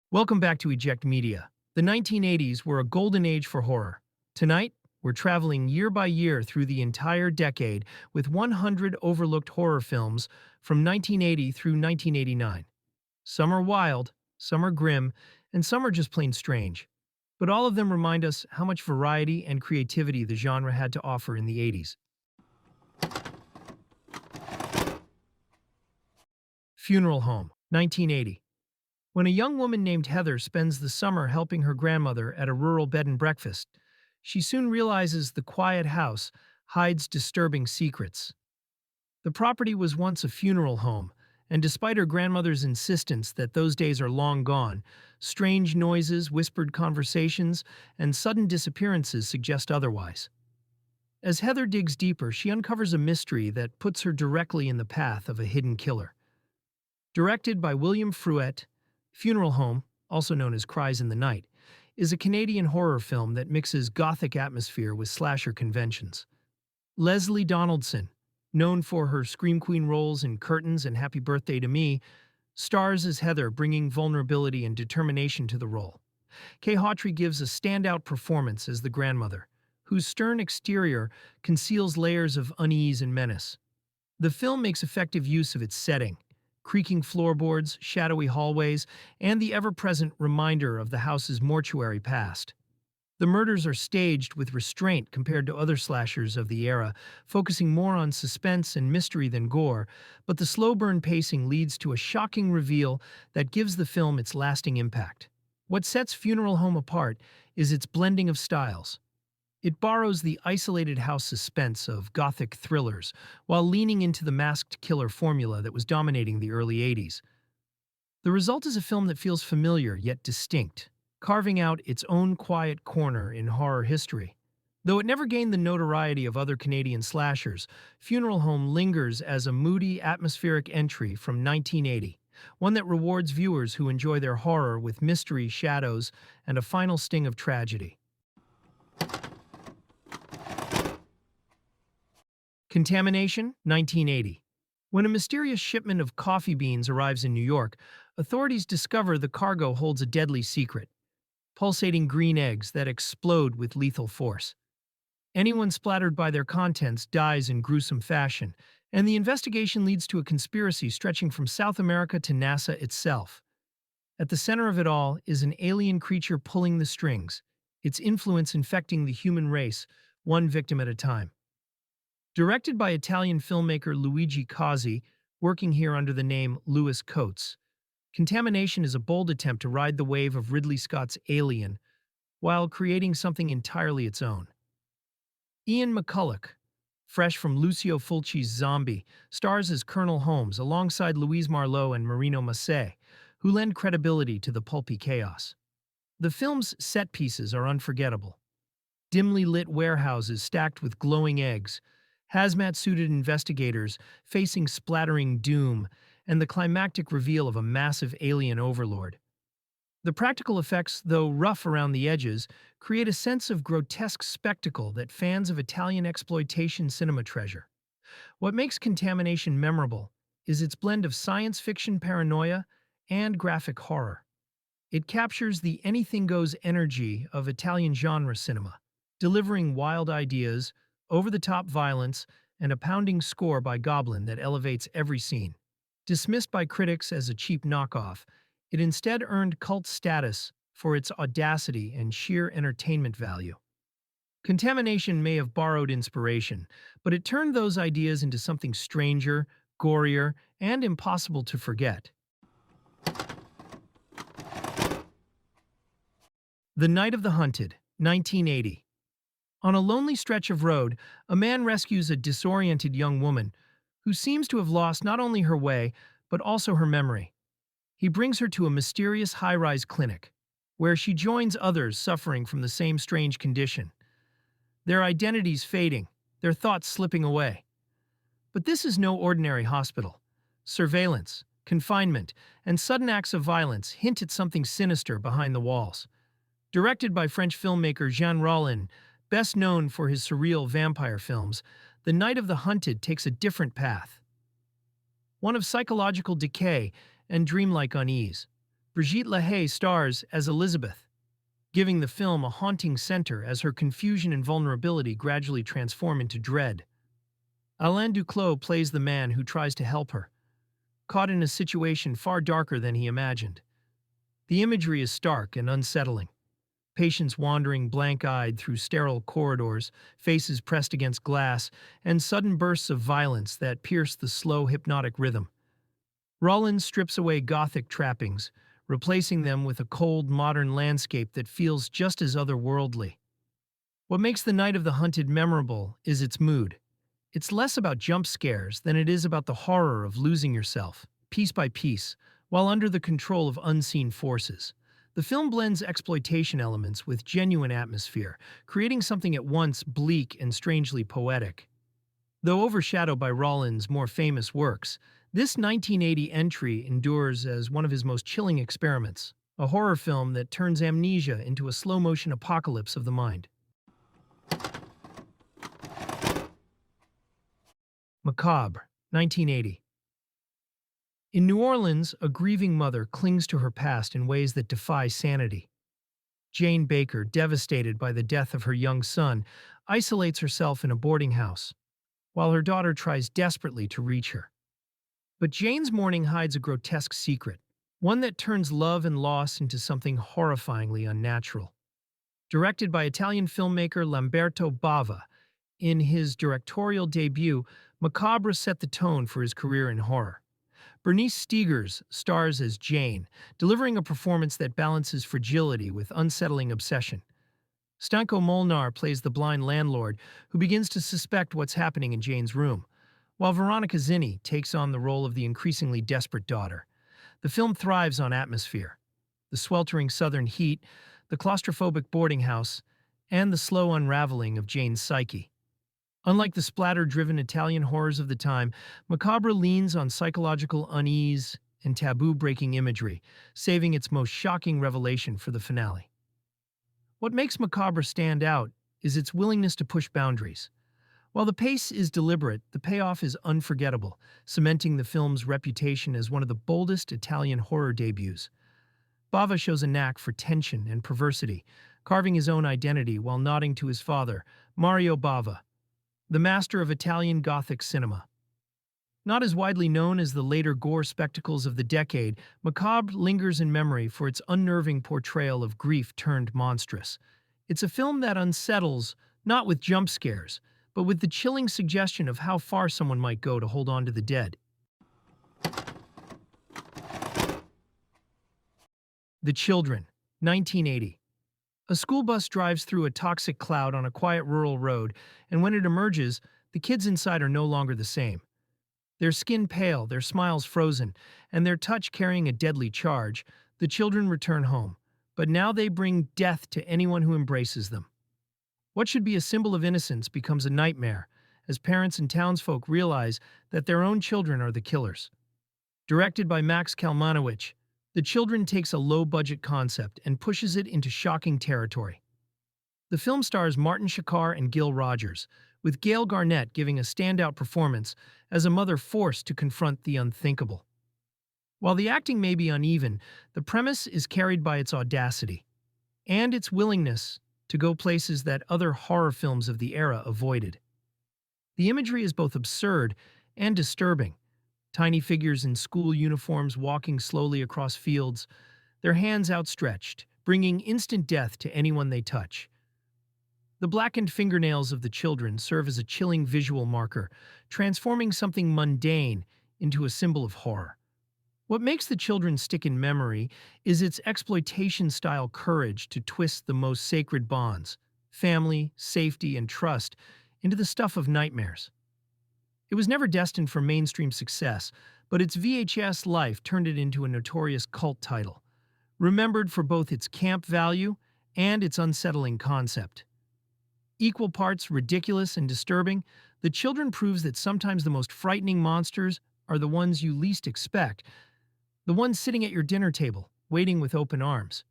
Welcome back to Eject Media. The 1980s were a golden age for horror. Tonight, we're traveling year by year through the entire decade with 100 overlooked horror films from 1980 through 1989. Some are wild, some are grim, and some are just plain strange. But all of them remind us how much variety and creativity the genre had to offer in the 80s. Funeral Home, 1980. When a young woman named Heather spends the summer helping her grandmother at a rural bed and breakfast, she soon realizes the quiet house hides disturbing secrets. The property was once a funeral home, and despite her grandmother's insistence that those days are long gone, strange noises, whispered conversations, and sudden disappearances suggest otherwise. As Heather digs deeper, she uncovers a mystery that puts her directly in the path of a hidden killer. Directed by William Fruet, Funeral Home, also known as Cries in the Night, is a Canadian horror film that mixes gothic atmosphere with slasher conventions. Leslie Donaldson, known for her Scream Queen roles in Curtains and Happy Birthday to Me, stars as Heather, bringing vulnerability and determination to the role. Kay Hawtrey gives a standout performance as the grandmother, whose stern exterior conceals layers of unease and menace. The film makes effective use of its setting, creaking floorboards, shadowy hallways, and the ever-present reminder of the house's mortuary past. The murders are staged with restraint compared to other slashers of the era, focusing more on suspense and mystery than gore, but the slow-burn pacing leads to a shocking reveal that gives the film its lasting impact. What sets Funeral Home apart is its blending of styles. It borrows the isolated house suspense of gothic thrillers while leaning into the masked killer formula that was dominating the early 80s. The result is a film that feels familiar yet distinct, carving out its own quiet corner in horror history. Though it never gained the notoriety of other Canadian slashers, Funeral Home lingers as a moody, atmospheric entry from 1980, one that rewards viewers who enjoy their horror with mystery, shadows, and a final sting of tragedy. Contamination, 1980. When a mysterious shipment of coffee beans arrives in New York, authorities discover the cargo holds a deadly secret: pulsating green eggs that explode with lethal force. Anyone splattered by their contents dies in gruesome fashion, and the investigation leads to a conspiracy stretching from South America to NASA itself. At the center of it all is an alien creature pulling the strings, its influence infecting the human race, one victim at a time. Directed by Italian filmmaker Luigi Cozzi, working here under the name Louis Coates, Contamination is a bold attempt to ride the wave of Ridley Scott's Alien while creating something entirely its own. Ian McCulloch, fresh from Lucio Fulci's Zombie, stars as Colonel Holmes alongside Louise Marlowe and Marino Massey, who lend credibility to the pulpy chaos. The film's set pieces are unforgettable. Dimly lit warehouses stacked with glowing eggs, hazmat-suited investigators facing splattering doom, and the climactic reveal of a massive alien overlord. The practical effects, though rough around the edges, create a sense of grotesque spectacle that fans of Italian exploitation cinema treasure. What makes Contamination memorable is its blend of science fiction paranoia and graphic horror. It captures the anything-goes energy of Italian genre cinema, delivering wild ideas, over-the-top violence, and a pounding score by Goblin that elevates every scene. Dismissed by critics as a cheap knockoff, it instead earned cult status for its audacity and sheer entertainment value. Contamination may have borrowed inspiration, but it turned those ideas into something stranger, gorier, and impossible to forget. The Night of the Hunted, 1980. On a lonely stretch of road, a man rescues a disoriented young woman who seems to have lost not only her way, but also her memory. He brings her to a mysterious high-rise clinic, where she joins others suffering from the same strange condition. Their identities fading, their thoughts slipping away. But this is no ordinary hospital. Surveillance, confinement, and sudden acts of violence hint at something sinister behind the walls. Directed by French filmmaker Jean Rollin, best known for his surreal vampire films, The Night of the Hunted takes a different path. One of psychological decay and dreamlike unease. Brigitte Lahaye stars as Elizabeth, giving the film a haunting center as her confusion and vulnerability gradually transform into dread. Alain Duclos plays the man who tries to help her, caught in a situation far darker than he imagined. The imagery is stark and unsettling. Patients wandering blank-eyed through sterile corridors, faces pressed against glass, and sudden bursts of violence that pierce the slow, hypnotic rhythm. Rollins strips away Gothic trappings, replacing them with a cold, modern landscape that feels just as otherworldly. What makes The Night of the Hunted memorable is its mood. It's less about jump scares than it is about the horror of losing yourself, piece by piece, while under the control of unseen forces. The film blends exploitation elements with genuine atmosphere, creating something at once bleak and strangely poetic. Though overshadowed by Rollins' more famous works, this 1980 entry endures as one of his most chilling experiments, a horror film that turns amnesia into a slow-motion apocalypse of the mind. Macabre, 1980. In New Orleans, a grieving mother clings to her past in ways that defy sanity. Jane Baker, devastated by the death of her young son, isolates herself in a boarding house, while her daughter tries desperately to reach her. But Jane's mourning hides a grotesque secret, one that turns love and loss into something horrifyingly unnatural. Directed by Italian filmmaker Lamberto Bava, in his directorial debut, Macabre set the tone for his career in horror. Bernice Stigers stars as Jane, delivering a performance that balances fragility with unsettling obsession. Stanko Molnar plays the blind landlord who begins to suspect what's happening in Jane's room, while Veronica Zinni takes on the role of the increasingly desperate daughter. The film thrives on atmosphere. The sweltering southern heat, the claustrophobic boarding house, and the slow unraveling of Jane's psyche. Unlike the splatter-driven Italian horrors of the time, Macabre leans on psychological unease and taboo-breaking imagery, saving its most shocking revelation for the finale. What makes Macabre stand out is its willingness to push boundaries. While the pace is deliberate, the payoff is unforgettable, cementing the film's reputation as one of the boldest Italian horror debuts. Bava shows a knack for tension and perversity, carving his own identity while nodding to his father, Mario Bava, the master of Italian Gothic cinema. Not as widely known as the later gore spectacles of the decade, Macabre lingers in memory for its unnerving portrayal of grief turned monstrous. It's a film that unsettles, not with jump scares, but with the chilling suggestion of how far someone might go to hold on to the dead. The Children, 1980. A school bus drives through a toxic cloud on a quiet rural road, and when it emerges, the kids inside are no longer the same. Their skin pale, their smiles frozen, and their touch carrying a deadly charge, the children return home. But now they bring death to anyone who embraces them. What should be a symbol of innocence becomes a nightmare, as parents and townsfolk realize that their own children are the killers. Directed by Max Kalmanowicz, The Children takes a low-budget concept and pushes it into shocking territory. The film stars Martin Shakar and Gil Rogers, with Gail Garnett giving a standout performance as a mother forced to confront the unthinkable. While the acting may be uneven, the premise is carried by its audacity and its willingness to go places that other horror films of the era avoided. The imagery is both absurd and disturbing. Tiny figures in school uniforms walking slowly across fields, their hands outstretched, bringing instant death to anyone they touch. The blackened fingernails of the children serve as a chilling visual marker, transforming something mundane into a symbol of horror. What makes The Children stick in memory is its exploitation-style courage to twist the most sacred bonds, family, safety, and trust, into the stuff of nightmares. It was never destined for mainstream success, but its VHS life turned it into a notorious cult title, remembered for both its camp value and its unsettling concept. Equal parts ridiculous and disturbing, The Children proves that sometimes the most frightening monsters are the ones you least expect, the ones sitting at your dinner table, waiting with open arms.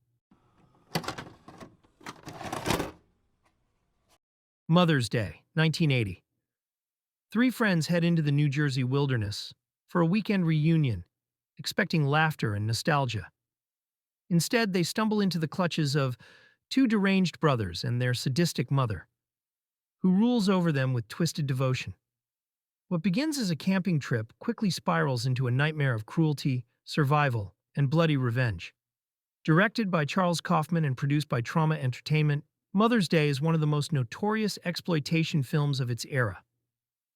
Mother's Day, 1980. Three friends head into the New Jersey wilderness for a weekend reunion, expecting laughter and nostalgia. Instead, they stumble into the clutches of two deranged brothers and their sadistic mother, who rules over them with twisted devotion. What begins as a camping trip quickly spirals into a nightmare of cruelty, survival, and bloody revenge. Directed by Charles Kaufman and produced by Trauma Entertainment, Mother's Day is one of the most notorious exploitation films of its era.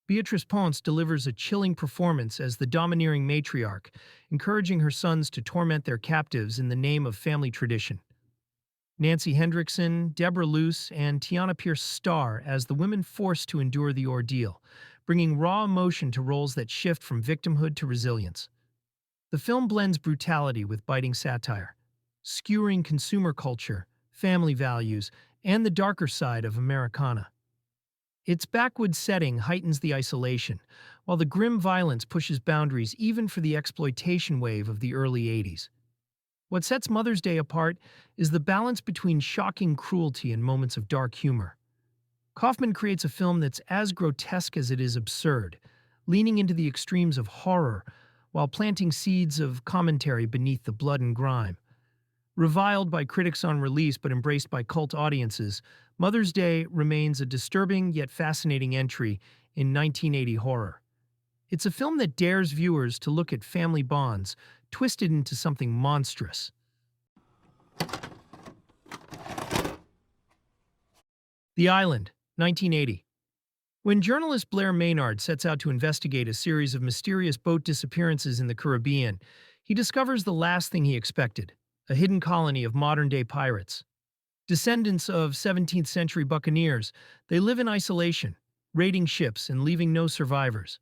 Beatrice Ponce delivers a chilling performance as the domineering matriarch, encouraging her sons to torment their captives in the name of family tradition. Nancy Hendrickson, Deborah Luce, and Tiana Pierce star as the women forced to endure the ordeal, bringing raw emotion to roles that shift from victimhood to resilience. The film blends brutality with biting satire, skewering consumer culture, family values, and the darker side of Americana. Its backwoods setting heightens the isolation, while the grim violence pushes boundaries even for the exploitation wave of the early 80s. What sets Mother's Day apart is the balance between shocking cruelty and moments of dark humor. Kaufman creates a film that's as grotesque as it is absurd, leaning into the extremes of horror while planting seeds of commentary beneath the blood and grime. Reviled by critics on release but embraced by cult audiences, Mother's Day remains a disturbing yet fascinating entry in 1980 horror. It's a film that dares viewers to look at family bonds twisted into something monstrous. The Island, 1980. When journalist Blair Maynard sets out to investigate a series of mysterious boat disappearances in the Caribbean, he discovers the last thing he expected: a hidden colony of modern-day pirates. Descendants of 17th-century buccaneers, they live in isolation, raiding ships and leaving no survivors.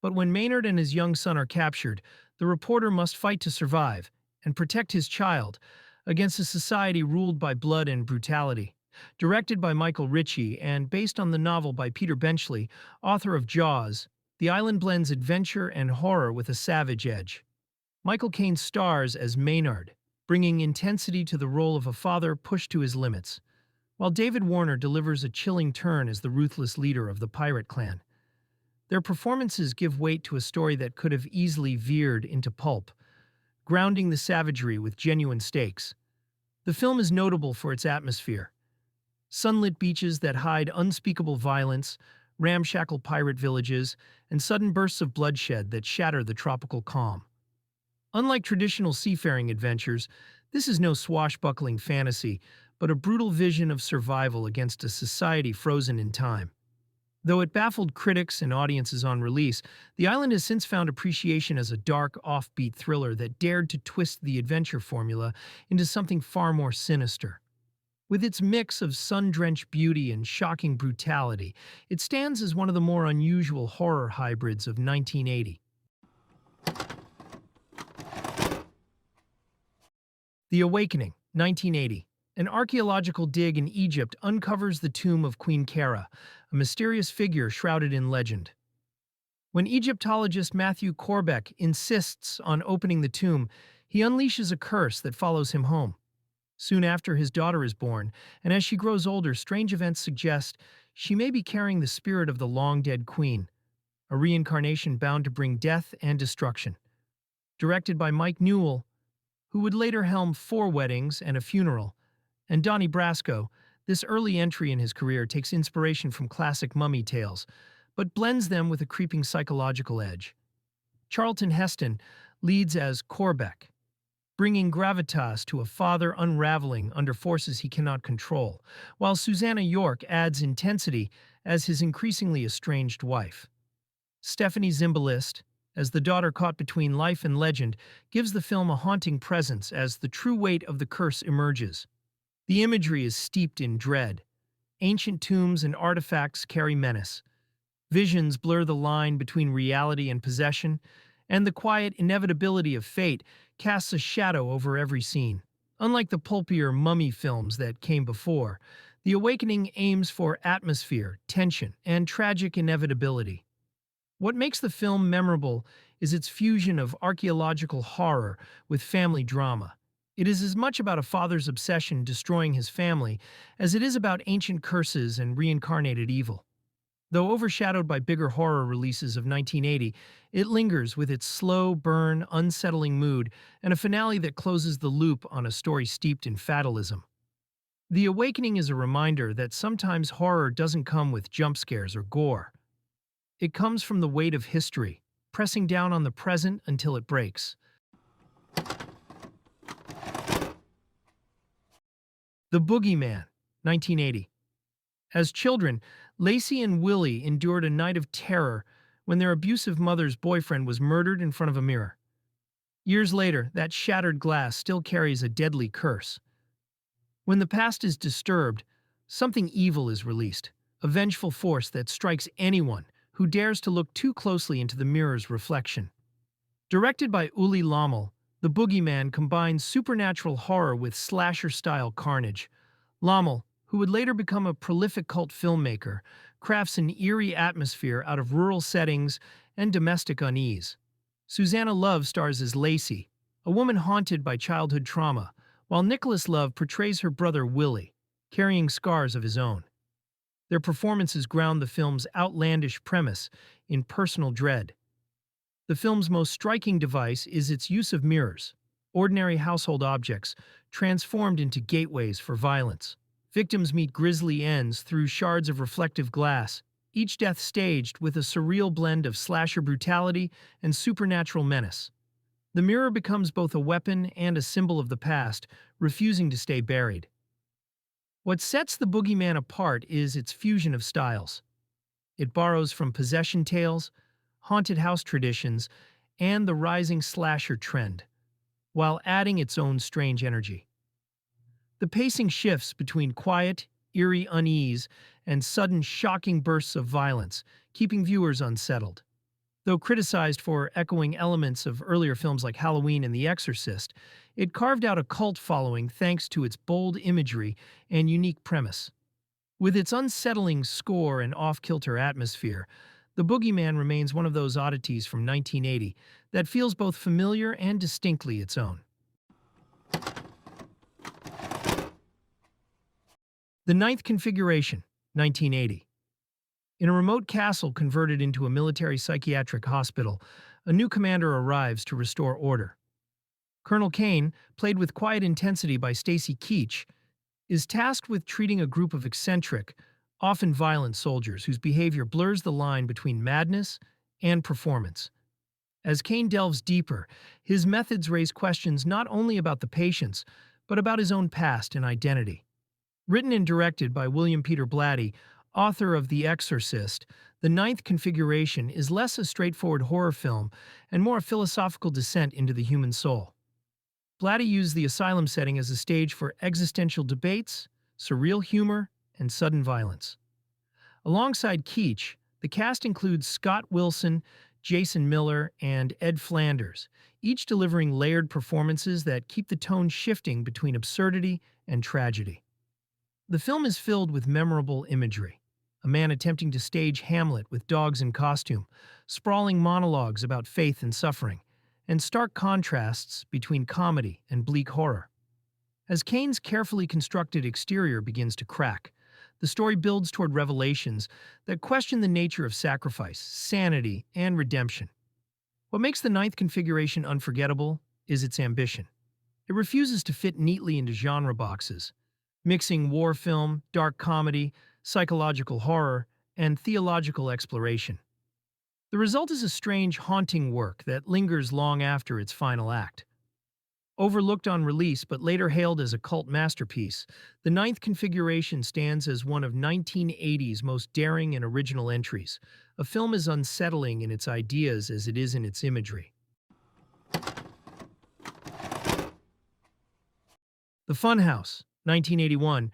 But when Maynard and his young son are captured, the reporter must fight to survive and protect his child against a society ruled by blood and brutality. Directed by Michael Ritchie and based on the novel by Peter Benchley, author of Jaws, The Island blends adventure and horror with a savage edge. Michael Caine stars as Maynard, bringing intensity to the role of a father pushed to his limits, while David Warner delivers a chilling turn as the ruthless leader of the pirate clan. Their performances give weight to a story that could have easily veered into pulp, grounding the savagery with genuine stakes. The film is notable for its atmosphere: sunlit beaches that hide unspeakable violence, ramshackle pirate villages, and sudden bursts of bloodshed that shatter the tropical calm. Unlike traditional seafaring adventures, this is no swashbuckling fantasy, but a brutal vision of survival against a society frozen in time. Though it baffled critics and audiences on release, The Island has since found appreciation as a dark, offbeat thriller that dared to twist the adventure formula into something far more sinister. With its mix of sun-drenched beauty and shocking brutality, it stands as one of the more unusual horror hybrids of 1980. The Awakening, 1980. An archaeological dig in Egypt uncovers the tomb of Queen Kara, a mysterious figure shrouded in legend. When Egyptologist Matthew Corbeck insists on opening the tomb, he unleashes a curse that follows him home. Soon after, his daughter is born, and as she grows older, strange events suggest she may be carrying the spirit of the long-dead queen, a reincarnation bound to bring death and destruction. Directed by Mike Newell, who would later helm 4 Weddings and a Funeral, and Donnie Brasco, this early entry in his career takes inspiration from classic mummy tales, but blends them with a creeping psychological edge. Charlton Heston leads as Corbeck, bringing gravitas to a father unraveling under forces he cannot control, while Susanna York adds intensity as his increasingly estranged wife. Stephanie Zimbalist, as the daughter caught between life and legend, gives the film a haunting presence as the true weight of the curse emerges. The imagery is steeped in dread. Ancient tombs and artifacts carry menace. Visions blur the line between reality and possession, and the quiet inevitability of fate casts a shadow over every scene. Unlike the pulpier mummy films that came before, The Awakening aims for atmosphere, tension, and tragic inevitability. What makes the film memorable is its fusion of archaeological horror with family drama. It is as much about a father's obsession destroying his family as it is about ancient curses and reincarnated evil. Though overshadowed by bigger horror releases of 1980, it lingers with its slow burn, unsettling mood and a finale that closes the loop on a story steeped in fatalism. The Awakening is a reminder that sometimes horror doesn't come with jump scares or gore. It comes from the weight of history, pressing down on the present until it breaks. The Boogeyman, 1980. As children, Lacey and Willie endured a night of terror when their abusive mother's boyfriend was murdered in front of a mirror. Years later, that shattered glass still carries a deadly curse. When the past is disturbed, something evil is released, a vengeful force that strikes anyone who dares to look too closely into the mirror's reflection. Directed by Uli Lommel, The Boogeyman combines supernatural horror with slasher-style carnage. Lommel, who would later become a prolific cult filmmaker, crafts an eerie atmosphere out of rural settings and domestic unease. Susanna Love stars as Lacey, a woman haunted by childhood trauma, while Nicholas Love portrays her brother Willie, carrying scars of his own. Their performances ground the film's outlandish premise in personal dread. The film's most striking device is its use of mirrors, ordinary household objects transformed into gateways for violence. Victims meet grisly ends through shards of reflective glass, each death staged with a surreal blend of slasher brutality and supernatural menace. The mirror becomes both a weapon and a symbol of the past, refusing to stay buried. What sets The Boogeyman apart is its fusion of styles. It borrows from possession tales, haunted house traditions, and the rising slasher trend, while adding its own strange energy. The pacing shifts between quiet, eerie unease and sudden shocking bursts of violence, keeping viewers unsettled. Though criticized for echoing elements of earlier films like Halloween and The Exorcist, it carved out a cult following thanks to its bold imagery and unique premise. With its unsettling score and off-kilter atmosphere, The Boogeyman remains one of those oddities from 1980 that feels both familiar and distinctly its own. The Ninth Configuration, 1980. In a remote castle converted into a military psychiatric hospital, a new commander arrives to restore order. Colonel Kane, played with quiet intensity by Stacy Keach, is tasked with treating a group of eccentric, often violent soldiers whose behavior blurs the line between madness and performance. As Kane delves deeper, his methods raise questions not only about the patients, but about his own past and identity. Written and directed by William Peter Blatty, author of The Exorcist, The Ninth Configuration is less a straightforward horror film and more a philosophical descent into the human soul. Blatty used the asylum setting as a stage for existential debates, surreal humor, and sudden violence. Alongside Keach, the cast includes Scott Wilson, Jason Miller, and Ed Flanders, each delivering layered performances that keep the tone shifting between absurdity and tragedy. The film is filled with memorable imagery. A man attempting to stage Hamlet with dogs in costume, sprawling monologues about faith and suffering, and stark contrasts between comedy and bleak horror. As Kane's carefully constructed exterior begins to crack, the story builds toward revelations that question the nature of sacrifice, sanity, and redemption. What makes The Ninth Configuration unforgettable is its ambition. It refuses to fit neatly into genre boxes, mixing war film, dark comedy, psychological horror, and theological exploration. The result is a strange, haunting work that lingers long after its final act. Overlooked on release but later hailed as a cult masterpiece, The Ninth Configuration stands as one of 1980's most daring and original entries, a film as unsettling in its ideas as it is in its imagery. The Funhouse, 1981.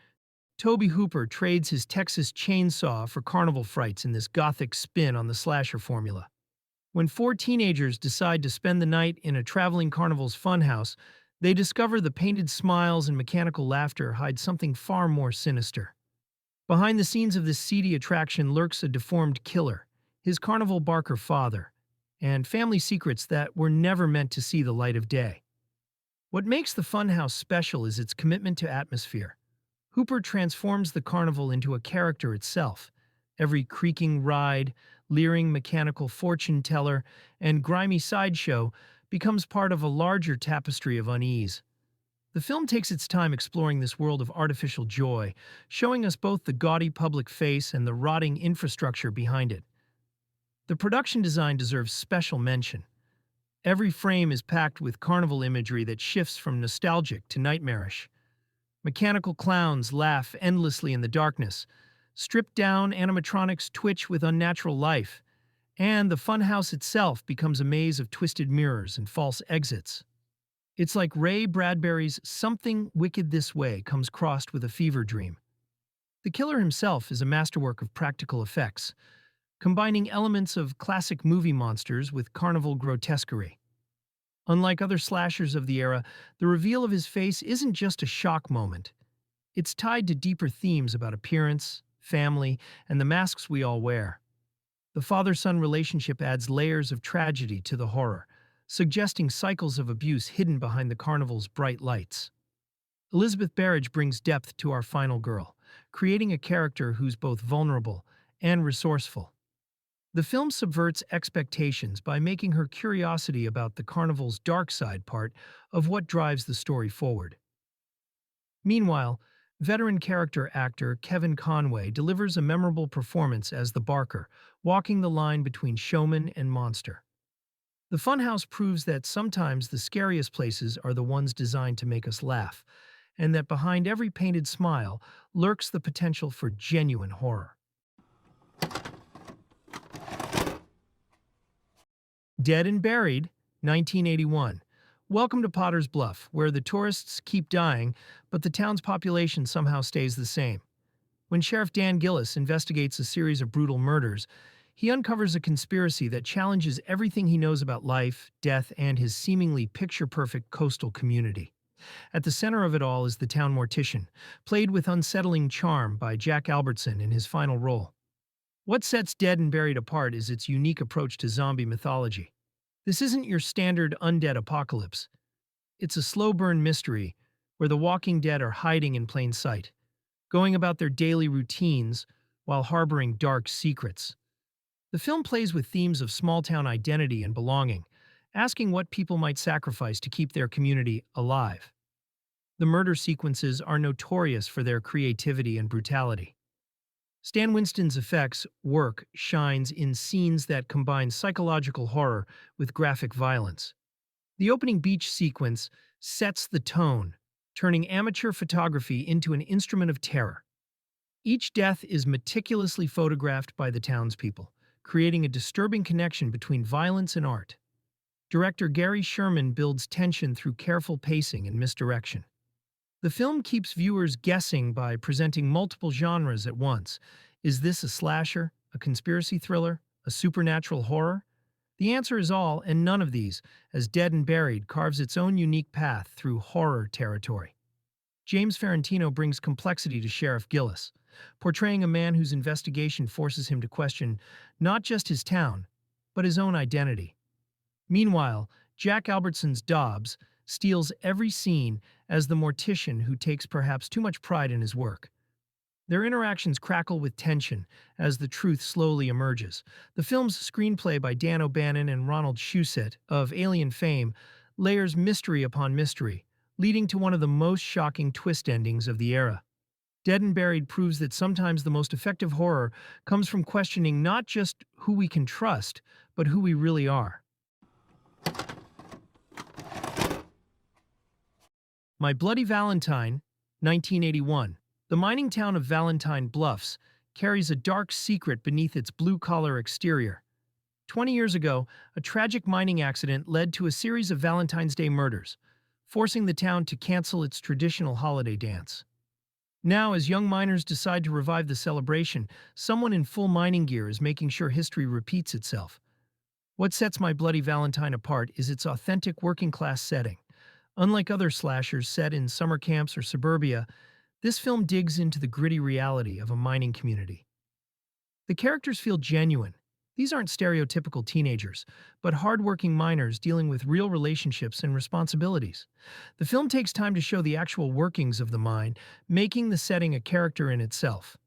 Tobe Hooper trades his Texas chainsaw for carnival frights in this gothic spin on the slasher formula. When four teenagers decide to spend the night in a traveling carnival's funhouse, they discover the painted smiles and mechanical laughter hide something far more sinister. Behind the scenes of this seedy attraction lurks a deformed killer, his carnival barker father, and family secrets that were never meant to see the light of day. What makes the Funhouse special is its commitment to atmosphere. Hooper transforms the carnival into a character itself, Every creaking ride, leering mechanical fortune teller, and grimy sideshow becomes part of a larger tapestry of unease. The film takes its time exploring this world of artificial joy, showing us both the gaudy public face and the rotting infrastructure behind it. The production design deserves special mention. Every frame is packed with carnival imagery that shifts from nostalgic to nightmarish. Mechanical clowns laugh endlessly in the darkness. Stripped-down animatronics twitch with unnatural life, and the funhouse itself becomes a maze of twisted mirrors and false exits. It's like Ray Bradbury's Something Wicked This Way comes crossed with a fever dream. The killer himself is a masterwork of practical effects, combining elements of classic movie monsters with carnival grotesquerie. Unlike other slashers of the era, the reveal of his face isn't just a shock moment. It's tied to deeper themes about appearance, family, and the masks we all wear. The father-son relationship adds layers of tragedy to the horror, suggesting cycles of abuse hidden behind the carnival's bright lights. Elizabeth Berridge brings depth to our final girl, creating a character who's both vulnerable and resourceful. The film subverts expectations by making her curiosity about the carnival's dark side part of what drives the story forward. Meanwhile, veteran character actor Kevin Conway delivers a memorable performance as the Barker, walking the line between showman and monster. The Funhouse proves that sometimes the scariest places are the ones designed to make us laugh, and that behind every painted smile lurks the potential for genuine horror. Dead and Buried, 1981. Welcome to Potter's Bluff, where the tourists keep dying, but the town's population somehow stays the same. When Sheriff Dan Gillis investigates a series of brutal murders, he uncovers a conspiracy that challenges everything he knows about life, death, and his seemingly picture-perfect coastal community. At the center of it all is the town mortician, played with unsettling charm by Jack Albertson in his final role. What sets Dead and Buried apart is its unique approach to zombie mythology. This isn't your standard undead apocalypse. It's a slow-burn mystery where the walking dead are hiding in plain sight, going about their daily routines while harboring dark secrets. The film plays with themes of small-town identity and belonging, asking what people might sacrifice to keep their community alive. The murder sequences are notorious for their creativity and brutality. Stan Winston's effects work shines in scenes that combine psychological horror with graphic violence. The opening beach sequence sets the tone, turning amateur photography into an instrument of terror. Each death is meticulously photographed by the townspeople, creating a disturbing connection between violence and art. Director Gary Sherman builds tension through careful pacing and misdirection. The film keeps viewers guessing by presenting multiple genres at once. Is this a slasher, a conspiracy thriller, a supernatural horror? The answer is all and none of these, as Dead and Buried carves its own unique path through horror territory. James Ferrantino brings complexity to Sheriff Gillis, portraying a man whose investigation forces him to question not just his town, but his own identity. Meanwhile, Jack Albertson's Dobbs steals every scene as the mortician who takes perhaps too much pride in his work. Their interactions crackle with tension as the truth slowly emerges. The film's screenplay by Dan O'Bannon and Ronald Shusett of Alien fame layers mystery upon mystery, leading to one of the most shocking twist endings of the era. Dead and Buried proves that sometimes the most effective horror comes from questioning not just who we can trust, but who we really are. My Bloody Valentine, 1981. The mining town of Valentine Bluffs carries a dark secret beneath its blue-collar exterior. 20 years ago, a tragic mining accident led to a series of Valentine's Day murders, forcing the town to cancel its traditional holiday dance. Now, as young miners decide to revive the celebration, someone in full mining gear is making sure history repeats itself. What sets My Bloody Valentine apart is its authentic working-class setting. Unlike other slashers set in summer camps or suburbia, this film digs into the gritty reality of a mining community. The characters feel genuine. These aren't stereotypical teenagers, but hardworking miners dealing with real relationships and responsibilities. The film takes time to show the actual workings of the mine, making the setting a character in itself.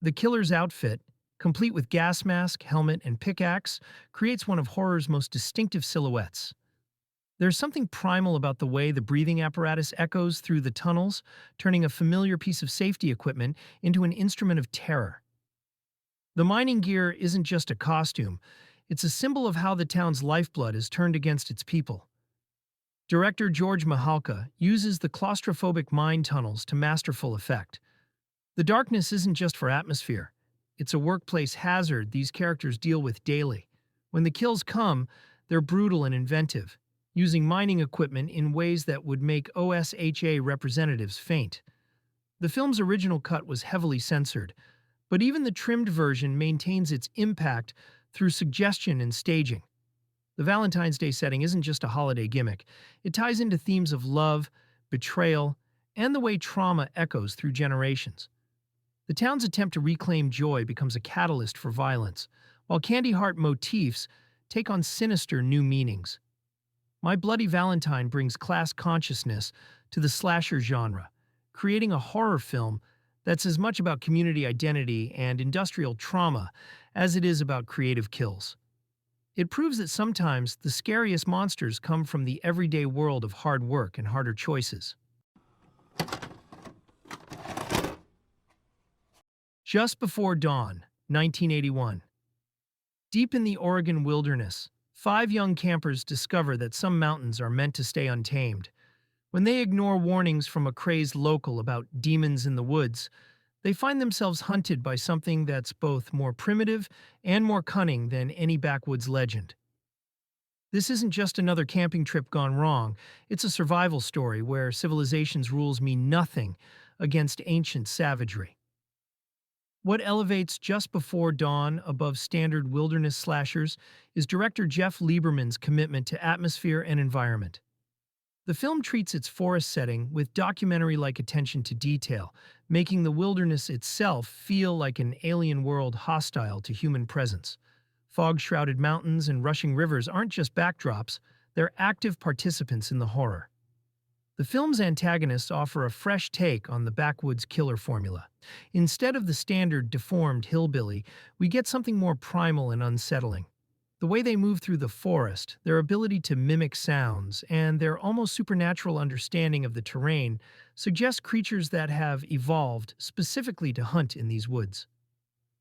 The killer's outfit, complete with gas mask, helmet, and pickaxe, creates one of horror's most distinctive silhouettes. There's something primal about the way the breathing apparatus echoes through the tunnels, turning a familiar piece of safety equipment into an instrument of terror. The mining gear isn't just a costume, it's a symbol of how the town's lifeblood is turned against its people. Director George Mihalka uses the claustrophobic mine tunnels to masterful effect. The darkness isn't just for atmosphere, it's a workplace hazard these characters deal with daily. When the kills come, they're brutal and inventive, using mining equipment in ways that would make OSHA representatives faint. The film's original cut was heavily censored, but even the trimmed version maintains its impact through suggestion and staging. The Valentine's Day setting isn't just a holiday gimmick, it ties into themes of love, betrayal, and the way trauma echoes through generations. The town's attempt to reclaim joy becomes a catalyst for violence, while candy heart motifs take on sinister new meanings. My Bloody Valentine brings class consciousness to the slasher genre, creating a horror film that's as much about community identity and industrial trauma as it is about creative kills. It proves that sometimes the scariest monsters come from the everyday world of hard work and harder choices. Just Before Dawn, 1981. Deep in the Oregon wilderness, 5 young campers discover that some mountains are meant to stay untamed. When they ignore warnings from a crazed local about demons in the woods, they find themselves hunted by something that's both more primitive and more cunning than any backwoods legend. This isn't just another camping trip gone wrong, it's a survival story where civilization's rules mean nothing against ancient savagery. What elevates Just Before Dawn above standard wilderness slashers is director Jeff Lieberman's commitment to atmosphere and environment. The film treats its forest setting with documentary-like attention to detail, making the wilderness itself feel like an alien world hostile to human presence. Fog-shrouded mountains and rushing rivers aren't just backdrops, they're active participants in the horror. The film's antagonists offer a fresh take on the backwoods killer formula. Instead of the standard deformed hillbilly, we get something more primal and unsettling. The way they move through the forest, their ability to mimic sounds, and their almost supernatural understanding of the terrain suggest creatures that have evolved specifically to hunt in these woods.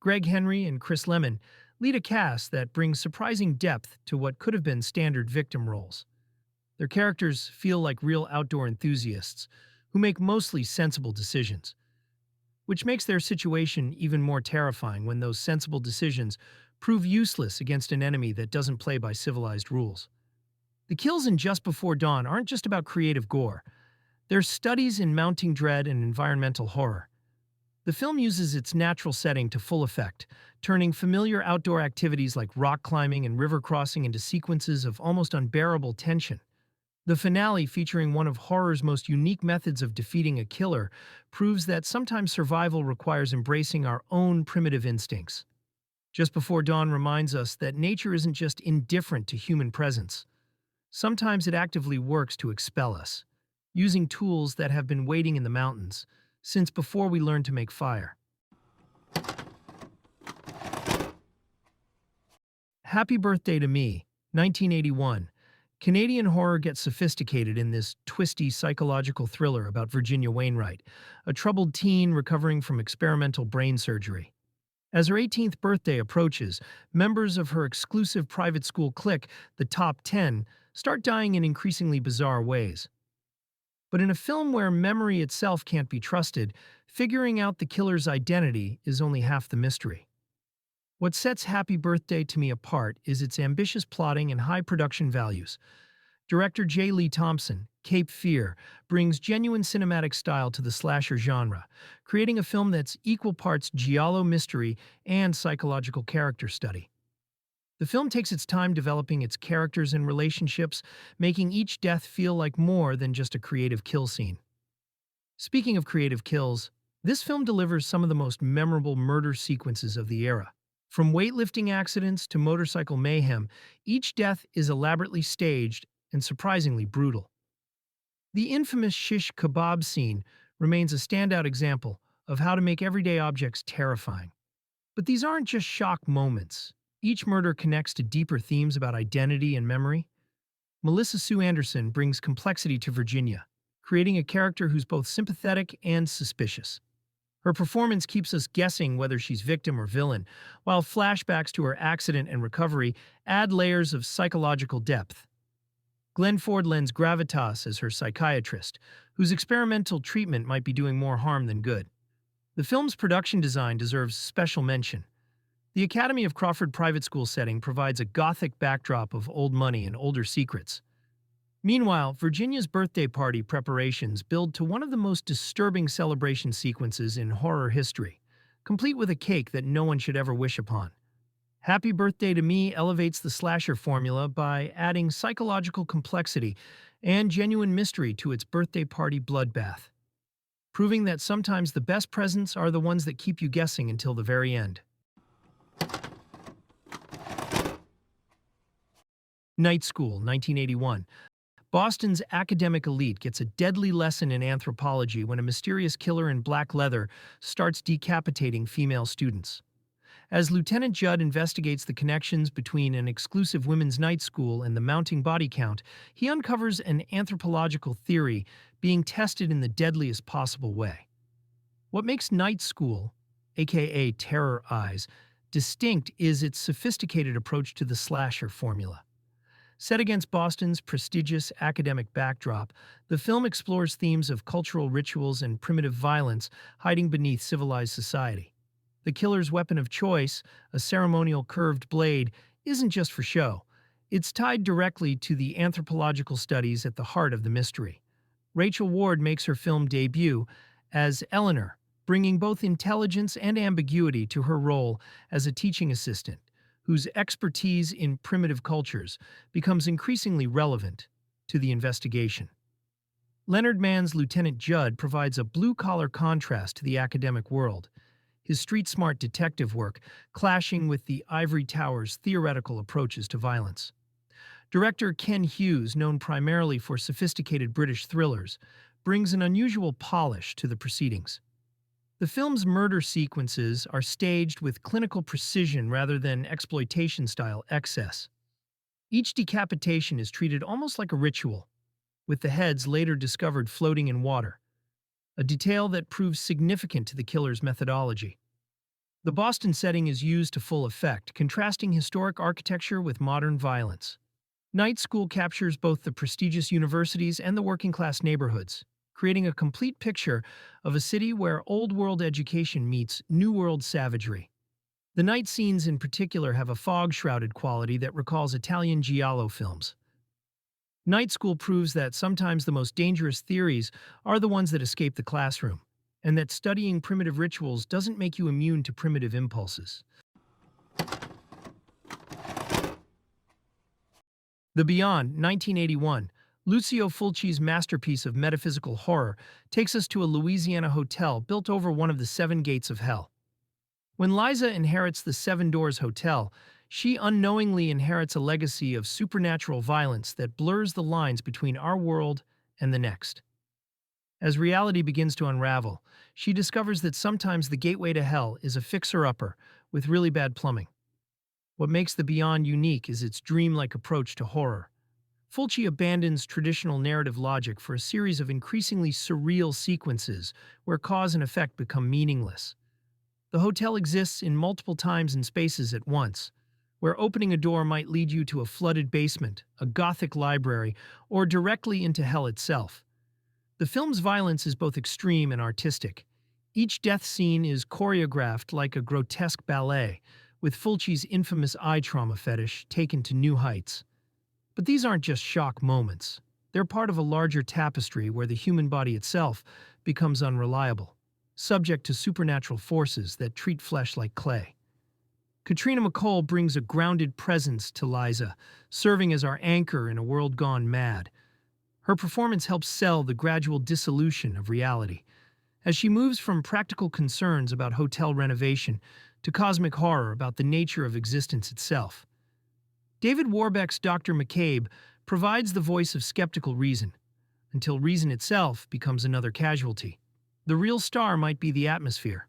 Greg Henry and Chris Lemmon lead a cast that brings surprising depth to what could have been standard victim roles. Their characters feel like real outdoor enthusiasts who make mostly sensible decisions, which makes their situation even more terrifying when those sensible decisions prove useless against an enemy that doesn't play by civilized rules. The kills in Just Before Dawn aren't just about creative gore. They're studies in mounting dread and environmental horror. The film uses its natural setting to full effect, turning familiar outdoor activities like rock climbing and river crossing into sequences of almost unbearable tension. The finale, featuring one of horror's most unique methods of defeating a killer, proves that sometimes survival requires embracing our own primitive instincts. Just Before Dawn reminds us that nature isn't just indifferent to human presence. Sometimes it actively works to expel us, using tools that have been waiting in the mountains since before we learned to make fire. Happy Birthday to Me, 1981. Canadian horror gets sophisticated in this twisty psychological thriller about Virginia Wainwright, a troubled teen recovering from experimental brain surgery. As her 18th birthday approaches, members of her exclusive private school clique, the Top 10, start dying in increasingly bizarre ways. But in a film where memory itself can't be trusted, figuring out the killer's identity is only half the mystery. What sets Happy Birthday to Me apart is its ambitious plotting and high production values. Director J. Lee Thompson, Cape Fear, brings genuine cinematic style to the slasher genre, creating a film that's equal parts giallo mystery and psychological character study. The film takes its time developing its characters and relationships, making each death feel like more than just a creative kill scene. Speaking of creative kills, this film delivers some of the most memorable murder sequences of the era. From weightlifting accidents to motorcycle mayhem, each death is elaborately staged and surprisingly brutal. The infamous shish kebab scene remains a standout example of how to make everyday objects terrifying. But these aren't just shock moments. Each murder connects to deeper themes about identity and memory. Melissa Sue Anderson brings complexity to Virginia, creating a character who's both sympathetic and suspicious. Her performance keeps us guessing whether she's victim or villain, while flashbacks to her accident and recovery add layers of psychological depth. Glenn Ford lends gravitas as her psychiatrist, whose experimental treatment might be doing more harm than good. The film's production design deserves special mention. The Academy of Crawford private school setting provides a gothic backdrop of old money and older secrets. Meanwhile, Virginia's birthday party preparations build to one of the most disturbing celebration sequences in horror history, complete with a cake that no one should ever wish upon. Happy Birthday to Me elevates the slasher formula by adding psychological complexity and genuine mystery to its birthday party bloodbath, proving that sometimes the best presents are the ones that keep you guessing until the very end. Night School, 1981. Boston's academic elite gets a deadly lesson in anthropology when a mysterious killer in black leather starts decapitating female students. As Lieutenant Judd investigates the connections between an exclusive women's night school and the mounting body count, he uncovers an anthropological theory being tested in the deadliest possible way. What makes Night School, aka Terror Eyes, distinct is its sophisticated approach to the slasher formula. Set against Boston's prestigious academic backdrop, the film explores themes of cultural rituals and primitive violence hiding beneath civilized society. The killer's weapon of choice, a ceremonial curved blade, isn't just for show. It's tied directly to the anthropological studies at the heart of the mystery. Rachel Ward makes her film debut as Eleanor, bringing both intelligence and ambiguity to her role as a teaching assistant, whose expertise in primitive cultures becomes increasingly relevant to the investigation. Leonard Mann's Lieutenant Judd provides a blue-collar contrast to the academic world, his street-smart detective work clashing with the Ivory Tower's theoretical approaches to violence. Director Ken Hughes, known primarily for sophisticated British thrillers, brings an unusual polish to the proceedings. The film's murder sequences are staged with clinical precision rather than exploitation-style excess. Each decapitation is treated almost like a ritual, with the heads later discovered floating in water, a detail that proves significant to the killer's methodology. The Boston setting is used to full effect, contrasting historic architecture with modern violence. Night School captures both the prestigious universities and the working-class neighborhoods, creating a complete picture of a city where old-world education meets new-world savagery. The night scenes in particular have a fog-shrouded quality that recalls Italian giallo films. Night School proves that sometimes the most dangerous theories are the ones that escape the classroom, and that studying primitive rituals doesn't make you immune to primitive impulses. The Beyond, 1981. Lucio Fulci's masterpiece of metaphysical horror takes us to a Louisiana hotel built over one of the seven gates of hell. When Liza inherits the Seven Doors Hotel, she unknowingly inherits a legacy of supernatural violence that blurs the lines between our world and the next. As reality begins to unravel, she discovers that sometimes the gateway to hell is a fixer-upper with really bad plumbing. What makes The Beyond unique is its dreamlike approach to horror. Fulci abandons traditional narrative logic for a series of increasingly surreal sequences where cause and effect become meaningless. The hotel exists in multiple times and spaces at once, where opening a door might lead you to a flooded basement, a gothic library, or directly into hell itself. The film's violence is both extreme and artistic. Each death scene is choreographed like a grotesque ballet, with Fulci's infamous eye trauma fetish taken to new heights. But these aren't just shock moments. They're part of a larger tapestry where the human body itself becomes unreliable, subject to supernatural forces that treat flesh like clay. Katrina McCall brings a grounded presence to Liza, serving as our anchor in a world gone mad. Her performance helps sell the gradual dissolution of reality, as she moves from practical concerns about hotel renovation to cosmic horror about the nature of existence itself. David Warbeck's Dr. Macabre provides the voice of skeptical reason, until reason itself becomes another casualty. The real star might be the atmosphere.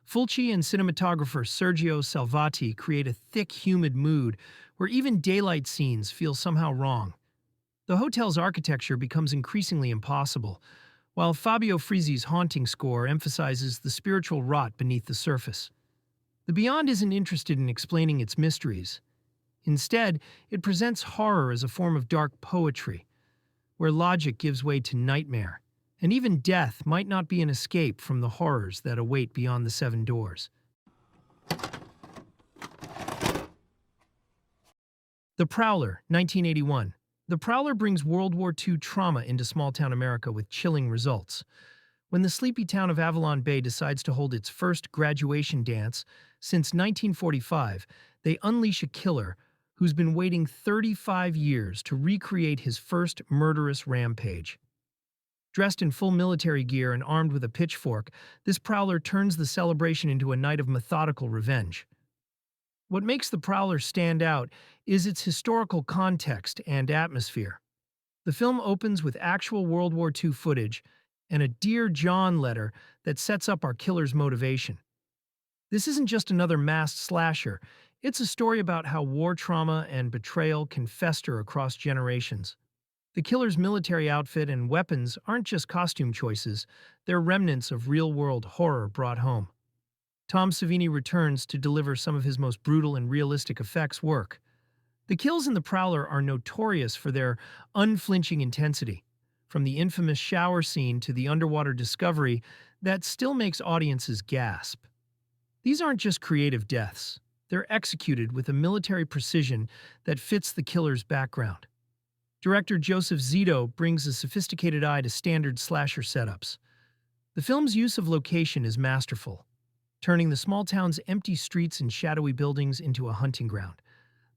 Fulci and cinematographer Sergio Salvati create a thick, humid mood where even daylight scenes feel somehow wrong. The hotel's architecture becomes increasingly impossible, while Fabio Frizzi's haunting score emphasizes the spiritual rot beneath the surface. The Beyond isn't interested in explaining its mysteries. Instead, it presents horror as a form of dark poetry, where logic gives way to nightmare, and even death might not be an escape from the horrors that await beyond the seven doors. The Prowler, 1981. The Prowler brings World War II trauma into small-town America with chilling results. When the sleepy town of Avalon Bay decides to hold its first graduation dance since 1945, they unleash a killer who's been waiting 35 years to recreate his first murderous rampage. Dressed in full military gear and armed with a pitchfork, this Prowler turns the celebration into a night of methodical revenge. What makes the Prowler stand out is its historical context and atmosphere. The film opens with actual World War II footage and a Dear John letter that sets up our killer's motivation. This isn't just another masked slasher, it's a story about how war trauma and betrayal can fester across generations. The killer's military outfit and weapons aren't just costume choices, they're remnants of real-world horror brought home. Tom Savini returns to deliver some of his most brutal and realistic effects work. The kills in The Prowler are notorious for their unflinching intensity, from the infamous shower scene to the underwater discovery that still makes audiences gasp. These aren't just creative deaths, they're executed with a military precision that fits the killer's background. Director Joseph Zito brings a sophisticated eye to standard slasher setups. The film's use of location is masterful, turning the small town's empty streets and shadowy buildings into a hunting ground.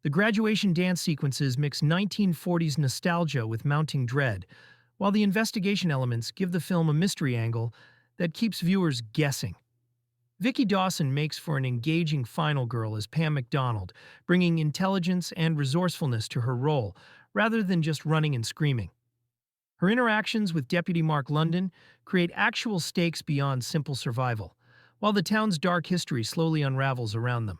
The graduation dance sequences mix 1940s nostalgia with mounting dread, while the investigation elements give the film a mystery angle that keeps viewers guessing. Vicki Dawson makes for an engaging final girl as Pam McDonald, bringing intelligence and resourcefulness to her role, rather than just running and screaming. Her interactions with Deputy Mark London create actual stakes beyond simple survival, while the town's dark history slowly unravels around them.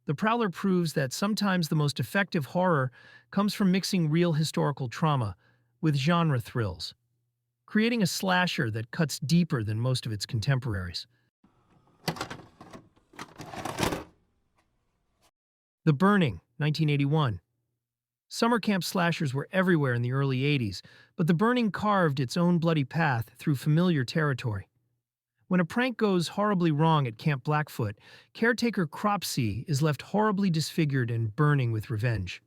The Prowler proves that sometimes the most effective horror comes from mixing real historical trauma with genre thrills, creating a slasher that cuts deeper than most of its contemporaries. The Burning, 1981. Summer camp slashers were everywhere in the early 80s, but The Burning carved its own bloody path through familiar territory. When a prank goes horribly wrong at Camp Blackfoot, caretaker Crawlspace is left horribly disfigured and burning with revenge.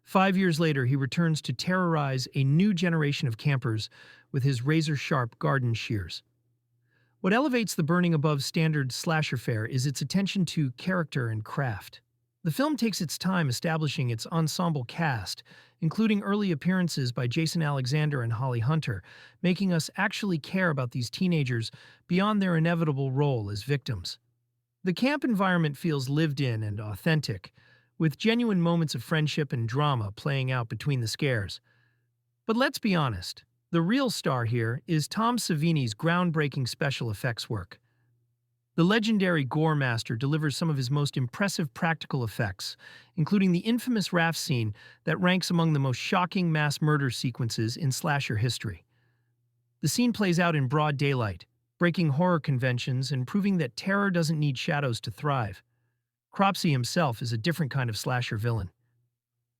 5 years later, he returns to terrorize a new generation of campers with his razor-sharp garden shears. What elevates The Burning above standard slasher fare is its attention to character and craft. The film takes its time establishing its ensemble cast, including early appearances by Jason Alexander and Holly Hunter, making us actually care about these teenagers beyond their inevitable role as victims. The camp environment feels lived in and authentic, with genuine moments of friendship and drama playing out between the scares. But let's be honest, the real star here is Tom Savini's groundbreaking special effects work. The legendary Gore Master delivers some of his most impressive practical effects, including the infamous raft scene that ranks among the most shocking mass murder sequences in slasher history. The scene plays out in broad daylight, breaking horror conventions and proving that terror doesn't need shadows to thrive. Crawlspace himself is a different kind of slasher villain.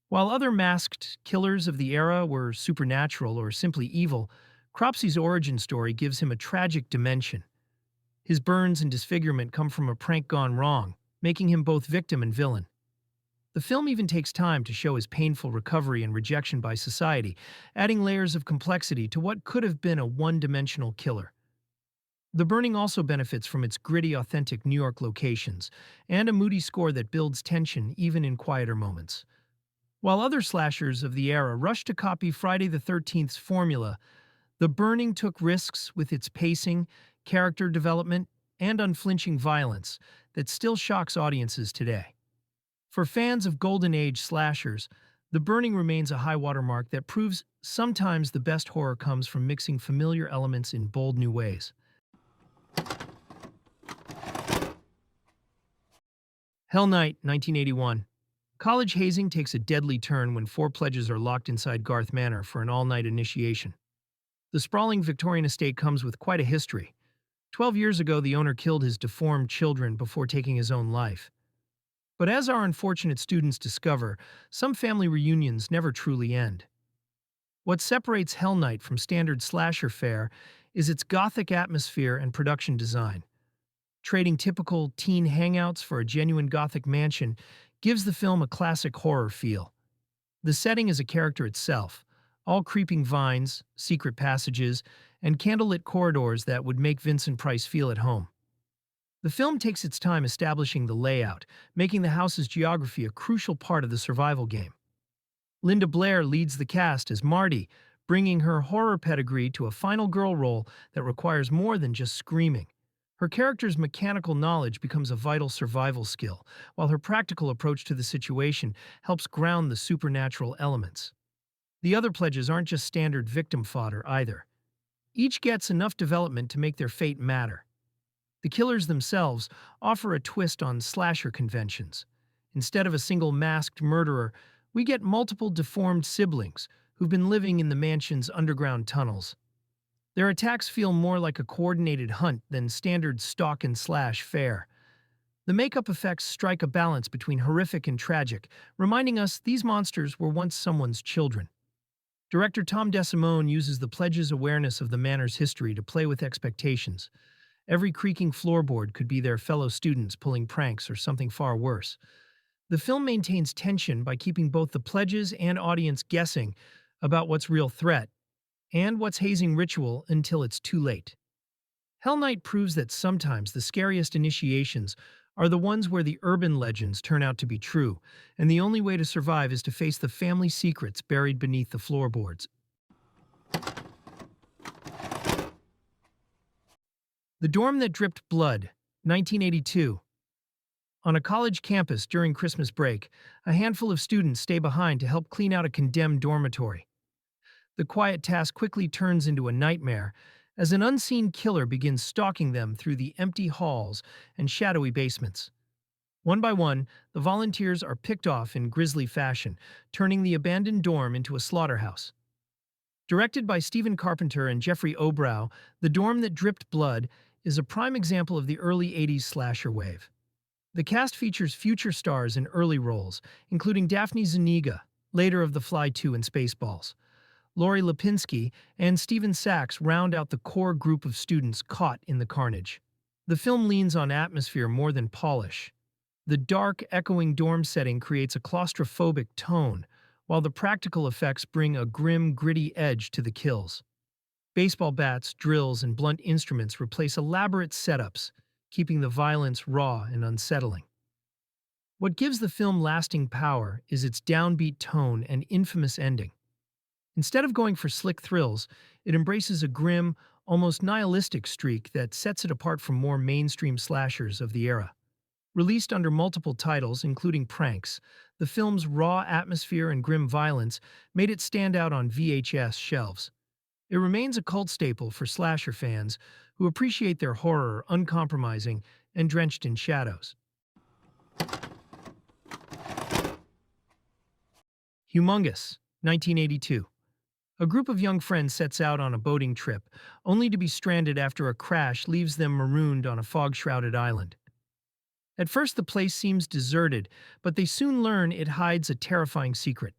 While other masked killers of the era were supernatural or simply evil, Crawlspace's origin story gives him a tragic dimension. His burns and disfigurement come from a prank gone wrong, making him both victim and villain. The film even takes time to show his painful recovery and rejection by society, adding layers of complexity to what could have been a one-dimensional killer. The Burning also benefits from its gritty, authentic New York locations, and a moody score that builds tension even in quieter moments. While other slashers of the era rushed to copy Friday the 13th's formula, The Burning took risks with its pacing, character development, and unflinching violence that still shocks audiences today. For fans of Golden Age slashers, The Burning remains a high watermark that proves sometimes the best horror comes from mixing familiar elements in bold new ways. Hell Night, 1981. College hazing takes a deadly turn when four pledges are locked inside Garth Manor for an all-night initiation. The sprawling Victorian estate comes with quite a history. 12 years ago, the owner killed his deformed children before taking his own life. But as our unfortunate students discover, some family reunions never truly end. What separates Hell Night from standard slasher fare is its gothic atmosphere and production design. Trading typical teen hangouts for a genuine gothic mansion gives the film a classic horror feel. The setting is a character itself, all creeping vines, secret passages, and candlelit corridors that would make Vincent Price feel at home. The film takes its time establishing the layout, making the house's geography a crucial part of the survival game. Linda Blair leads the cast as Marty, bringing her horror pedigree to a final girl role that requires more than just screaming. Her character's mechanical knowledge becomes a vital survival skill, while her practical approach to the situation helps ground the supernatural elements. The other pledges aren't just standard victim fodder either. Each gets enough development to make their fate matter. The killers themselves offer a twist on slasher conventions. Instead of a single masked murderer, we get multiple deformed siblings who've been living in the mansion's underground tunnels. Their attacks feel more like a coordinated hunt than standard stalk and slash fare. The makeup effects strike a balance between horrific and tragic, reminding us these monsters were once someone's children. Director Tom DeSimone uses the pledge's awareness of the manor's history to play with expectations. Every creaking floorboard could be their fellow students pulling pranks or something far worse. The film maintains tension by keeping both the pledges and audience guessing about what's real threat and what's hazing ritual until it's too late. Hell Night proves that sometimes the scariest initiations are the ones where the urban legends turn out to be true, and the only way to survive is to face the family secrets buried beneath the floorboards. The Dorm That Dripped Blood, 1982. On a college campus during Christmas break, a handful of students stay behind to help clean out a condemned dormitory. The quiet task quickly turns into a nightmare as an unseen killer begins stalking them through the empty halls and shadowy basements. One by one, the volunteers are picked off in grisly fashion, turning the abandoned dorm into a slaughterhouse. Directed by Stephen Carpenter and Jeffrey Obrow, The Dorm That Dripped Blood is a prime example of the early 80s slasher wave. The cast features future stars in early roles, including Daphne Zuniga, later of The Fly 2 and Spaceballs. Lori Lipinski and Steven Sachs round out the core group of students caught in the carnage. The film leans on atmosphere more than polish. The dark, echoing dorm setting creates a claustrophobic tone, while the practical effects bring a grim, gritty edge to the kills. Baseball bats, drills, and blunt instruments replace elaborate setups, keeping the violence raw and unsettling. What gives the film lasting power is its downbeat tone and infamous ending. Instead of going for slick thrills, it embraces a grim, almost nihilistic streak that sets it apart from more mainstream slashers of the era. Released under multiple titles, including Pranks, the film's raw atmosphere and grim violence made it stand out on VHS shelves. It remains a cult staple for slasher fans who appreciate their horror uncompromising and drenched in shadows. Humongous, 1982. A group of young friends sets out on a boating trip, only to be stranded after a crash leaves them marooned on a fog-shrouded island. At first, the place seems deserted, but they soon learn it hides a terrifying secret.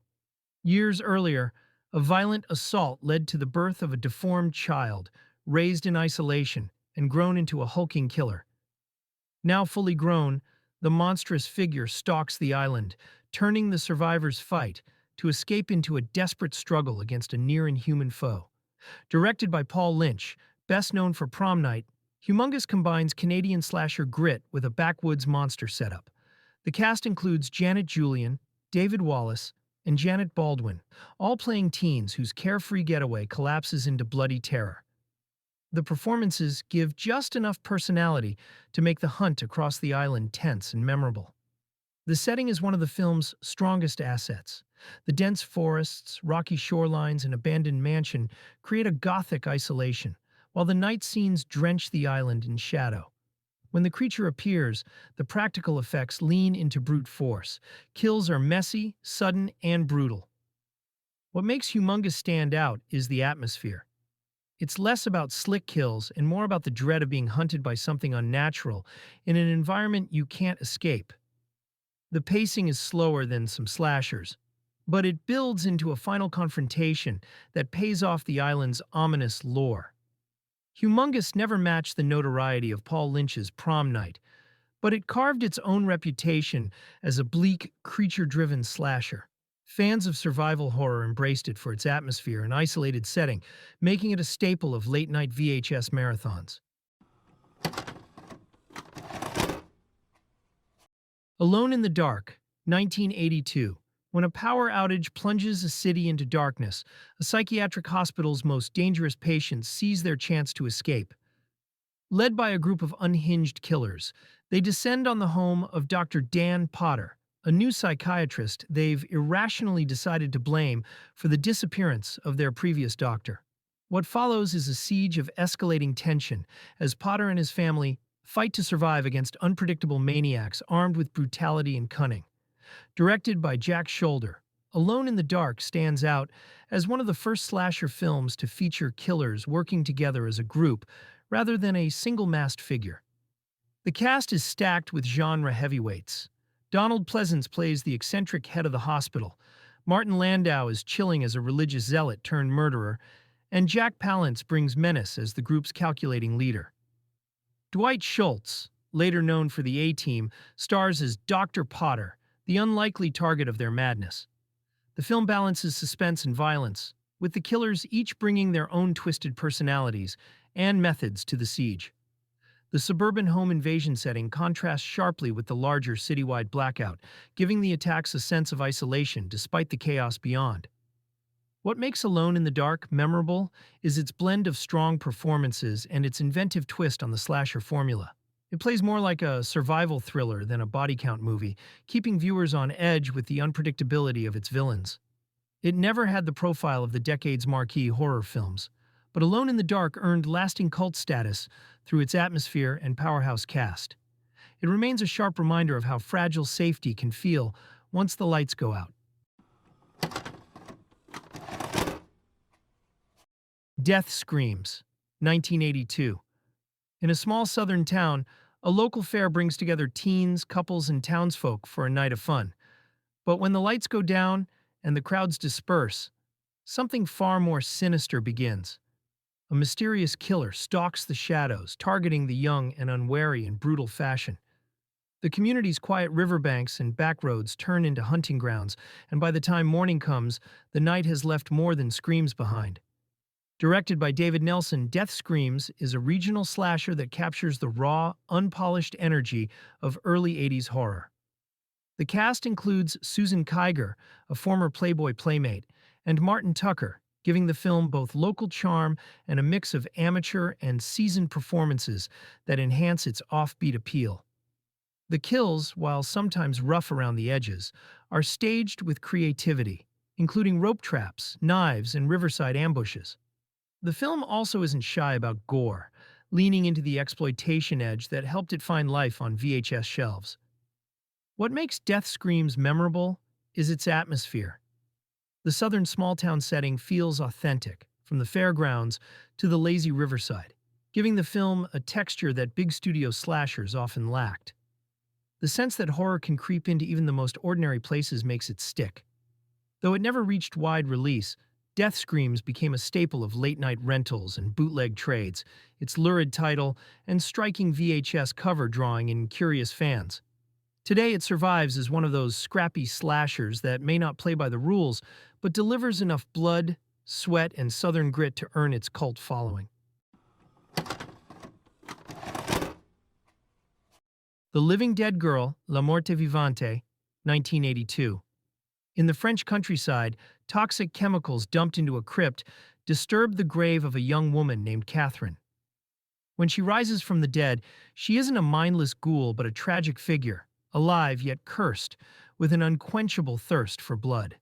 Years earlier, a violent assault led to the birth of a deformed child, raised in isolation and grown into a hulking killer. Now fully grown, the monstrous figure stalks the island, turning the survivors' fight to escape into a desperate struggle against a near-inhuman foe. Directed by Paul Lynch, best known for Prom Night, Humongous combines Canadian slasher grit with a backwoods monster setup. The cast includes Janet Julian, David Wallace, and Janet Baldwin, all playing teens whose carefree getaway collapses into bloody terror. The performances give just enough personality to make the hunt across the island tense and memorable. The setting is one of the film's strongest assets. The dense forests, rocky shorelines, and abandoned mansion create a gothic isolation, while the night scenes drench the island in shadow. When the creature appears, the practical effects lean into brute force. Kills are messy, sudden, and brutal. What makes Humongous stand out is the atmosphere. It's less about slick kills and more about the dread of being hunted by something unnatural in an environment you can't escape. The pacing is slower than some slashers, but it builds into a final confrontation that pays off the island's ominous lore. Humongous never matched the notoriety of Paul Lynch's Prom Night, but it carved its own reputation as a bleak, creature-driven slasher. Fans of survival horror embraced it for its atmosphere and isolated setting, making it a staple of late-night VHS marathons. Alone in the Dark, 1982. When a power outage plunges a city into darkness, a psychiatric hospital's most dangerous patients seize their chance to escape. Led by a group of unhinged killers, they descend on the home of Dr. Dan Potter, a new psychiatrist they've irrationally decided to blame for the disappearance of their previous doctor. What follows is a siege of escalating tension as Potter and his family fight to survive against unpredictable maniacs armed with brutality and cunning. Directed by Jack Shoulder, Alone in the Dark stands out as one of the first slasher films to feature killers working together as a group rather than a single-masked figure. The cast is stacked with genre heavyweights. Donald Pleasance plays the eccentric head of the hospital, Martin Landau is chilling as a religious zealot turned murderer, and Jack Palance brings menace as the group's calculating leader. Dwight Schultz, later known for the A-Team, stars as Dr. Potter, the unlikely target of their madness. The film balances suspense and violence, with the killers each bringing their own twisted personalities and methods to the siege. The suburban home invasion setting contrasts sharply with the larger citywide blackout, giving the attacks a sense of isolation despite the chaos beyond. What makes Alone in the Dark memorable is its blend of strong performances and its inventive twist on the slasher formula. It plays more like a survival thriller than a body count movie, keeping viewers on edge with the unpredictability of its villains. It never had the profile of the decade's marquee horror films, but Alone in the Dark earned lasting cult status through its atmosphere and powerhouse cast. It remains a sharp reminder of how fragile safety can feel once the lights go out. Death Screams, 1982. In a small southern town, a local fair brings together teens, couples, and townsfolk for a night of fun. But when the lights go down and the crowds disperse, something far more sinister begins. A mysterious killer stalks the shadows, targeting the young and unwary in brutal fashion. The community's quiet riverbanks and back roads turn into hunting grounds, and by the time morning comes, the night has left more than screams behind. Directed by David Nelson, Death Screams is a regional slasher that captures the raw, unpolished energy of early 80s horror. The cast includes Susan Kiger, a former Playboy playmate, and Martin Tucker, giving the film both local charm and a mix of amateur and seasoned performances that enhance its offbeat appeal. The kills, while sometimes rough around the edges, are staged with creativity, including rope traps, knives, and riverside ambushes. The film also isn't shy about gore, leaning into the exploitation edge that helped it find life on VHS shelves. What makes Death Screams memorable is its atmosphere. The southern small-town setting feels authentic, from the fairgrounds to the lazy riverside, giving the film a texture that big studio slashers often lacked. The sense that horror can creep into even the most ordinary places makes it stick. Though it never reached wide release, Death Screams became a staple of late-night rentals and bootleg trades, its lurid title and striking VHS cover drawing in curious fans. Today it survives as one of those scrappy slashers that may not play by the rules, but delivers enough blood, sweat, and southern grit to earn its cult following. The Living Dead Girl, La Morte Vivante, 1982. In the French countryside, toxic chemicals dumped into a crypt disturb the grave of a young woman named Catherine. When she rises from the dead, she isn't a mindless ghoul but a tragic figure, alive yet cursed, with an unquenchable thirst for blood.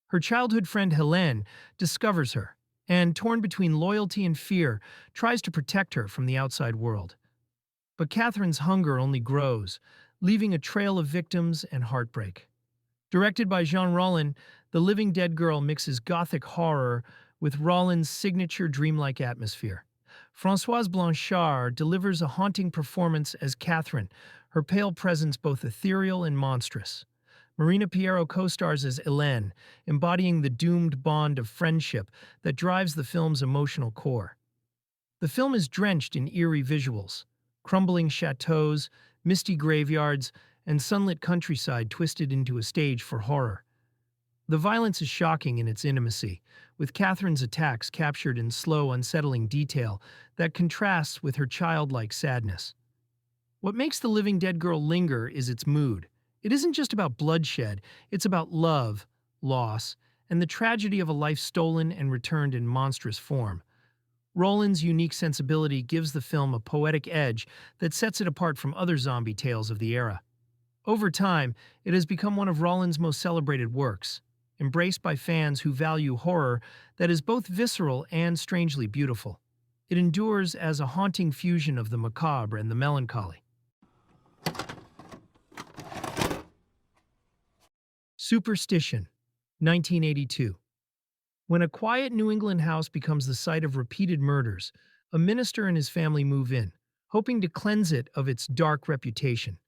Her childhood friend Helene discovers her, and, torn between loyalty and fear, tries to protect her from the outside world. But Catherine's hunger only grows, leaving a trail of victims and heartbreak. Directed by Jean Rollin, The Living Dead Girl mixes gothic horror with Rollin's signature dreamlike atmosphere. Françoise Blanchard delivers a haunting performance as Catherine, her pale presence both ethereal and monstrous. Marina Piero co-stars as Hélène, embodying the doomed bond of friendship that drives the film's emotional core. The film is drenched in eerie visuals, crumbling chateaux, misty graveyards, and sunlit countryside twisted into a stage for horror. The violence is shocking in its intimacy, with Catherine's attacks captured in slow, unsettling detail that contrasts with her childlike sadness. What makes The Living Dead Girl linger is its mood. It isn't just about bloodshed, it's about love, loss, and the tragedy of a life stolen and returned in monstrous form. Roland's unique sensibility gives the film a poetic edge that sets it apart from other zombie tales of the era. Over time, it has become one of Roland's most celebrated works, embraced by fans who value horror that is both visceral and strangely beautiful. It endures as a haunting fusion of the macabre and the melancholy. Superstition, 1982. When a quiet New England house becomes the site of repeated murders, a minister and his family move in, hoping to cleanse it of its dark reputation.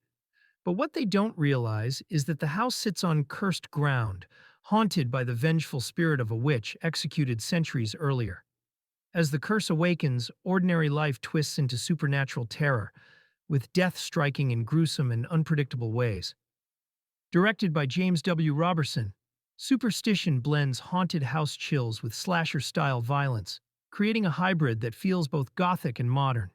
But what they don't realize is that the house sits on cursed ground, haunted by the vengeful spirit of a witch executed centuries earlier. As the curse awakens, ordinary life twists into supernatural terror, with death striking in gruesome and unpredictable ways. Directed by James W. Robertson, Superstition blends haunted house chills with slasher-style violence, creating a hybrid that feels both gothic and modern.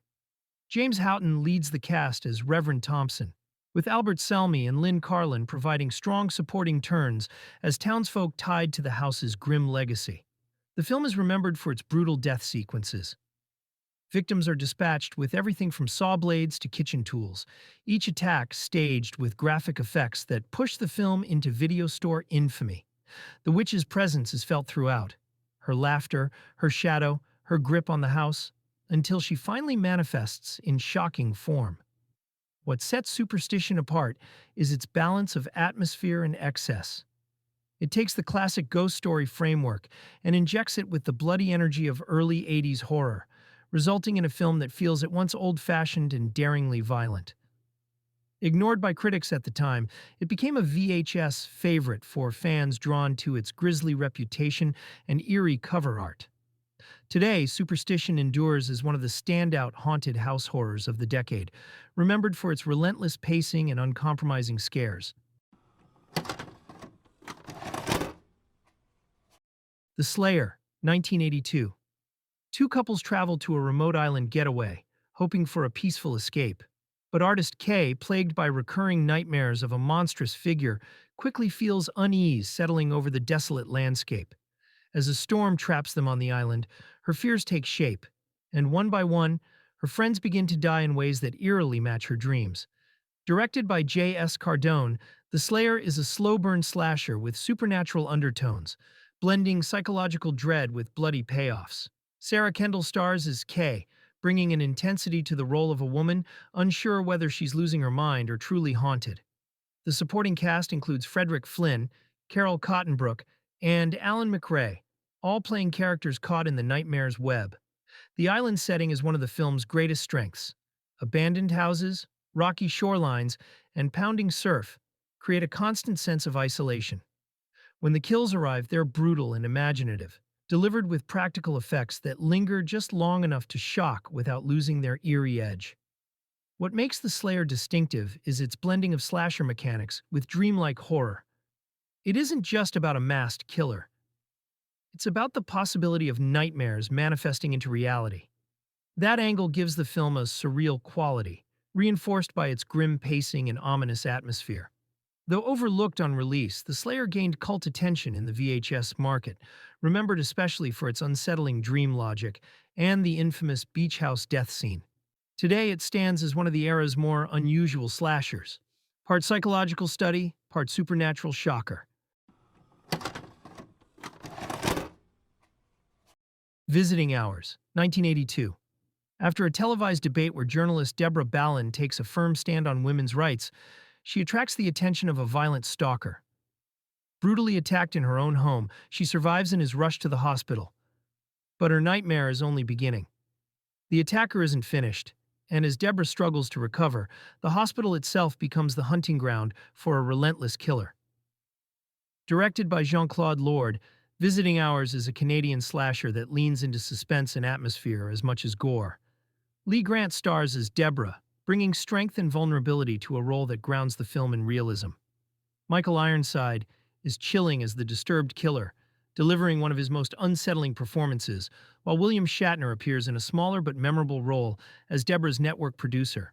James Houghton leads the cast as Reverend Thompson, with Albert Selmy and Lynn Carlin providing strong supporting turns as townsfolk tied to the house's grim legacy. The film is remembered for its brutal death sequences. Victims are dispatched with everything from saw blades to kitchen tools, each attack staged with graphic effects that push the film into video store infamy. The witch's presence is felt throughout, her laughter, her shadow, her grip on the house, until she finally manifests in shocking form. What sets Superstition apart is its balance of atmosphere and excess. It takes the classic ghost story framework and injects it with the bloody energy of early 80s horror, resulting in a film that feels at once old-fashioned and daringly violent. Ignored by critics at the time, it became a VHS favorite for fans drawn to its grisly reputation and eerie cover art. Today, Superstition endures as one of the standout haunted house horrors of the decade, remembered for its relentless pacing and uncompromising scares. The Slayer, 1982. Two couples travel to a remote island getaway, hoping for a peaceful escape. But artist Kay, plagued by recurring nightmares of a monstrous figure, quickly feels unease settling over the desolate landscape. As a storm traps them on the island, her fears take shape, and one by one, her friends begin to die in ways that eerily match her dreams. Directed by J.S. Cardone, The Slayer is a slow-burn slasher with supernatural undertones, blending psychological dread with bloody payoffs. Sarah Kendall stars as Kay, bringing an intensity to the role of a woman unsure whether she's losing her mind or truly haunted. The supporting cast includes Frederick Flynn, Carol Cottonbrook, and Alan McRae, all playing characters caught in the nightmare's web. The island setting is one of the film's greatest strengths. Abandoned houses, rocky shorelines, and pounding surf create a constant sense of isolation. When the kills arrive, they're brutal and imaginative, delivered with practical effects that linger just long enough to shock without losing their eerie edge. What makes The Slayer distinctive is its blending of slasher mechanics with dreamlike horror. It isn't just about a masked killer. It's about the possibility of nightmares manifesting into reality. That angle gives the film a surreal quality, reinforced by its grim pacing and ominous atmosphere. Though overlooked on release, The Slayer gained cult attention in the VHS market, remembered especially for its unsettling dream logic and the infamous beach house death scene. Today, it stands as one of the era's more unusual slashers. Part psychological study, part supernatural shocker. Visiting Hours, 1982. After a televised debate where journalist Deborah Ballin takes a firm stand on women's rights, she attracts the attention of a violent stalker. Brutally attacked in her own home, she survives and is rushed to the hospital. But her nightmare is only beginning. The attacker isn't finished, and as Deborah struggles to recover, the hospital itself becomes the hunting ground for a relentless killer. Directed by Jean-Claude Lord, Visiting Hours is a Canadian slasher that leans into suspense and atmosphere as much as gore. Lee Grant stars as Deborah, bringing strength and vulnerability to a role that grounds the film in realism. Michael Ironside is chilling as the disturbed killer, delivering one of his most unsettling performances, while William Shatner appears in a smaller but memorable role as Deborah's network producer.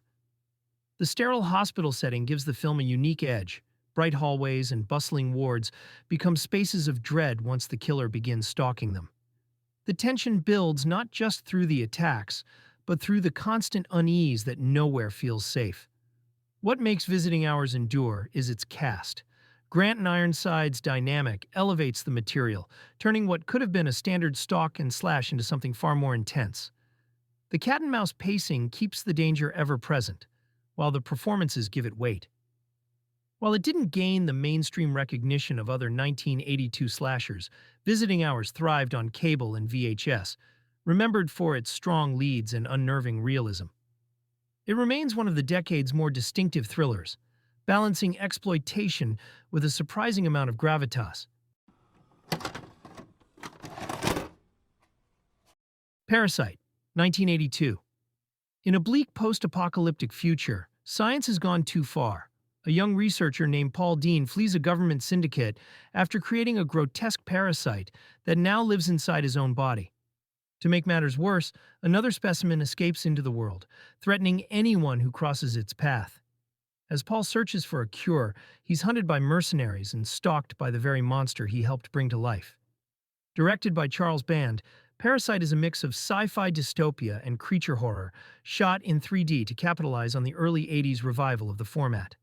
The sterile hospital setting gives the film a unique edge. Bright hallways and bustling wards become spaces of dread once the killer begins stalking them. The tension builds not just through the attacks, but through the constant unease that nowhere feels safe. What makes Visiting Hours endure is its cast. Grant and Ironside's dynamic elevates the material, turning what could have been a standard stalk and slash into something far more intense. The cat-and-mouse pacing keeps the danger ever present, while the performances give it weight. While it didn't gain the mainstream recognition of other 1982 slashers, Visiting Hours thrived on cable and VHS, remembered for its strong leads and unnerving realism. It remains one of the decade's more distinctive thrillers, balancing exploitation with a surprising amount of gravitas. Parasite, 1982. In a bleak post-apocalyptic future, science has gone too far. A young researcher named Paul Dean flees a government syndicate after creating a grotesque parasite that now lives inside his own body. To make matters worse, another specimen escapes into the world, threatening anyone who crosses its path. As Paul searches for a cure, he's hunted by mercenaries and stalked by the very monster he helped bring to life. Directed by Charles Band, Parasite is a mix of sci-fi dystopia and creature horror, shot in 3D to capitalize on the early 80s revival of the format.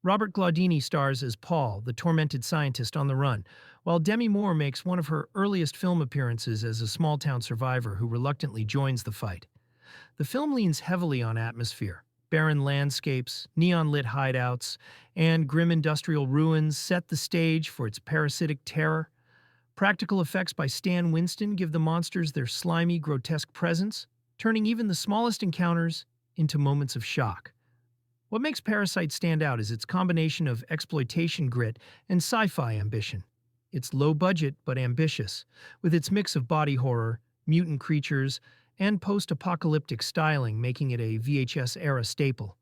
Robert Glaudini stars as Paul, the tormented scientist on the run, while Demi Moore makes one of her earliest film appearances as a small-town survivor who reluctantly joins the fight. The film leans heavily on atmosphere. Barren landscapes, neon-lit hideouts, and grim industrial ruins set the stage for its parasitic terror. Practical effects by Stan Winston give the monsters their slimy, grotesque presence, turning even the smallest encounters into moments of shock. What makes Parasite stand out is its combination of exploitation grit and sci-fi ambition. It's low budget but ambitious, with its mix of body horror, mutant creatures, and post-apocalyptic styling making it a VHS-era staple.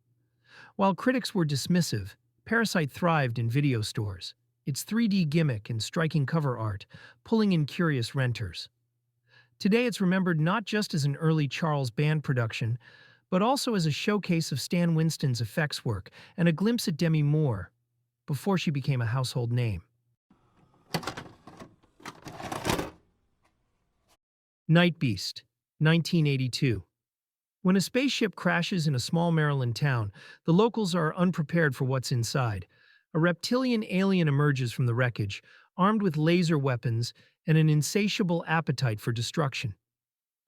While critics were dismissive, Parasite thrived in video stores, its 3D gimmick and striking cover art pulling in curious renters. Today it's remembered not just as an early Charles Band production, but also as a showcase of Stan Winston's effects work and a glimpse at Demi Moore before she became a household name. Nightbeast, 1982. When a spaceship crashes in a small Maryland town, the locals are unprepared for what's inside. A reptilian alien emerges from the wreckage, armed with laser weapons and an insatiable appetite for destruction.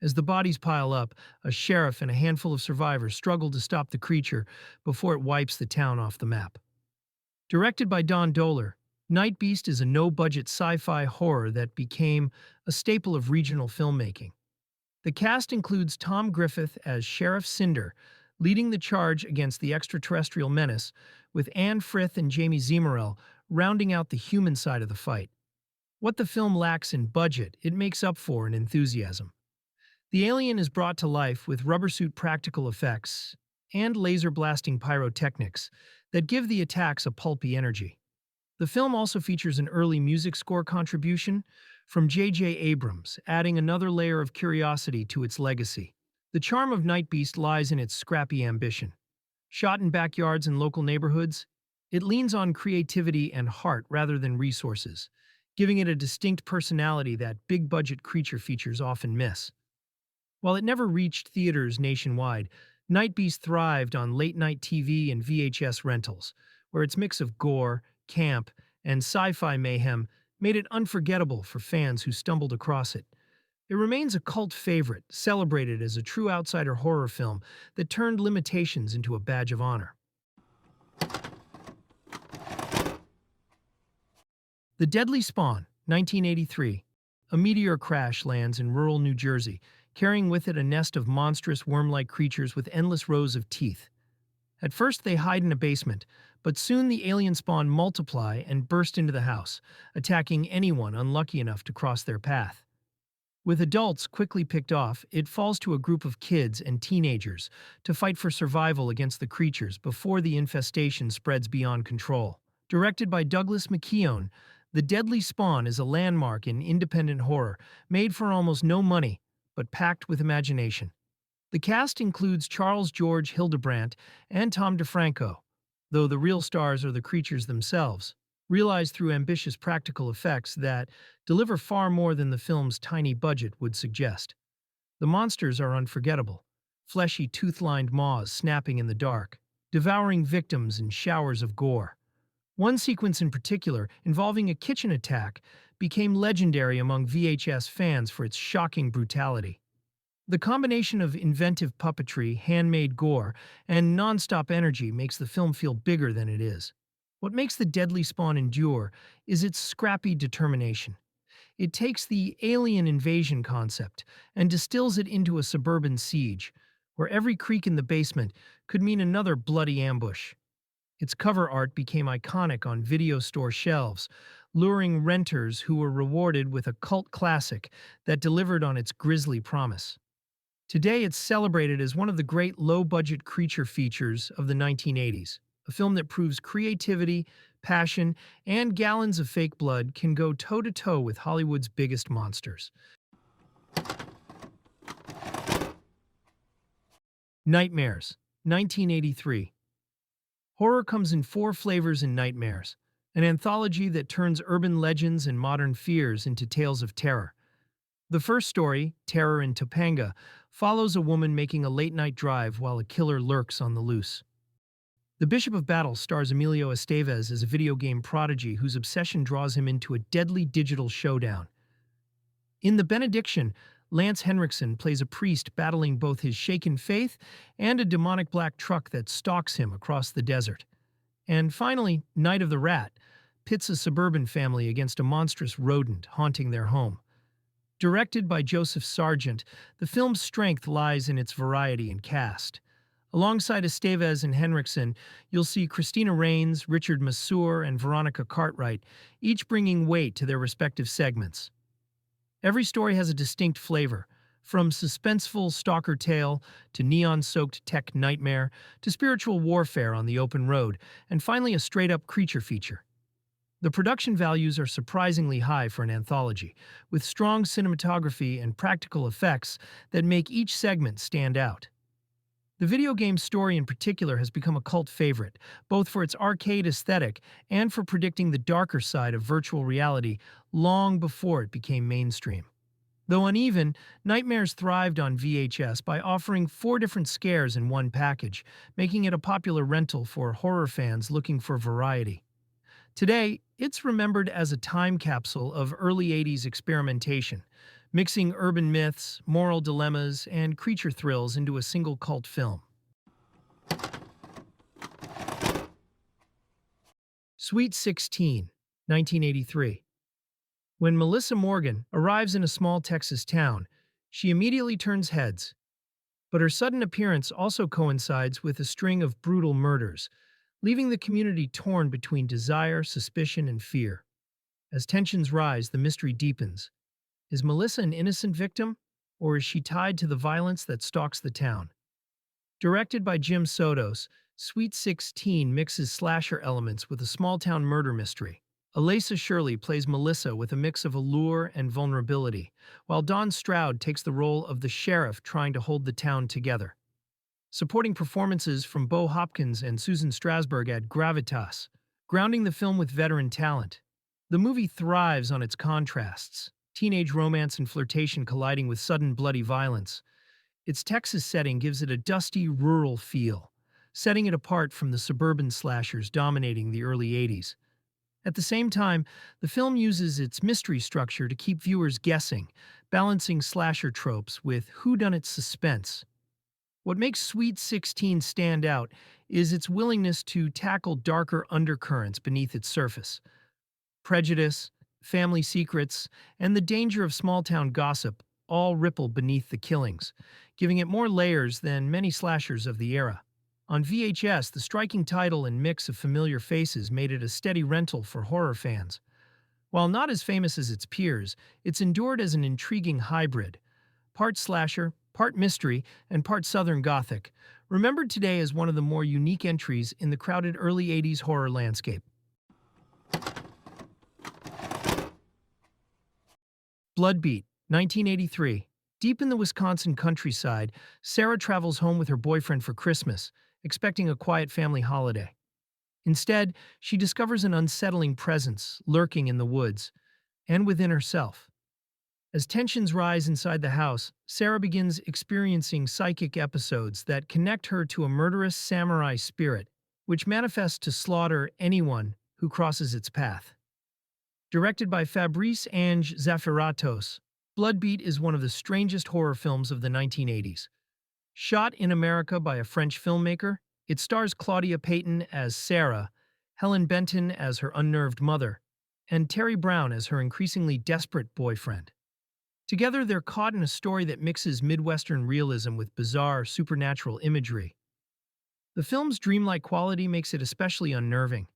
As the bodies pile up, a sheriff and a handful of survivors struggle to stop the creature before it wipes the town off the map. Directed by Don Dohler, Nightbeast is a no-budget sci-fi horror that became a staple of regional filmmaking. The cast includes Tom Griffith as Sheriff Cinder, leading the charge against the extraterrestrial menace, with Anne Frith and Jamie Zemerel rounding out the human side of the fight. What the film lacks in budget, it makes up for in enthusiasm. The alien is brought to life with rubber-suit practical effects and laser-blasting pyrotechnics that give the attacks a pulpy energy. The film also features an early music score contribution from J.J. Abrams, adding another layer of curiosity to its legacy. The charm of Nightbeast lies in its scrappy ambition. Shot in backyards and local neighborhoods, it leans on creativity and heart rather than resources, giving it a distinct personality that big-budget creature features often miss. While it never reached theaters nationwide, Nightbeast thrived on late-night TV and VHS rentals, where its mix of gore, camp, and sci-fi mayhem made it unforgettable for fans who stumbled across it. It remains a cult favorite, celebrated as a true outsider horror film that turned limitations into a badge of honor. The Deadly Spawn, 1983. A meteor crash lands in rural New Jersey, carrying with it a nest of monstrous worm-like creatures with endless rows of teeth. At first, they hide in a basement, but soon the alien spawn multiply and burst into the house, attacking anyone unlucky enough to cross their path. With adults quickly picked off, it falls to a group of kids and teenagers to fight for survival against the creatures before the infestation spreads beyond control. Directed by Douglas McKeown, The Deadly Spawn is a landmark in independent horror, made for almost no money, but packed with imagination. The cast includes Charles George Hildebrandt and Tom DeFranco, though the real stars are the creatures themselves, realized through ambitious practical effects that deliver far more than the film's tiny budget would suggest. The monsters are unforgettable, fleshy tooth-lined maws snapping in the dark, devouring victims in showers of gore. One sequence in particular, involving a kitchen attack, became legendary among VHS fans for its shocking brutality. The combination of inventive puppetry, handmade gore, and non-stop energy makes the film feel bigger than it is. What makes The Deadly Spawn endure is its scrappy determination. It takes the alien invasion concept and distills it into a suburban siege, where every creak in the basement could mean another bloody ambush. Its cover art became iconic on video store shelves, luring renters who were rewarded with a cult classic that delivered on its grisly promise. Today, it's celebrated as one of the great low-budget creature features of the 1980s, a film that proves creativity, passion, and gallons of fake blood can go toe-to-toe with Hollywood's biggest monsters. Nightmares, 1983. Horror comes in four flavors in Nightmares, an anthology that turns urban legends and modern fears into tales of terror. The first story, Terror in Topanga, follows a woman making a late-night drive while a killer lurks on the loose. The Bishop of Battle stars Emilio Estevez as a video game prodigy whose obsession draws him into a deadly digital showdown. In The Benediction, Lance Henriksen plays a priest battling both his shaken faith and a demonic black truck that stalks him across the desert. And finally, Night of the Rat pits a suburban family against a monstrous rodent haunting their home. Directed by Joseph Sargent, the film's strength lies in its variety and cast. Alongside Estevez and Henriksen, you'll see Christina Rains, Richard Masur, and Veronica Cartwright, each bringing weight to their respective segments. Every story has a distinct flavor, from suspenseful stalker tale to neon-soaked tech nightmare to spiritual warfare on the open road, and finally a straight-up creature feature. The production values are surprisingly high for an anthology, with strong cinematography and practical effects that make each segment stand out. The video game story in particular has become a cult favorite, both for its arcade aesthetic and for predicting the darker side of virtual reality long before it became mainstream. Though uneven, Nightmares thrived on VHS by offering 4 different scares in one package, making it a popular rental for horror fans looking for variety. Today, it's remembered as a time capsule of early 80s experimentation, mixing urban myths, moral dilemmas, and creature thrills into a single cult film. Sweet 16, 1983. When Melissa Morgan arrives in a small Texas town, she immediately turns heads. But her sudden appearance also coincides with a string of brutal murders, leaving the community torn between desire, suspicion, and fear. As tensions rise, the mystery deepens. Is Melissa an innocent victim, or is she tied to the violence that stalks the town? Directed by Jim Sotos, Sweet 16 mixes slasher elements with a small-town murder mystery. Alyssa Shirley plays Melissa with a mix of allure and vulnerability, while Dawn Stroud takes the role of the sheriff trying to hold the town together. Supporting performances from Bo Hopkins and Susan Strasberg add gravitas, grounding the film with veteran talent. The movie thrives on its contrasts, teenage romance and flirtation colliding with sudden bloody violence. Its Texas setting gives it a dusty, rural feel, setting it apart from the suburban slashers dominating the early 80s. At the same time, the film uses its mystery structure to keep viewers guessing, balancing slasher tropes with whodunit suspense. What makes Sweet 16 stand out is its willingness to tackle darker undercurrents beneath its surface. Prejudice, family secrets, and the danger of small-town gossip all ripple beneath the killings, giving it more layers than many slashers of the era. On VHS, the striking title and mix of familiar faces made it a steady rental for horror fans. While not as famous as its peers, it's endured as an intriguing hybrid, part slasher, part mystery, and part Southern Gothic, remembered today as one of the more unique entries in the crowded early 80s horror landscape. Bloodbeat, 1983. Deep in the Wisconsin countryside, Sarah travels home with her boyfriend for Christmas, expecting a quiet family holiday. Instead, she discovers an unsettling presence lurking in the woods and within herself. As tensions rise inside the house, Sarah begins experiencing psychic episodes that connect her to a murderous samurai spirit, which manifests to slaughter anyone who crosses its path. Directed by Fabrice Ange Zafiratos, Bloodbeat is one of the strangest horror films of the 1980s. Shot in America by a French filmmaker, it stars Claudia Payton as Sarah, Helen Benton as her unnerved mother, and Terry Brown as her increasingly desperate boyfriend. Together, they're caught in a story that mixes Midwestern realism with bizarre, supernatural imagery. The film's dreamlike quality makes it especially unnerving.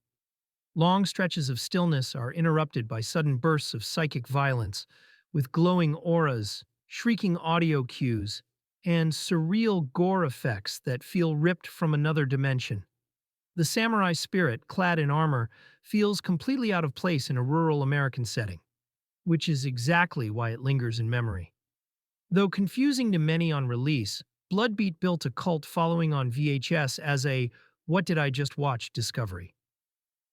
Long stretches of stillness are interrupted by sudden bursts of psychic violence, with glowing auras, shrieking audio cues, and surreal gore effects that feel ripped from another dimension. The samurai spirit, clad in armor, feels completely out of place in a rural American setting, which is exactly why it lingers in memory. Though confusing to many on release, Bloodbeat built a cult following on VHS as a "what did I just watch" discovery.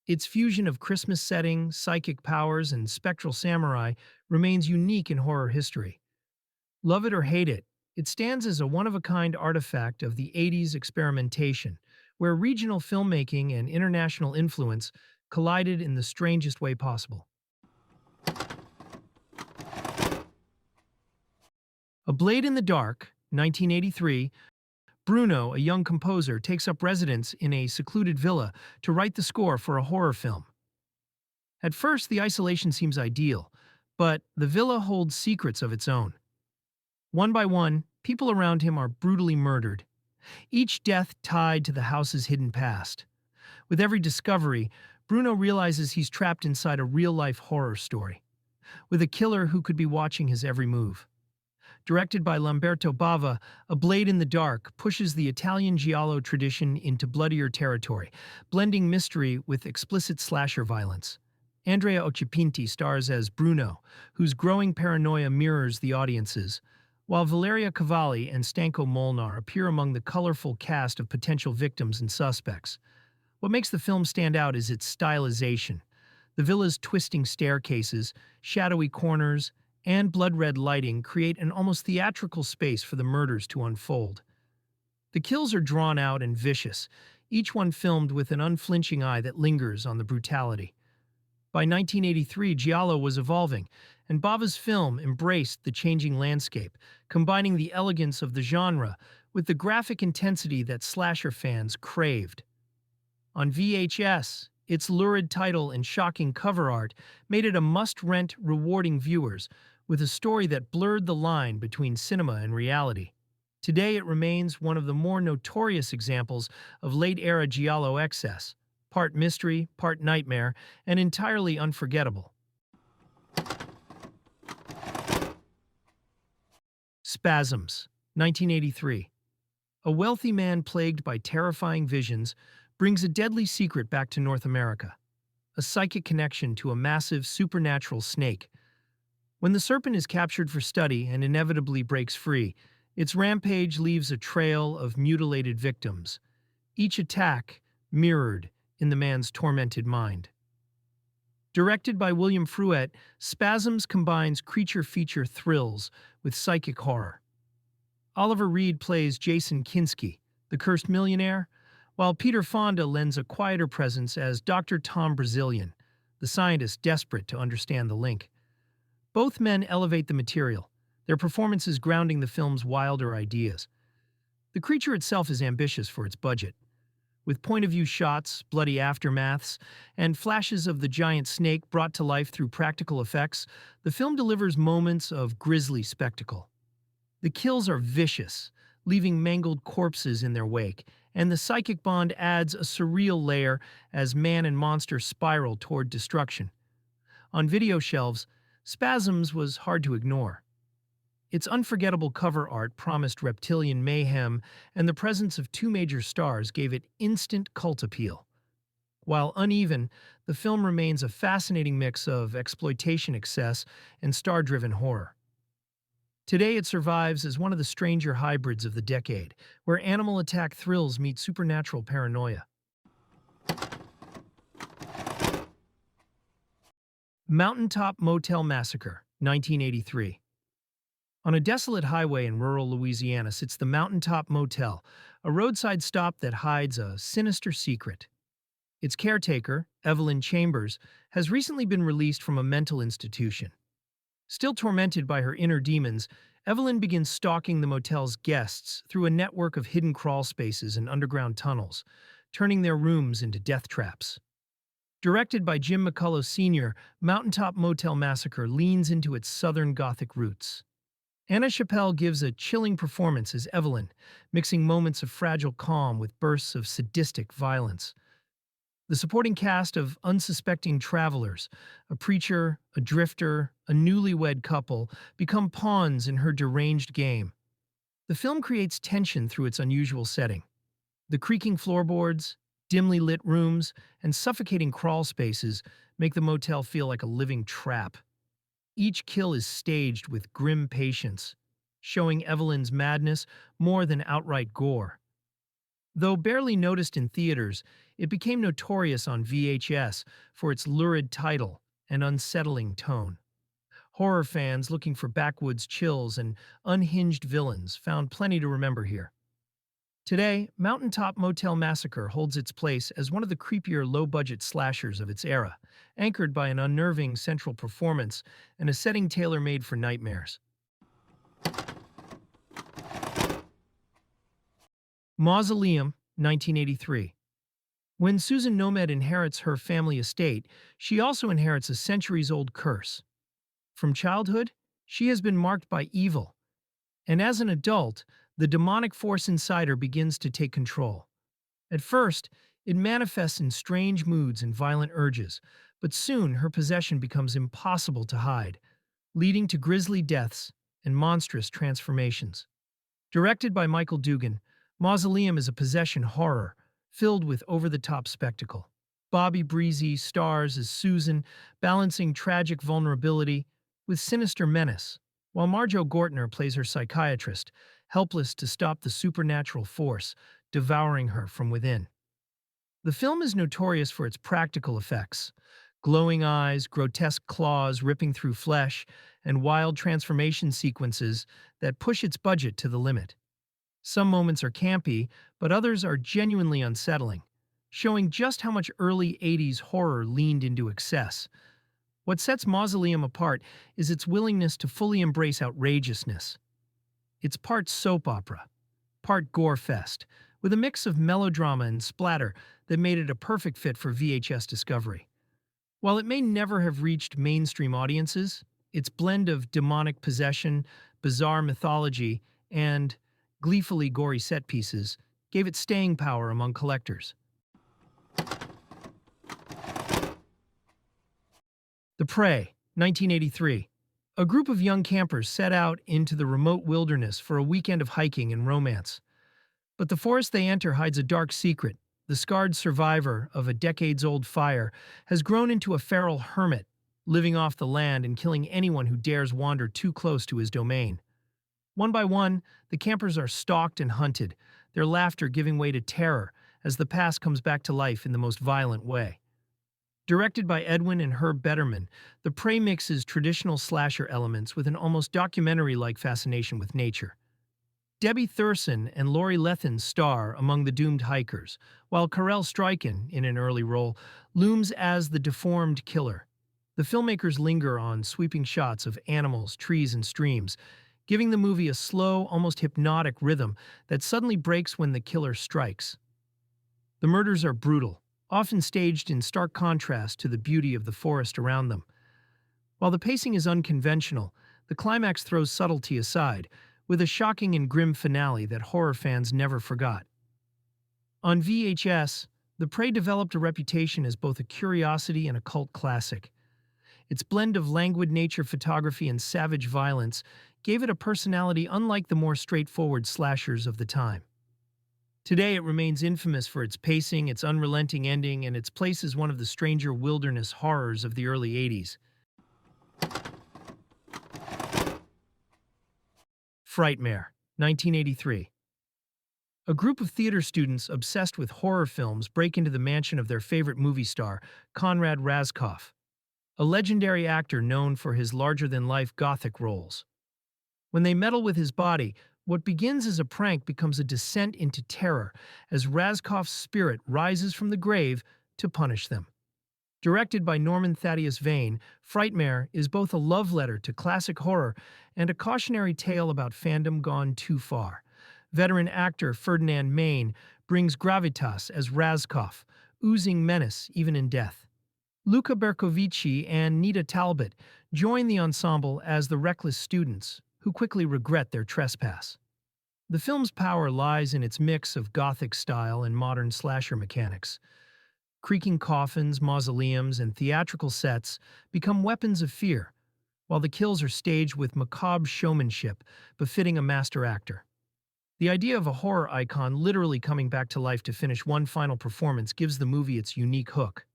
Its fusion of Christmas setting, psychic powers, and spectral samurai remains unique in horror history. Love it or hate it, it stands as a one-of-a-kind artifact of the 80s experimentation, where regional filmmaking and international influence collided in the strangest way possible. A Blade in the Dark, 1983, Bruno, a young composer, takes up residence in a secluded villa to write the score for a horror film. At first, the isolation seems ideal, but the villa holds secrets of its own. One by one, people around him are brutally murdered, each death tied to the house's hidden past. With every discovery, Bruno realizes he's trapped inside a real-life horror story, with a killer who could be watching his every move. Directed by Lamberto Bava, A Blade in the Dark pushes the Italian giallo tradition into bloodier territory, blending mystery with explicit slasher violence. Andrea Occhipinti stars as Bruno, whose growing paranoia mirrors the audience's, while Valeria Cavalli and Stanko Molnar appear among the colorful cast of potential victims and suspects. What makes the film stand out is its stylization. The villa's twisting staircases, shadowy corners, and blood-red lighting create an almost theatrical space for the murders to unfold. The kills are drawn out and vicious, each one filmed with an unflinching eye that lingers on the brutality. By 1983, giallo was evolving, and Bava's film embraced the changing landscape, combining the elegance of the genre with the graphic intensity that slasher fans craved. On VHS, its lurid title and shocking cover art made it a must-rent, rewarding viewers, with a story that blurred the line between cinema and reality. Today, it remains one of the more notorious examples of late-era giallo excess, part mystery, part nightmare, and entirely unforgettable. Spasms, 1983. A wealthy man plagued by terrifying visions brings a deadly secret back to North America, a psychic connection to a massive supernatural snake. When the serpent is captured for study and inevitably breaks free, its rampage leaves a trail of mutilated victims, each attack mirrored in the man's tormented mind. Directed by William Fruet, Spasms combines creature feature thrills with psychic horror. Oliver Reed plays Jason Kinski, the cursed millionaire, while Peter Fonda lends a quieter presence as Dr. Tom Brazilian, the scientist desperate to understand the link. Both men elevate the material, their performances grounding the film's wilder ideas. The creature itself is ambitious for its budget. With point-of-view shots, bloody aftermaths, and flashes of the giant snake brought to life through practical effects, the film delivers moments of grisly spectacle. The kills are vicious, leaving mangled corpses in their wake, and the psychic bond adds a surreal layer as man and monster spiral toward destruction. On video shelves, Spasms was hard to ignore. Its unforgettable cover art promised reptilian mayhem, and the presence of two major stars gave it instant cult appeal. While uneven, the film remains a fascinating mix of exploitation excess and star-driven horror. Today it survives as one of the stranger hybrids of the decade, where animal attack thrills meet supernatural paranoia. Mountaintop Motel Massacre, 1983. On a desolate highway in rural Louisiana sits the Mountaintop Motel, a roadside stop that hides a sinister secret. Its caretaker, Evelyn Chambers, has recently been released from a mental institution. Still tormented by her inner demons, Evelyn begins stalking the motel's guests through a network of hidden crawl spaces and underground tunnels, turning their rooms into death traps. Directed by Jim McCullough Sr., Mountaintop Motel Massacre leans into its Southern Gothic roots. Anna Chappelle gives a chilling performance as Evelyn, mixing moments of fragile calm with bursts of sadistic violence. The supporting cast of unsuspecting travelers, a preacher, a drifter, a newlywed couple, become pawns in her deranged game. The film creates tension through its unusual setting. The creaking floorboards, dimly lit rooms, and suffocating crawl spaces make the motel feel like a living trap. Each kill is staged with grim patience, showing Evelyn's madness more than outright gore. Though barely noticed in theaters, it became notorious on VHS for its lurid title and unsettling tone. Horror fans looking for backwoods chills and unhinged villains found plenty to remember here. Today, Mountaintop Motel Massacre holds its place as one of the creepier low-budget slashers of its era, anchored by an unnerving central performance and a setting tailor-made for nightmares. Mausoleum, 1983. When Susan Nomed inherits her family estate, she also inherits a centuries-old curse. From childhood, she has been marked by evil, and as an adult, the demonic force inside her begins to take control. At first, it manifests in strange moods and violent urges, but soon her possession becomes impossible to hide, leading to grisly deaths and monstrous transformations. Directed by Michael Dugan, Mausoleum is a possession horror filled with over-the-top spectacle. Bobby Breezy stars as Susan, balancing tragic vulnerability with sinister menace, while Marjo Gortner plays her psychiatrist, helpless to stop the supernatural force devouring her from within. The film is notorious for its practical effects: glowing eyes, grotesque claws ripping through flesh, and wild transformation sequences that push its budget to the limit. Some moments are campy, but others are genuinely unsettling, showing just how much early 80s horror leaned into excess. What sets Mausoleum apart is its willingness to fully embrace outrageousness. It's part soap opera, part gore fest, with a mix of melodrama and splatter that made it a perfect fit for VHS discovery. While it may never have reached mainstream audiences, its blend of demonic possession, bizarre mythology, and gleefully gory set pieces gave it staying power among collectors. The Prey, 1983. A group of young campers set out into the remote wilderness for a weekend of hiking and romance. But the forest they enter hides a dark secret. The scarred survivor of a decades-old fire has grown into a feral hermit, living off the land and killing anyone who dares wander too close to his domain. One by one, the campers are stalked and hunted, their laughter giving way to terror as the past comes back to life in the most violent way. Directed by Edwin and Herb Betterman, The Prey mixes traditional slasher elements with an almost documentary-like fascination with nature. Debbie Thurston and Lori Lethin star among the doomed hikers, while Karel Stryken, in an early role, looms as the deformed killer. The filmmakers linger on sweeping shots of animals, trees, and streams, giving the movie a slow, almost hypnotic rhythm that suddenly breaks when the killer strikes. The murders are brutal, often staged in stark contrast to the beauty of the forest around them. While the pacing is unconventional, the climax throws subtlety aside, with a shocking and grim finale that horror fans never forgot. On VHS, The Prey developed a reputation as both a curiosity and a cult classic. Its blend of languid nature photography and savage violence gave it a personality unlike the more straightforward slashers of the time. Today, it remains infamous for its pacing, its unrelenting ending, and its place as one of the stranger wilderness horrors of the early 80s. Frightmare, 1983. A group of theater students obsessed with horror films break into the mansion of their favorite movie star, Konrad Razkoff, a legendary actor known for his larger-than-life gothic roles. When they meddle with his body, what begins as a prank becomes a descent into terror as Razkoff's spirit rises from the grave to punish them. Directed by Norman Thaddeus Vane, Frightmare is both a love letter to classic horror and a cautionary tale about fandom gone too far. Veteran actor Ferdinand Maine brings gravitas as Razkoff, oozing menace even in death. Luca Bercovici and Nita Talbot join the ensemble as the reckless students, who quickly regret their trespass. The film's power lies in its mix of gothic style and modern slasher mechanics. Creaking coffins, mausoleums, and theatrical sets become weapons of fear, while the kills are staged with macabre showmanship befitting a master actor. The idea of a horror icon literally coming back to life to finish one final performance gives the movie its unique hook.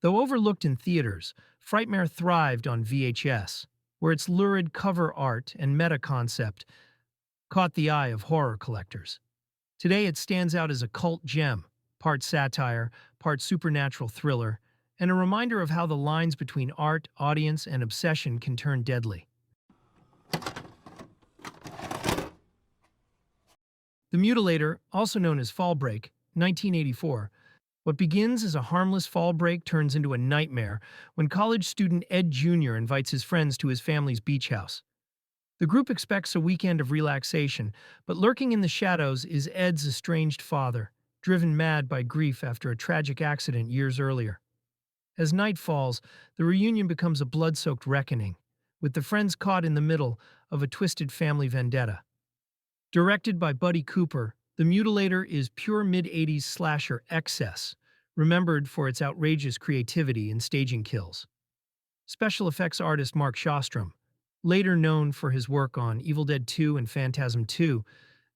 Though overlooked in theaters, Frightmare thrived on VHS, where its lurid cover art and meta-concept caught the eye of horror collectors. Today it stands out as a cult gem, part satire, part supernatural thriller, and a reminder of how the lines between art, audience, and obsession can turn deadly. The Mutilator, also known as Fall Break, 1984. What begins as a harmless fall break turns into a nightmare when college student Ed Jr. invites his friends to his family's beach house. The group expects a weekend of relaxation, but lurking in the shadows is Ed's estranged father, driven mad by grief after a tragic accident years earlier. As night falls, the reunion becomes a blood-soaked reckoning, with the friends caught in the middle of a twisted family vendetta. Directed by Buddy Cooper, The Mutilator is pure mid-80s slasher excess, remembered for its outrageous creativity in staging kills. Special effects artist Mark Shostrom, later known for his work on Evil Dead 2 and Phantasm 2,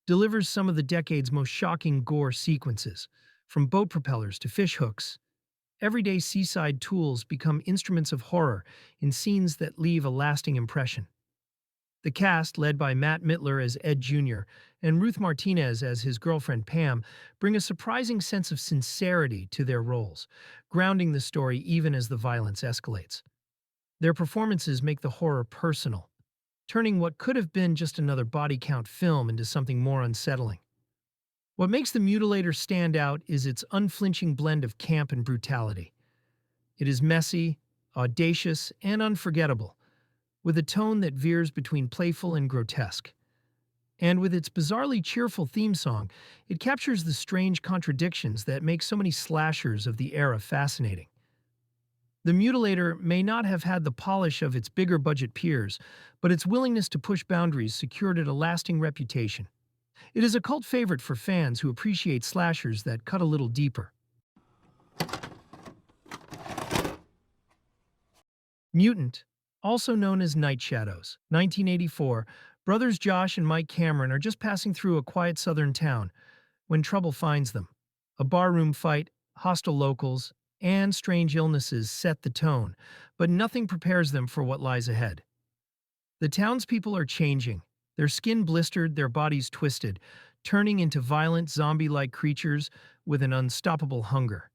delivers some of the decade's most shocking gore sequences. From boat propellers to fish hooks, everyday seaside tools become instruments of horror in scenes that leave a lasting impression. The cast, led by Matt Mittler as Ed Jr. and Ruth Martinez as his girlfriend Pam, bring a surprising sense of sincerity to their roles, grounding the story even as the violence escalates. Their performances make the horror personal, turning what could have been just another body count film into something more unsettling. What makes The Mutilator stand out is its unflinching blend of camp and brutality. It is messy, audacious, and unforgettable, with a tone that veers between playful and grotesque. And with its bizarrely cheerful theme song, it captures the strange contradictions that make so many slashers of the era fascinating. The Mutilator may not have had the polish of its bigger-budget peers, but its willingness to push boundaries secured it a lasting reputation. It is a cult favorite for fans who appreciate slashers that cut a little deeper. Mutant, also known as Night Shadows, 1984, brothers Josh and Mike Cameron are just passing through a quiet southern town when trouble finds them. A barroom fight, hostile locals, and strange illnesses set the tone, but nothing prepares them for what lies ahead. The townspeople are changing, their skin blistered, their bodies twisted, turning into violent zombie-like creatures with an unstoppable hunger.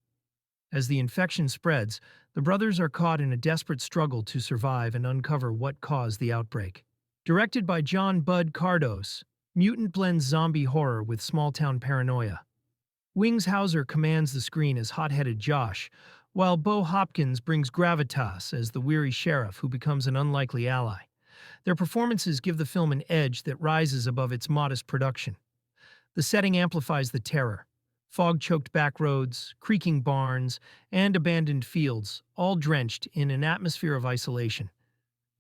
As the infection spreads, the brothers are caught in a desperate struggle to survive and uncover what caused the outbreak. Directed by John Bud Cardos, Mutant blends zombie horror with small-town paranoia. Wings Hauser commands the screen as hot-headed Josh, while Bo Hopkins brings gravitas as the weary sheriff who becomes an unlikely ally. Their performances give the film an edge that rises above its modest production. The setting amplifies the terror. Fog-choked back roads, creaking barns, and abandoned fields, all drenched in an atmosphere of isolation.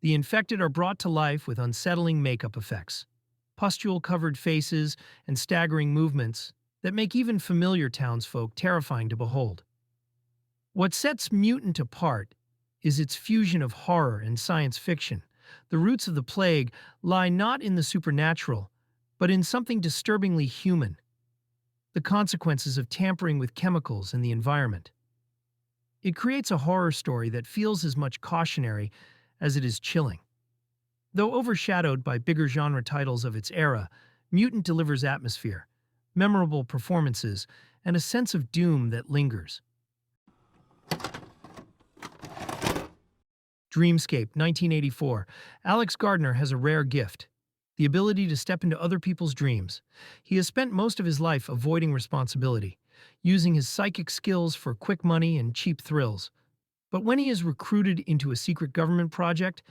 The infected are brought to life with unsettling makeup effects, pustule-covered faces, and staggering movements that make even familiar townsfolk terrifying to behold. What sets Mutant apart is its fusion of horror and science fiction. The roots of the plague lie not in the supernatural, but in something disturbingly human: the consequences of tampering with chemicals in the environment. It creates a horror story that feels as much cautionary as it is chilling. Though overshadowed by bigger genre titles of its era, Mutant delivers atmosphere, memorable performances, and a sense of doom that lingers. Dreamscape, 1984. Alex Gardner has a rare gift: the ability to step into other people's dreams. He has spent most of his life avoiding responsibility, using his psychic skills for quick money and cheap thrills. But when he is recruited into a secret government project,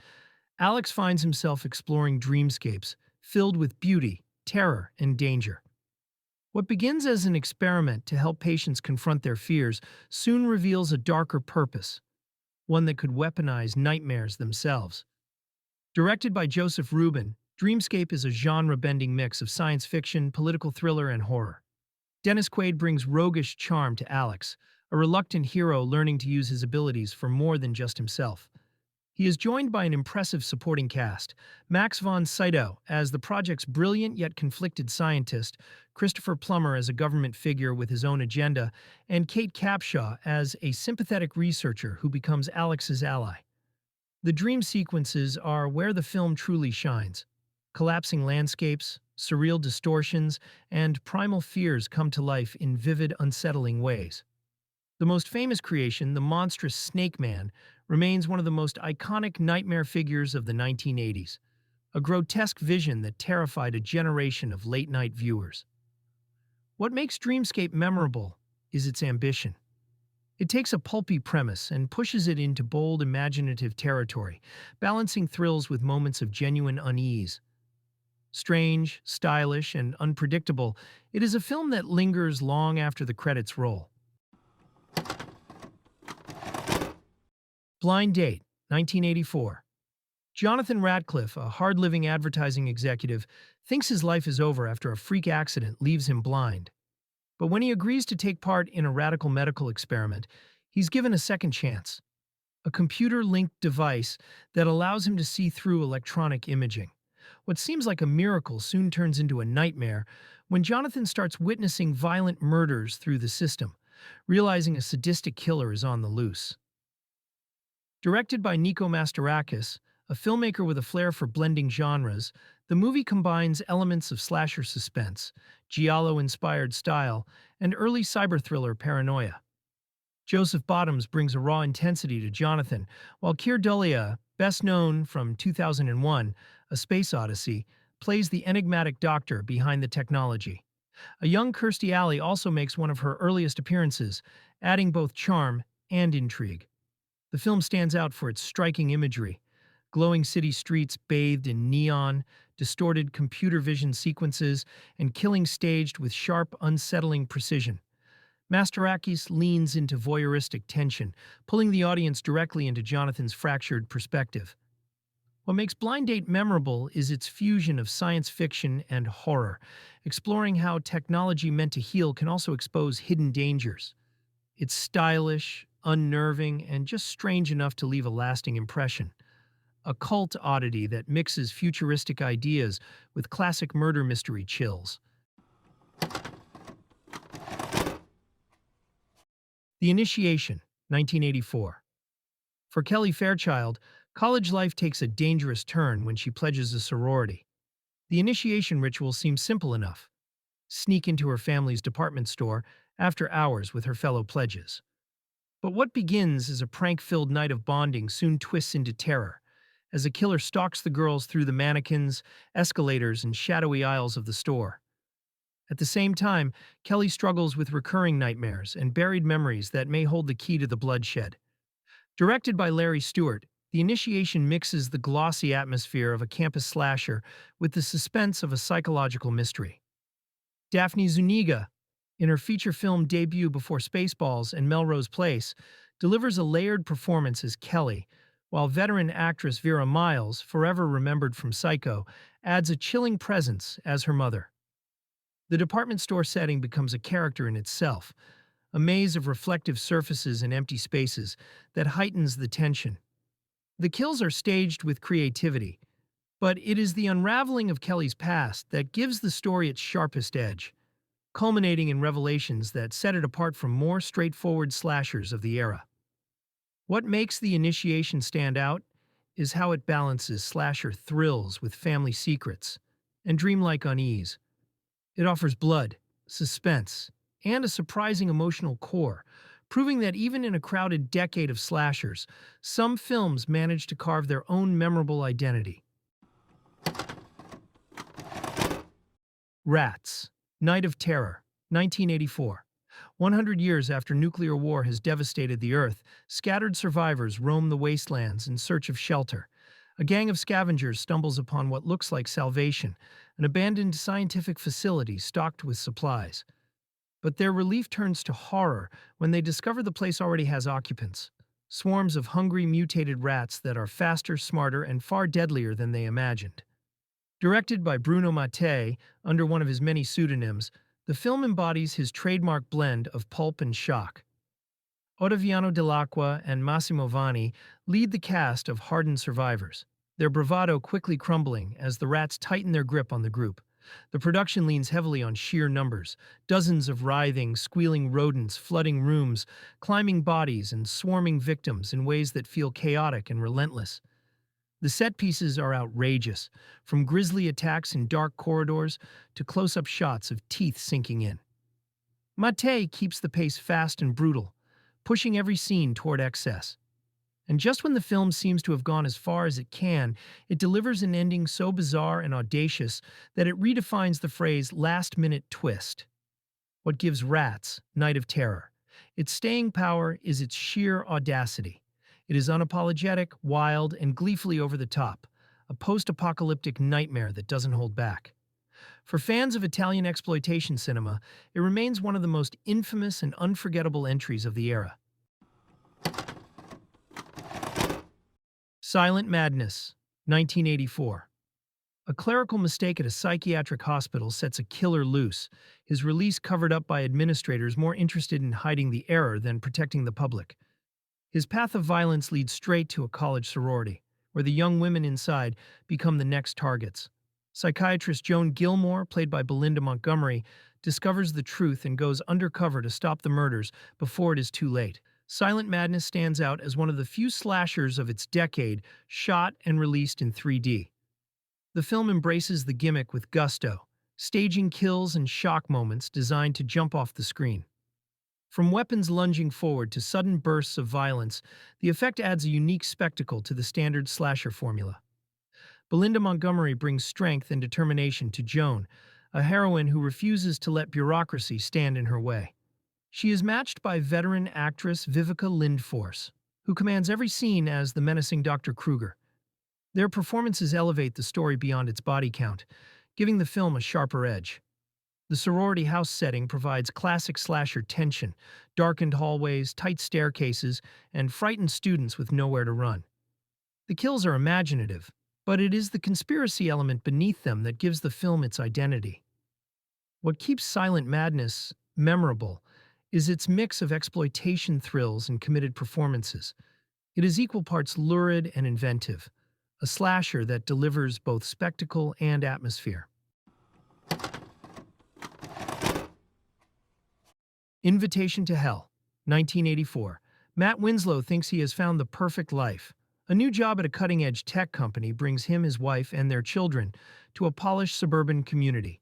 Alex finds himself exploring dreamscapes filled with beauty, terror, and danger. What begins as an experiment to help patients confront their fears soon reveals a darker purpose, one that could weaponize nightmares themselves. Directed by Joseph Rubin, Dreamscape is a genre-bending mix of science fiction, political thriller, and horror. Dennis Quaid brings roguish charm to Alex, a reluctant hero learning to use his abilities for more than just himself. He is joined by an impressive supporting cast: Max von Sydow as the project's brilliant yet conflicted scientist, Christopher Plummer as a government figure with his own agenda, and Kate Capshaw as a sympathetic researcher who becomes Alex's ally. The dream sequences are where the film truly shines. Collapsing landscapes, surreal distortions, and primal fears come to life in vivid, unsettling ways. The most famous creation, the monstrous Snake Man, remains one of the most iconic nightmare figures of the 1980s, a grotesque vision that terrified a generation of late-night viewers. What makes Dreamscape memorable is its ambition. It takes a pulpy premise and pushes it into bold, imaginative territory, balancing thrills with moments of genuine unease. Strange, stylish, and unpredictable, it is a film that lingers long after the credits roll. Blind Date, 1984. Jonathan Radcliffe, a hard-living advertising executive, thinks his life is over after a freak accident leaves him blind. But when he agrees to take part in a radical medical experiment, he's given a second chance: a computer-linked device that allows him to see through electronic imaging. What seems like a miracle soon turns into a nightmare when Jonathan starts witnessing violent murders through the system, realizing a sadistic killer is on the loose. Directed by Nico Mastorakis, a filmmaker with a flair for blending genres, the movie combines elements of slasher suspense, giallo-inspired style, and early cyber thriller paranoia. Joseph Bottoms brings a raw intensity to Jonathan, while Keir Dullea, best known from 2001, A Space Odyssey, plays the enigmatic doctor behind the technology. A young Kirstie Alley also makes one of her earliest appearances, adding both charm and intrigue. The film stands out for its striking imagery: glowing city streets bathed in neon, distorted computer vision sequences, and killing staged with sharp, unsettling precision. Mastorakis leans into voyeuristic tension, pulling the audience directly into Jonathan's fractured perspective. What makes Blind Date memorable is its fusion of science fiction and horror, exploring how technology meant to heal can also expose hidden dangers. It's stylish, unnerving, and just strange enough to leave a lasting impression. A cult oddity that mixes futuristic ideas with classic murder mystery chills. The Initiation, 1984. For Kelly Fairchild, college life takes a dangerous turn when she pledges a sorority. The initiation ritual seems simple enough: sneak into her family's department store after hours with her fellow pledges. But what begins as a prank-filled night of bonding soon twists into terror, as a killer stalks the girls through the mannequins, escalators, and shadowy aisles of the store. At the same time, Kelly struggles with recurring nightmares and buried memories that may hold the key to the bloodshed. Directed by Larry Stewart, The Initiation mixes the glossy atmosphere of a campus slasher with the suspense of a psychological mystery. Daphne Zuniga, in her feature film debut before Spaceballs and Melrose Place, delivers a layered performance as Kelly, while veteran actress Vera Miles, forever remembered from Psycho, adds a chilling presence as her mother. The department store setting becomes a character in itself, a maze of reflective surfaces and empty spaces that heightens the tension. The kills are staged with creativity, but it is the unraveling of Kelly's past that gives the story its sharpest edge, culminating in revelations that set it apart from more straightforward slashers of the era. What makes The Initiation stand out is how it balances slasher thrills with family secrets and dreamlike unease. It offers blood, suspense, and a surprising emotional core, proving that even in a crowded decade of slashers, some films manage to carve their own memorable identity. Rats, Night of Terror, 1984. 100 years after nuclear war has devastated the Earth, scattered survivors roam the wastelands in search of shelter. A gang of scavengers stumbles upon what looks like salvation, an abandoned scientific facility stocked with supplies. But their relief turns to horror when they discover the place already has occupants. Swarms of hungry, mutated rats that are faster, smarter, and far deadlier than they imagined. Directed by Bruno Mattei under one of his many pseudonyms, the film embodies his trademark blend of pulp and shock. Ottaviano Dell'Acqua and Massimo Vanni lead the cast of hardened survivors, their bravado quickly crumbling as the rats tighten their grip on the group. The production leans heavily on sheer numbers, dozens of writhing, squealing rodents flooding rooms, climbing bodies, and swarming victims in ways that feel chaotic and relentless. The set pieces are outrageous, from grisly attacks in dark corridors to close-up shots of teeth sinking in. Mattei keeps the pace fast and brutal, pushing every scene toward excess. And just when the film seems to have gone as far as it can, it delivers an ending so bizarre and audacious that it redefines the phrase last-minute twist. What gives Rats, Night of Terror its staying power is its sheer audacity. It is unapologetic, wild, and gleefully over the top, a post-apocalyptic nightmare that doesn't hold back. For fans of Italian exploitation cinema, it remains one of the most infamous and unforgettable entries of the era. Silent Madness, 1984. A clerical mistake at a psychiatric hospital sets a killer loose, his release covered up by administrators more interested in hiding the error than protecting the public. His path of violence leads straight to a college sorority, where the young women inside become the next targets. Psychiatrist Joan Gilmore, played by Belinda Montgomery, discovers the truth and goes undercover to stop the murders before it is too late. Silent Madness stands out as one of the few slashers of its decade shot and released in 3D. The film embraces the gimmick with gusto, staging kills and shock moments designed to jump off the screen. From weapons lunging forward to sudden bursts of violence, the effect adds a unique spectacle to the standard slasher formula. Belinda Montgomery brings strength and determination to Joan, a heroine who refuses to let bureaucracy stand in her way. She is matched by veteran actress Vivica Lindfors, who commands every scene as the menacing Dr. Kruger. Their performances elevate the story beyond its body count, giving the film a sharper edge. The sorority house setting provides classic slasher tension, darkened hallways, tight staircases, and frightened students with nowhere to run. The kills are imaginative, but it is the conspiracy element beneath them that gives the film its identity. What keeps Silent Madness memorable is its mix of exploitation thrills and committed performances. It is equal parts lurid and inventive, a slasher that delivers both spectacle and atmosphere. Invitation to Hell, 1984. Matt Winslow thinks he has found the perfect life. A new job at a cutting-edge tech company brings him, his wife, and their children to a polished suburban community.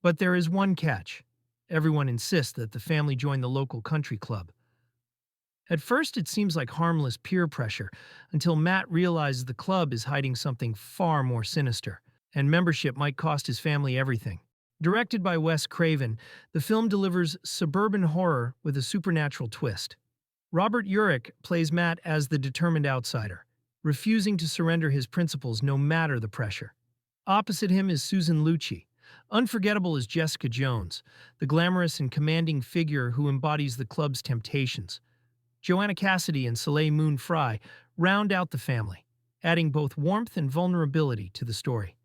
But there is one catch. Everyone insists that the family join the local country club. At first, it seems like harmless peer pressure, until Matt realizes the club is hiding something far more sinister, and membership might cost his family everything. Directed by Wes Craven, the film delivers suburban horror with a supernatural twist. Robert Urich plays Matt as the determined outsider, refusing to surrender his principles no matter the pressure. Opposite him is Susan Lucci. Unforgettable as Jessica Jones, the glamorous and commanding figure who embodies the club's temptations. Joanna Cassidy and Soleil Moon Frye round out the family, adding both warmth and vulnerability to the story.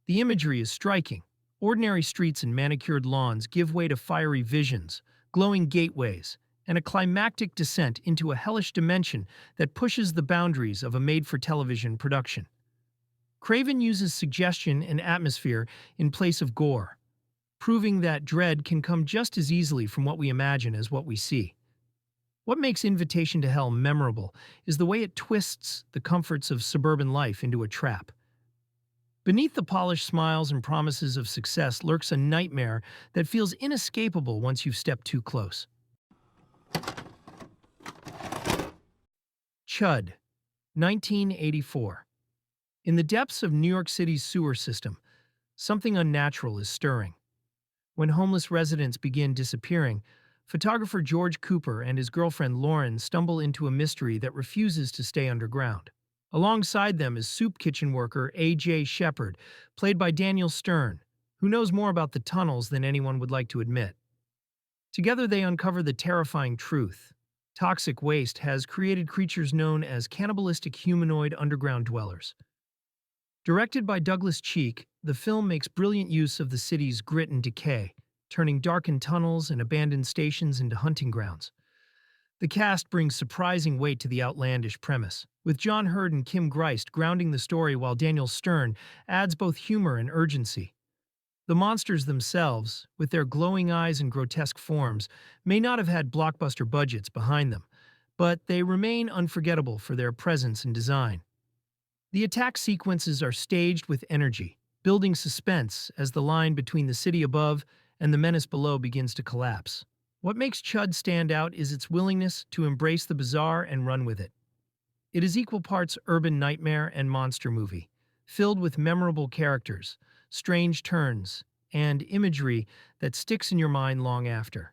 The imagery is striking. Ordinary streets and manicured lawns give way to fiery visions, glowing gateways, and a climactic descent into a hellish dimension that pushes the boundaries of a made-for-television production. Craven uses suggestion and atmosphere in place of gore, proving that dread can come just as easily from what we imagine as what we see. What makes Invitation to Hell memorable is the way it twists the comforts of suburban life into a trap. Beneath the polished smiles and promises of success lurks a nightmare that feels inescapable once you've stepped too close. C.H.U.D, 1984. In the depths of New York City's sewer system, something unnatural is stirring. When homeless residents begin disappearing, photographer George Cooper and his girlfriend Lauren stumble into a mystery that refuses to stay underground. Alongside them is soup kitchen worker A.J. Shepard, played by Daniel Stern, who knows more about the tunnels than anyone would like to admit. Together they uncover the terrifying truth. Toxic waste has created creatures known as cannibalistic humanoid underground dwellers. Directed by Douglas Cheek, the film makes brilliant use of the city's grit and decay, turning darkened tunnels and abandoned stations into hunting grounds. The cast brings surprising weight to the outlandish premise, with John Hurd and Kim Greist grounding the story while Daniel Stern adds both humor and urgency. The monsters themselves, with their glowing eyes and grotesque forms, may not have had blockbuster budgets behind them, but they remain unforgettable for their presence and design. The attack sequences are staged with energy, building suspense as the line between the city above and the menace below begins to collapse. What makes C.H.U.D stand out is its willingness to embrace the bizarre and run with it. It is equal parts urban nightmare and monster movie, filled with memorable characters, strange turns, and imagery that sticks in your mind long after.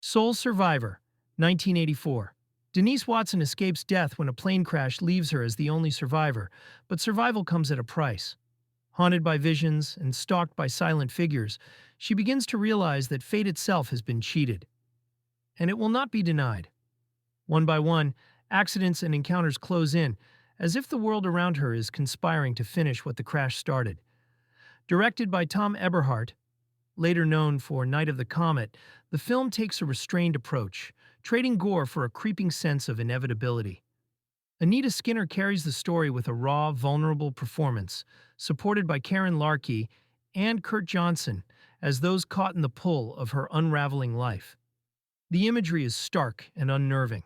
Sole Survivor, 1984. Denise Watson escapes death when a plane crash leaves her as the only survivor, but survival comes at a price. Haunted by visions and stalked by silent figures, she begins to realize that fate itself has been cheated. And it will not be denied. One by one, accidents and encounters close in, as if the world around her is conspiring to finish what the crash started. Directed by Tom Eberhardt, later known for Night of the Comet, the film takes a restrained approach, trading gore for a creeping sense of inevitability. Anita Skinner carries the story with a raw, vulnerable performance, supported by Karen Larkey and Kurt Johnson as those caught in the pull of her unraveling life. The imagery is stark and unnerving.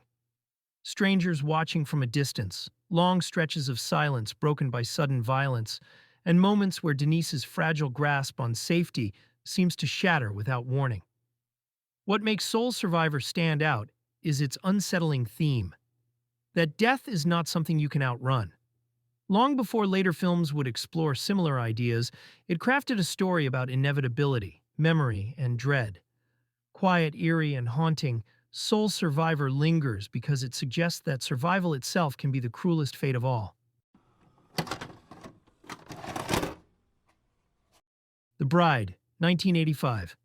Strangers watching from a distance, long stretches of silence broken by sudden violence, and moments where Denise's fragile grasp on safety seems to shatter without warning. What makes Sole Survivor stand out is its unsettling theme, that death is not something you can outrun. Long before later films would explore similar ideas, it crafted a story about inevitability, memory, and dread. Quiet, eerie, and haunting, Sole Survivor lingers because it suggests that survival itself can be the cruelest fate of all. The Bride, 1985.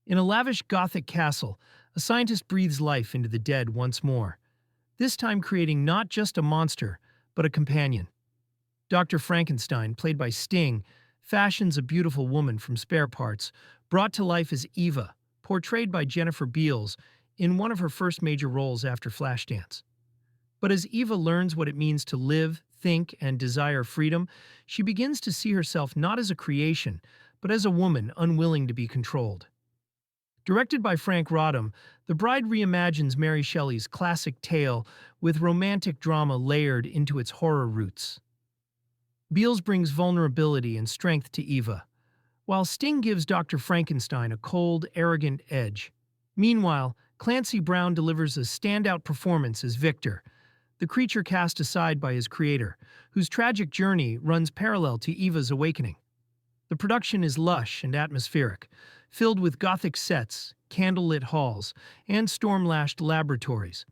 In a lavish Gothic castle, a scientist breathes life into the dead once more, this time creating not just a monster, but a companion. Dr. Frankenstein, played by Sting, fashions a beautiful woman from spare parts, brought to life as Eva, portrayed by Jennifer Beals in one of her first major roles after Flashdance. But as Eva learns what it means to live, think, and desire freedom, she begins to see herself not as a creation, but as a woman unwilling to be controlled. Directed by Frank Rodham, The Bride reimagines Mary Shelley's classic tale with romantic drama layered into its horror roots. Beals brings vulnerability and strength to Eva, while Sting gives Dr. Frankenstein a cold, arrogant edge. Meanwhile, Clancy Brown delivers a standout performance as Victor, the creature cast aside by his creator, whose tragic journey runs parallel to Eva's awakening. The production is lush and atmospheric, filled with gothic sets, candlelit halls, and storm-lashed laboratories.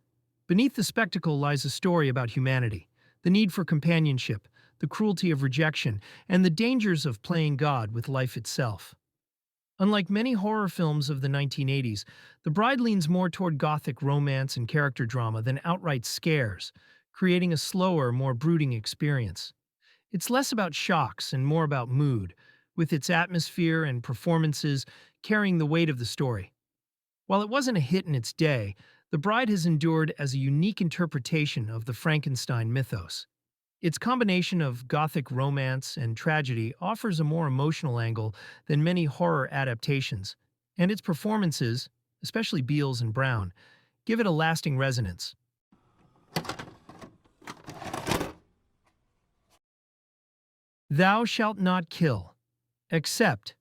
Beneath the spectacle lies a story about humanity, the need for companionship, the cruelty of rejection, and the dangers of playing God with life itself. Unlike many horror films of the 1980s, The Bride leans more toward gothic romance and character drama than outright scares, creating a slower, more brooding experience. It's less about shocks and more about mood, with its atmosphere and performances carrying the weight of the story. While it wasn't a hit in its day, The Bride has endured as a unique interpretation of the Frankenstein mythos. Its combination of gothic romance and tragedy offers a more emotional angle than many horror adaptations, and its performances, especially Beals and Brown, give it a lasting resonance. Thou Shalt Not Kill, Except,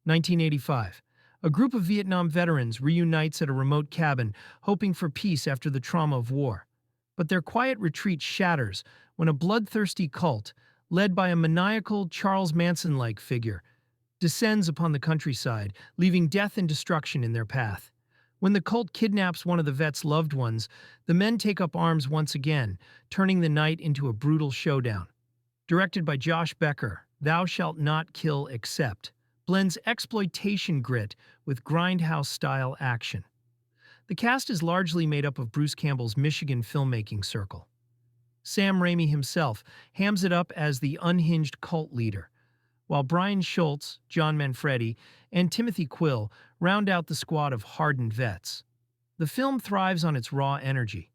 1985. A group of Vietnam veterans reunites at a remote cabin, hoping for peace after the trauma of war. But their quiet retreat shatters when a bloodthirsty cult, led by a maniacal Charles Manson-like figure, descends upon the countryside, leaving death and destruction in their path. When the cult kidnaps one of the vets' loved ones, the men take up arms once again, turning the night into a brutal showdown. Directed by Josh Becker, Thou Shalt Not Kill Except blends exploitation grit with grindhouse-style action. The cast is largely made up of Bruce Campbell's Michigan filmmaking circle. Sam Raimi himself hams it up as the unhinged cult leader, while Brian Schultz, John Manfredi, and Timothy Quill round out the squad of hardened vets. The film thrives on its raw energy.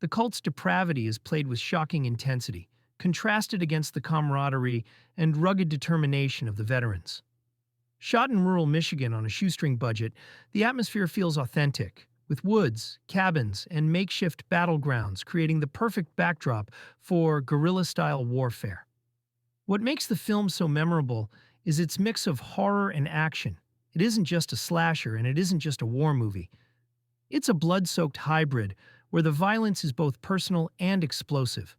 The cult's depravity is played with shocking intensity, contrasted against the camaraderie and rugged determination of the veterans. Shot in rural Michigan on a shoestring budget, the atmosphere feels authentic, with woods, cabins, and makeshift battlegrounds creating the perfect backdrop for guerrilla-style warfare. What makes the film so memorable is its mix of horror and action. It isn't just a slasher, and it isn't just a war movie. It's a blood-soaked hybrid where the violence is both personal and explosive.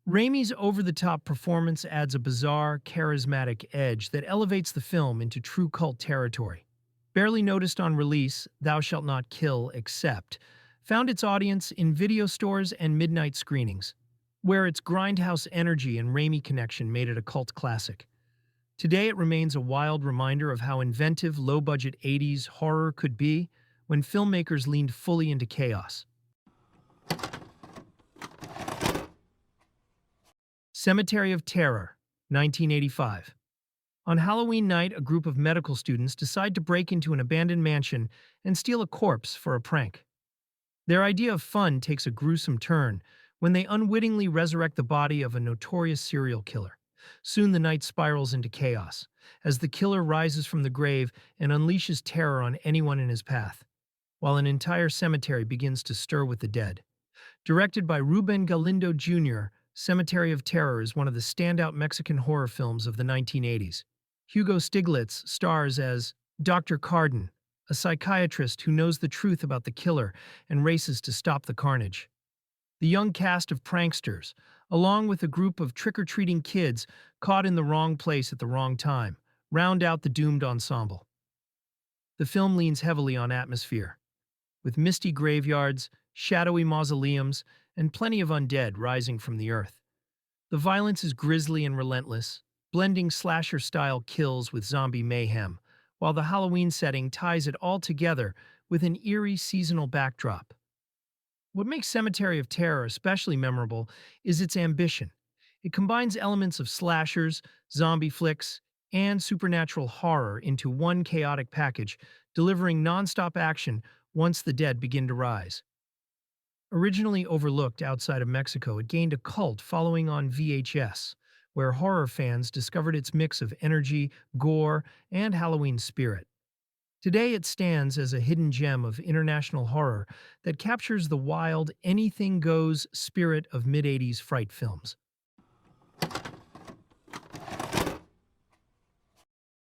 Raimi's over-the-top performance adds a bizarre, charismatic edge that elevates the film into true cult territory. Barely noticed on release, Thou Shalt Not Kill Except found its audience in video stores and midnight screenings, where its grindhouse energy and Raimi connection made it a cult classic. Today it remains a wild reminder of how inventive low-budget 80s horror could be when filmmakers leaned fully into chaos. Cemetery of Terror, 1985. On Halloween night, a group of medical students decide to break into an abandoned mansion and steal a corpse for a prank. Their idea of fun takes a gruesome turn when they unwittingly resurrect the body of a notorious serial killer. Soon the night spirals into chaos, as the killer rises from the grave and unleashes terror on anyone in his path, while an entire cemetery begins to stir with the dead. Directed by Ruben Galindo Jr., Cemetery of Terror is one of the standout Mexican horror films of the 1980s. Hugo Stiglitz stars as Dr. Carden, a psychiatrist who knows the truth about the killer and races to stop the carnage. The young cast of pranksters, along with a group of trick-or-treating kids caught in the wrong place at the wrong time, round out the doomed ensemble. The film leans heavily on atmosphere, with misty graveyards, shadowy mausoleums, and plenty of undead rising from the earth. The violence is grisly and relentless, blending slasher-style kills with zombie mayhem, while the Halloween setting ties it all together with an eerie seasonal backdrop. What makes Cemetery of Terror especially memorable is its ambition. It combines elements of slashers, zombie flicks, and supernatural horror into one chaotic package, delivering non-stop action once the dead begin to rise. Originally overlooked outside of Mexico, it gained a cult following on VHS, where horror fans discovered its mix of energy, gore, and Halloween spirit. Today it stands as a hidden gem of international horror that captures the wild, anything-goes spirit of mid-80s fright films.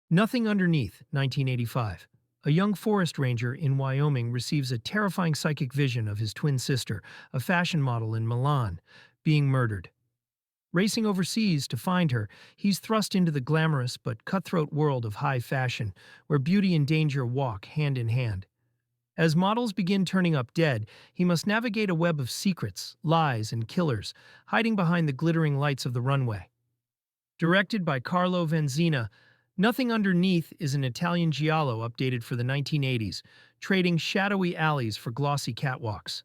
Nothing Underneath, 1985. A young forest ranger in Wyoming receives a terrifying psychic vision of his twin sister, a fashion model in Milan, being murdered. Racing overseas to find her, he's thrust into the glamorous but cutthroat world of high fashion, where beauty and danger walk hand in hand. As models begin turning up dead, he must navigate a web of secrets, lies, and killers, hiding behind the glittering lights of the runway. Directed by Carlo Vanzina, Nothing Underneath is an Italian giallo updated for the 1980s, trading shadowy alleys for glossy catwalks.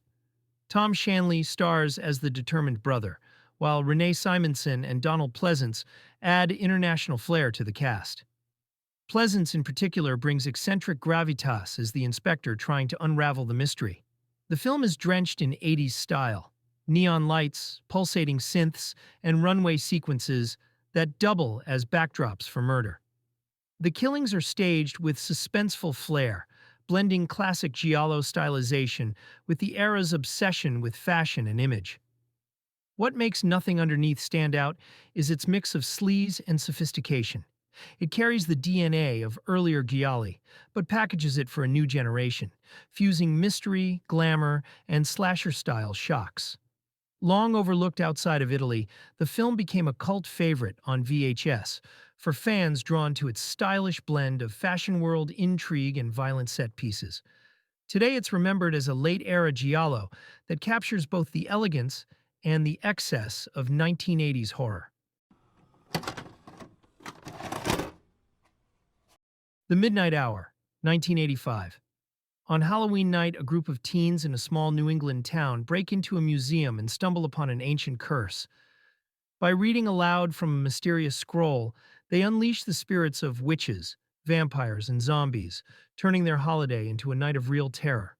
Tom Shanley stars as the determined brother, while Renee Simonson and Donald Pleasance add international flair to the cast. Pleasance, in particular, brings eccentric gravitas as the inspector trying to unravel the mystery. The film is drenched in 80s style, neon lights, pulsating synths, and runway sequences that double as backdrops for murder. The killings are staged with suspenseful flair, blending classic giallo stylization with the era's obsession with fashion and image. What makes Nothing Underneath stand out is its mix of sleaze and sophistication. It carries the DNA of earlier gialli, but packages it for a new generation, fusing mystery, glamour, and slasher-style shocks. Long overlooked outside of Italy, the film became a cult favorite on VHS for fans drawn to its stylish blend of fashion world intrigue and violent set pieces. Today it's remembered as a late-era giallo that captures both the elegance and the excess of 1980s horror. The Midnight Hour, 1985. On Halloween night, a group of teens in a small New England town break into a museum and stumble upon an ancient curse. By reading aloud from a mysterious scroll, they unleash the spirits of witches, vampires, and zombies, turning their holiday into a night of real terror.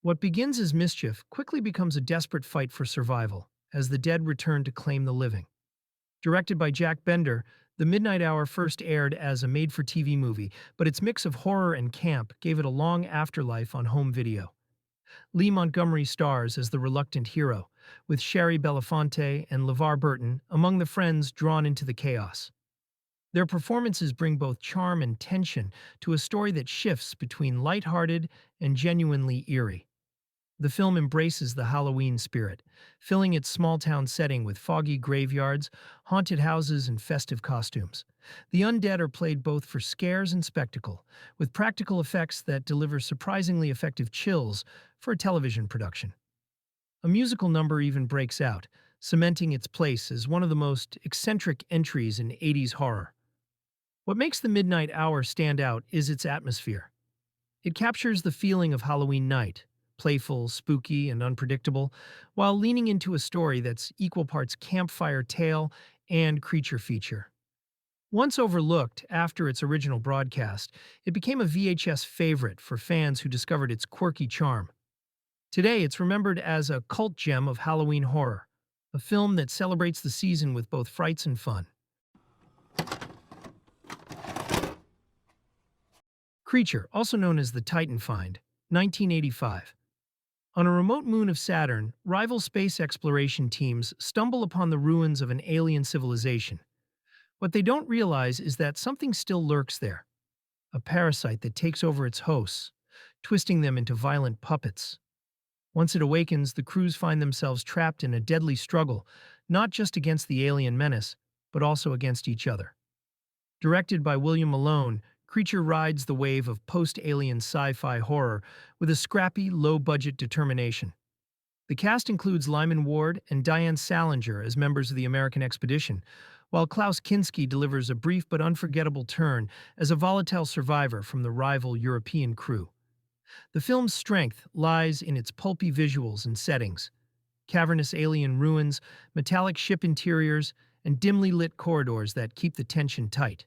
What begins as mischief quickly becomes a desperate fight for survival, as the dead return to claim the living. Directed by Jack Bender, The Midnight Hour first aired as a made-for-TV movie, but its mix of horror and camp gave it a long afterlife on home video. Lee Montgomery stars as the reluctant hero, with Sherry Belafonte and LeVar Burton among the friends drawn into the chaos. Their performances bring both charm and tension to a story that shifts between lighthearted and genuinely eerie. The film embraces the Halloween spirit, filling its small-town setting with foggy graveyards, haunted houses, and festive costumes. The undead are played both for scares and spectacle, with practical effects that deliver surprisingly effective chills for a television production. A musical number even breaks out, cementing its place as one of the most eccentric entries in 80s horror. What makes The Midnight Hour stand out is its atmosphere. It captures the feeling of Halloween night, playful, spooky, and unpredictable, while leaning into a story that's equal parts campfire tale and creature feature. Once overlooked after its original broadcast, it became a VHS favorite for fans who discovered its quirky charm. Today, it's remembered as a cult gem of Halloween horror, a film that celebrates the season with both frights and fun. Creature, also known as the Titan Find, 1985. On a remote moon of Saturn, rival space exploration teams stumble upon the ruins of an alien civilization. What they don't realize is that something still lurks there, a parasite that takes over its hosts, twisting them into violent puppets. Once it awakens, the crews find themselves trapped in a deadly struggle, not just against the alien menace, but also against each other. Directed by William Malone, Creature rides the wave of post-alien sci-fi horror with a scrappy, low-budget determination. The cast includes Lyman Ward and Diane Salinger as members of the American expedition, while Klaus Kinski delivers a brief but unforgettable turn as a volatile survivor from the rival European crew. The film's strength lies in its pulpy visuals and settings: cavernous alien ruins, metallic ship interiors, and dimly lit corridors that keep the tension tight.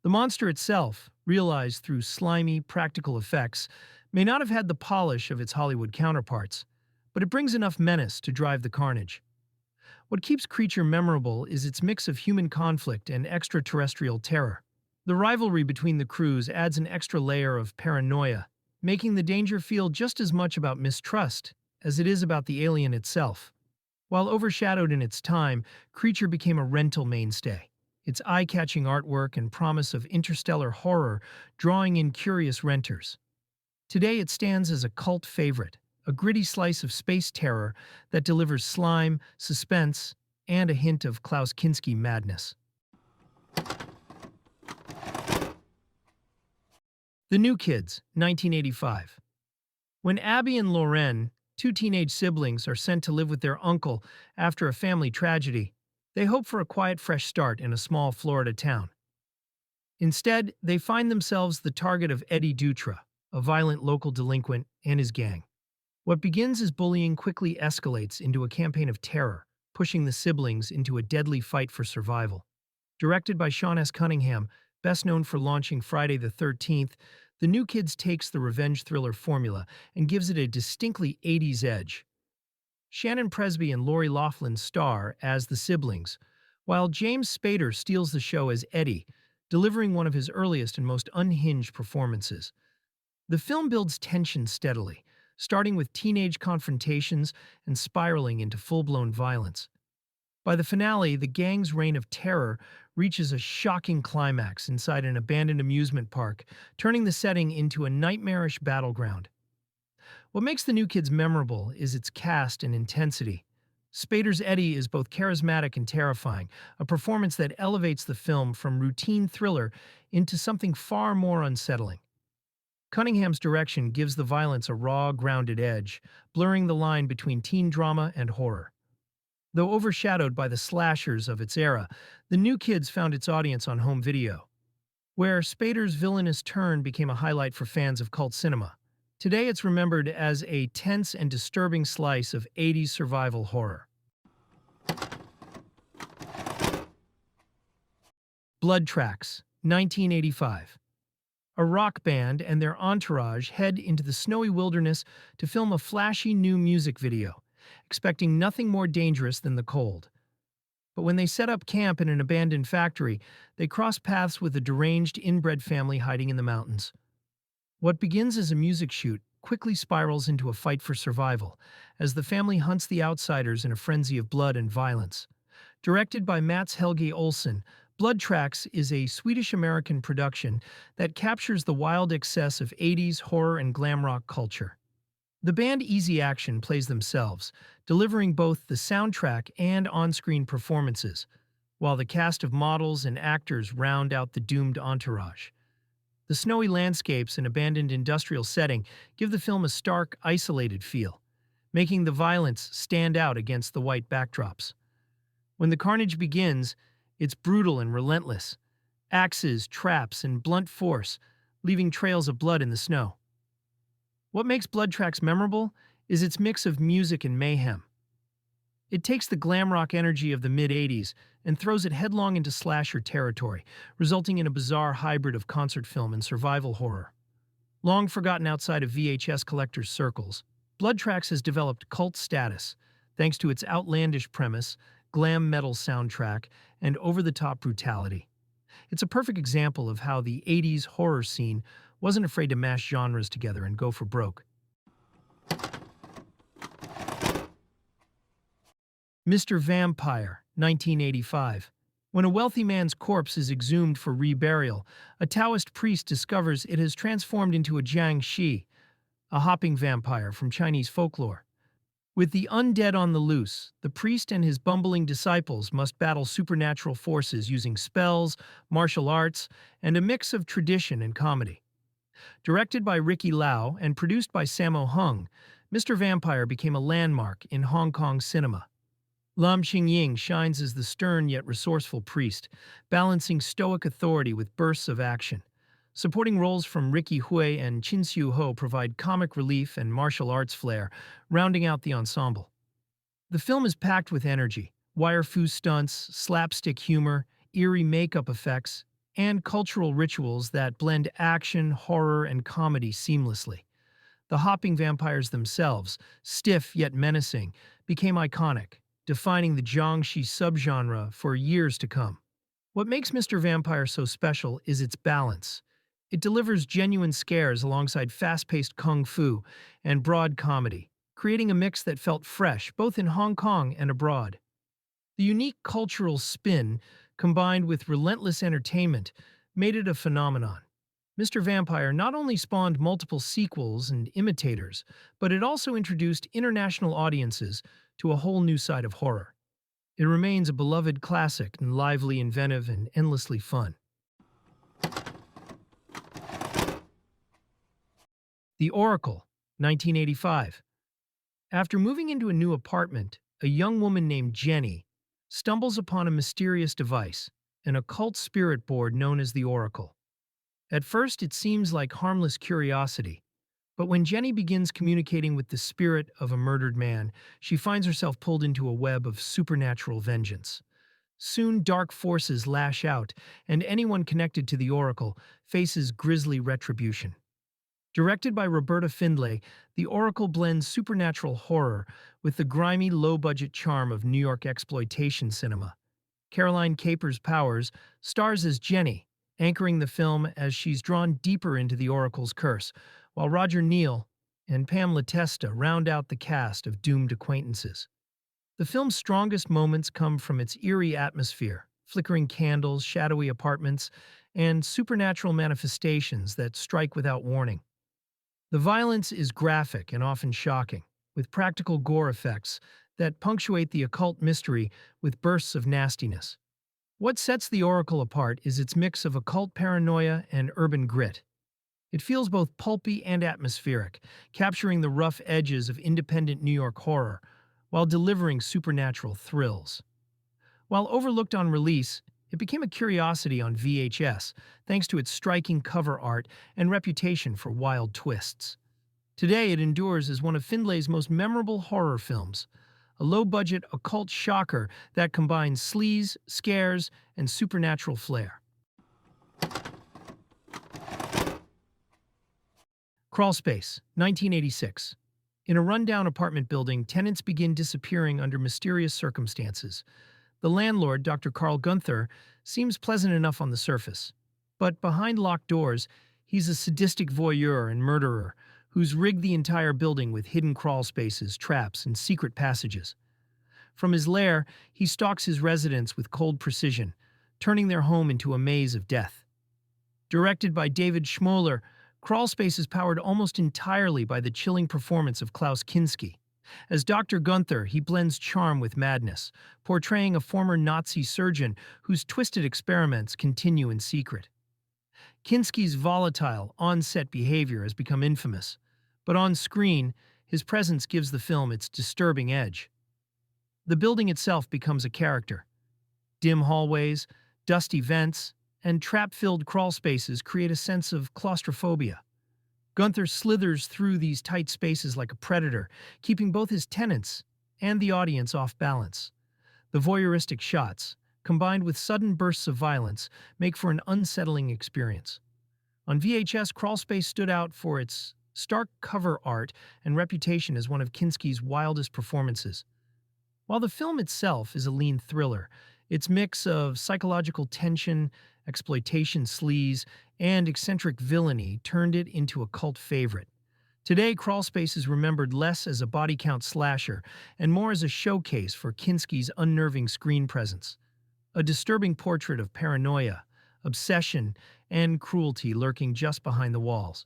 The monster itself, realized through slimy, practical effects, may not have had the polish of its Hollywood counterparts, but it brings enough menace to drive the carnage. What keeps Creature memorable is its mix of human conflict and extraterrestrial terror. The rivalry between the crews adds an extra layer of paranoia, making the danger feel just as much about mistrust as it is about the alien itself. While overshadowed in its time, Creature became a rental mainstay. its eye-catching artwork and promise of interstellar horror drawing in curious renters. Today it stands as a cult favorite, a gritty slice of space terror that delivers slime, suspense, and a hint of Klaus Kinski madness. The New Kids, 1985. When Abby and Loren, two teenage siblings, are sent to live with their uncle after a family tragedy, they hope for a quiet, fresh start in a small Florida town. Instead, they find themselves the target of Eddie Dutra, a violent local delinquent, and his gang. What begins as bullying quickly escalates into a campaign of terror, pushing the siblings into a deadly fight for survival. Directed by Sean S. Cunningham, best known for launching Friday the 13th, The New Kids takes the revenge thriller formula and gives it a distinctly 80s edge. Shannon Presby and Lori Loughlin star as the siblings, while James Spader steals the show as Eddie, delivering one of his earliest and most unhinged performances. The film builds tension steadily, starting with teenage confrontations and spiraling into full-blown violence. By the finale, the gang's reign of terror reaches a shocking climax inside an abandoned amusement park, turning the setting into a nightmarish battleground. What makes The New Kids memorable is its cast and intensity. Spader's Eddie is both charismatic and terrifying, a performance that elevates the film from routine thriller into something far more unsettling. Cunningham's direction gives the violence a raw, grounded edge, blurring the line between teen drama and horror. Though overshadowed by the slashers of its era, The New Kids found its audience on home video, where Spader's villainous turn became a highlight for fans of cult cinema. Today it's remembered as a tense and disturbing slice of 80s survival horror. Blood Tracks, 1985. A rock band and their entourage head into the snowy wilderness to film a flashy new music video, expecting nothing more dangerous than the cold. But when they set up camp in an abandoned factory, they cross paths with a deranged inbred family hiding in the mountains. What begins as a music shoot quickly spirals into a fight for survival, as the family hunts the outsiders in a frenzy of blood and violence. Directed by Mats Helge Olsen, Blood Tracks is a Swedish-American production that captures the wild excess of 80s horror and glam rock culture. The band Easy Action plays themselves, delivering both the soundtrack and on-screen performances, while the cast of models and actors round out the doomed entourage. The snowy landscapes and abandoned industrial setting give the film a stark, isolated feel, making the violence stand out against the white backdrops. When the carnage begins, it's brutal and relentless. Axes, traps, and blunt force, leaving trails of blood in the snow. What makes Blood Tracks memorable is its mix of music and mayhem. It takes the glam rock energy of the mid-80s and throws it headlong into slasher territory, resulting in a bizarre hybrid of concert film and survival horror. Long forgotten outside of VHS collectors' circles, Blood Tracks has developed cult status thanks to its outlandish premise, glam metal soundtrack, and over-the-top brutality. It's a perfect example of how the 80s horror scene wasn't afraid to mash genres together and go for broke. Mr. Vampire, 1985. When a wealthy man's corpse is exhumed for reburial, a Taoist priest discovers it has transformed into a Jiangshi, a hopping vampire from Chinese folklore. With the undead on the loose, the priest and his bumbling disciples must battle supernatural forces using spells, martial arts, and a mix of tradition and comedy. Directed by Ricky Lau and produced by Sammo Hung, Mr. Vampire became a landmark in Hong Kong cinema. Lam Xingying shines as the stern yet resourceful priest, balancing stoic authority with bursts of action. Supporting roles from Ricky Hui and Chin Siu Ho provide comic relief and martial arts flair, rounding out the ensemble. The film is packed with energy, wire-fu stunts, slapstick humor, eerie makeup effects, and cultural rituals that blend action, horror, and comedy seamlessly. The hopping vampires themselves, stiff yet menacing, became iconic, defining the Jiangshi subgenre for years to come. What makes Mr. Vampire so special is its balance. It delivers genuine scares alongside fast-paced kung fu and broad comedy, creating a mix that felt fresh both in Hong Kong and abroad. The unique cultural spin combined with relentless entertainment, made it a phenomenon. Mr. Vampire not only spawned multiple sequels and imitators, but it also introduced international audiences to a whole new side of horror. It remains a beloved classic and lively, inventive, and endlessly fun. The Oracle, 1985. After moving into a new apartment, a young woman named Jenny stumbles upon a mysterious device, an occult spirit board known as the Oracle. At first, it seems like harmless curiosity, but when Jenny begins communicating with the spirit of a murdered man, she finds herself pulled into a web of supernatural vengeance. Soon, dark forces lash out, and anyone connected to the Oracle faces grisly retribution. Directed by Roberta Findlay, The Oracle blends supernatural horror with the grimy, low-budget charm of New York exploitation cinema. Caroline Capers Powers stars as Jenny, anchoring the film as she's drawn deeper into the Oracle's curse, while Roger Neal and Pam Latesta round out the cast of doomed acquaintances. The film's strongest moments come from its eerie atmosphere, flickering candles, shadowy apartments, and supernatural manifestations that strike without warning. The violence is graphic and often shocking, with practical gore effects that punctuate the occult mystery with bursts of nastiness. What sets The Oracle apart is its mix of occult paranoia and urban grit. It feels both pulpy and atmospheric, capturing the rough edges of independent New York horror while delivering supernatural thrills. While overlooked on release, it became a curiosity on VHS, thanks to its striking cover art and reputation for wild twists. Today, it endures as one of Findlay's most memorable horror films, a low-budget occult shocker that combines sleaze, scares, and supernatural flair. Crawlspace, 1986. In a rundown apartment building, tenants begin disappearing under mysterious circumstances. The landlord, Dr. Carl Gunther, seems pleasant enough on the surface. But behind locked doors, he's a sadistic voyeur and murderer who's rigged the entire building with hidden crawl spaces, traps, and secret passages. From his lair, he stalks his residents with cold precision, turning their home into a maze of death. Directed by David Schmoller, Crawlspace is powered almost entirely by the chilling performance of Klaus Kinski. As Dr. Gunther, he blends charm with madness, portraying a former Nazi surgeon whose twisted experiments continue in secret. Kinski's volatile, on-set behavior has become infamous, but on screen, his presence gives the film its disturbing edge. The building itself becomes a character. Dim hallways, dusty vents, and trap-filled crawl spaces create a sense of claustrophobia. Gunther slithers through these tight spaces like a predator, keeping both his tenants and the audience off balance. The voyeuristic shots, combined with sudden bursts of violence, make for an unsettling experience. On VHS, Crawlspace stood out for its stark cover art and reputation as one of Kinski's wildest performances. While the film itself is a lean thriller, its mix of psychological tension, exploitation sleaze, and eccentric villainy turned it into a cult favorite. Today, Crawlspace is remembered less as a body count slasher and more as a showcase for Kinski's unnerving screen presence. A disturbing portrait of paranoia, obsession, and cruelty lurking just behind the walls.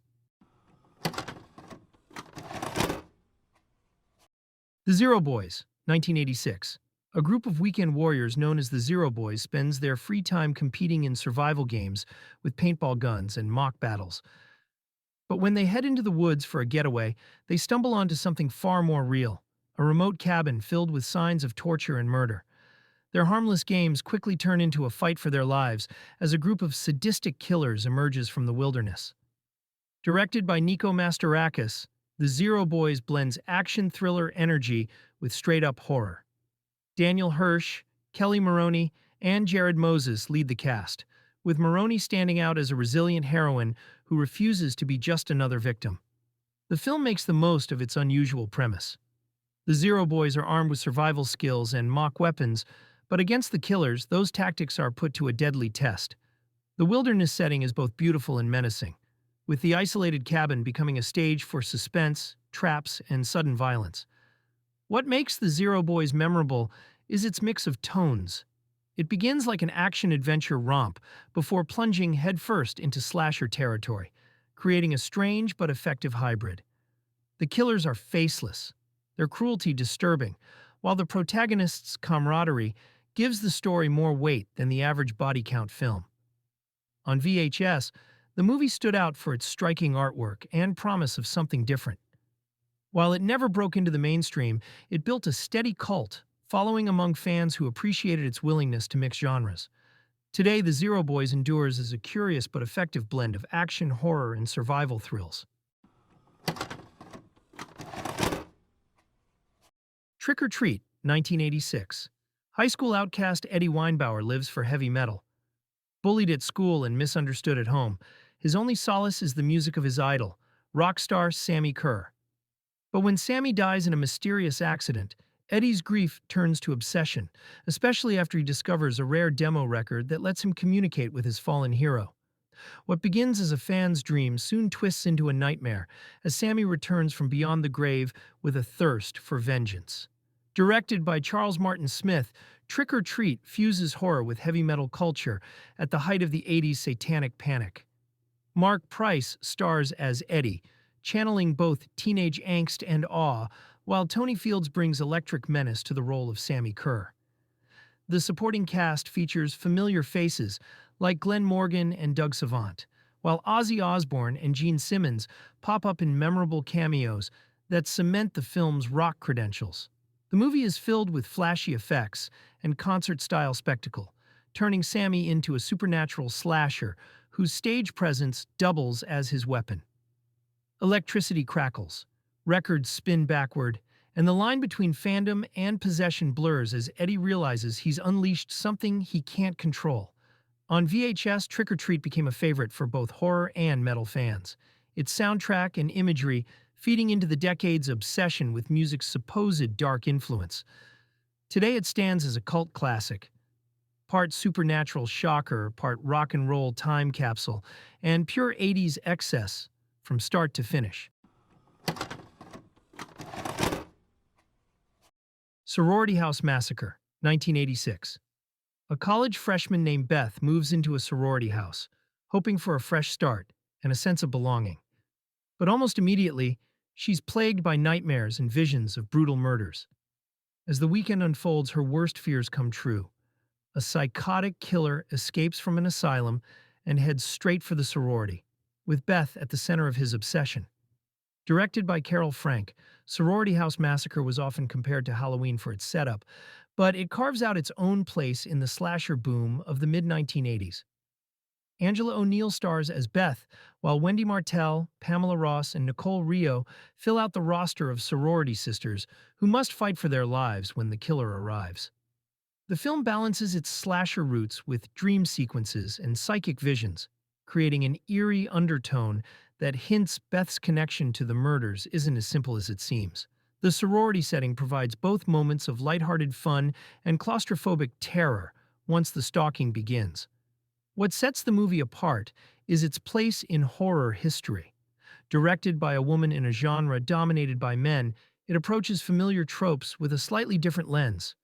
The Zero Boys, 1986. A group of weekend warriors known as the Zero Boys spends their free time competing in survival games with paintball guns and mock battles. But when they head into the woods for a getaway, they stumble onto something far more real, a remote cabin filled with signs of torture and murder. Their harmless games quickly turn into a fight for their lives as a group of sadistic killers emerges from the wilderness. Directed by Nico Mastorakis, The Zero Boys blends action thriller energy with straight-up horror. Daniel Hirsch, Kelly Maroney, and Jared Moses lead the cast, with Maroney standing out as a resilient heroine who refuses to be just another victim. The film makes the most of its unusual premise. The Zero Boys are armed with survival skills and mock weapons, but against the killers, those tactics are put to a deadly test. The wilderness setting is both beautiful and menacing, with the isolated cabin becoming a stage for suspense, traps, and sudden violence. What makes The Zero Boys memorable is its mix of tones. It begins like an action-adventure romp before plunging headfirst into slasher territory, creating a strange but effective hybrid. The killers are faceless, their cruelty disturbing, while the protagonist's camaraderie gives the story more weight than the average body count film. On VHS, the movie stood out for its striking artwork and promise of something different. While it never broke into the mainstream, it built a steady cult, following among fans who appreciated its willingness to mix genres. Today, The Zero Boys endures as a curious but effective blend of action, horror, and survival thrills. Trick or Treat, 1986. High school outcast Eddie Weinbauer lives for heavy metal. Bullied at school and misunderstood at home, his only solace is the music of his idol, rock star Sammy Kerr. But when Sammy dies in a mysterious accident, Eddie's grief turns to obsession, especially after he discovers a rare demo record that lets him communicate with his fallen hero. What begins as a fan's dream soon twists into a nightmare as Sammy returns from beyond the grave with a thirst for vengeance. Directed by Charles Martin Smith, Trick or Treat fuses horror with heavy metal culture at the height of the 80s satanic panic. Mark Price stars as Eddie, channeling both teenage angst and awe, while Tony Fields brings electric menace to the role of Sammy Kerr. The supporting cast features familiar faces like Glenn Morgan and Doug Savant, while Ozzy Osbourne and Gene Simmons pop up in memorable cameos that cement the film's rock credentials. The movie is filled with flashy effects and concert-style spectacle, turning Sammy into a supernatural slasher whose stage presence doubles as his weapon. Electricity crackles, records spin backward, and the line between fandom and possession blurs as Eddie realizes he's unleashed something he can't control. On VHS, Trick or Treat became a favorite for both horror and metal fans, its soundtrack and imagery feeding into the decade's obsession with music's supposed dark influence. Today it stands as a cult classic, part supernatural shocker, part rock and roll time capsule, and pure 80s excess from start to finish. Sorority House Massacre, 1986. A college freshman named Beth moves into a sorority house, hoping for a fresh start and a sense of belonging. But almost immediately, she's plagued by nightmares and visions of brutal murders. As the weekend unfolds, her worst fears come true. A psychotic killer escapes from an asylum and heads straight for the sorority, with Beth at the center of his obsession. Directed by Carol Frank, Sorority House Massacre was often compared to Halloween for its setup, but it carves out its own place in the slasher boom of the mid-1980s. Angela O'Neill stars as Beth, while Wendy Martell, Pamela Ross, and Nicole Rio fill out the roster of sorority sisters who must fight for their lives when the killer arrives. The film balances its slasher roots with dream sequences and psychic visions, creating an eerie undertone that hints Beth's connection to the murders isn't as simple as it seems. The sorority setting provides both moments of lighthearted fun and claustrophobic terror once the stalking begins. What sets the movie apart is its place in horror history. Directed by a woman in a genre dominated by men, it approaches familiar tropes with a slightly different lens.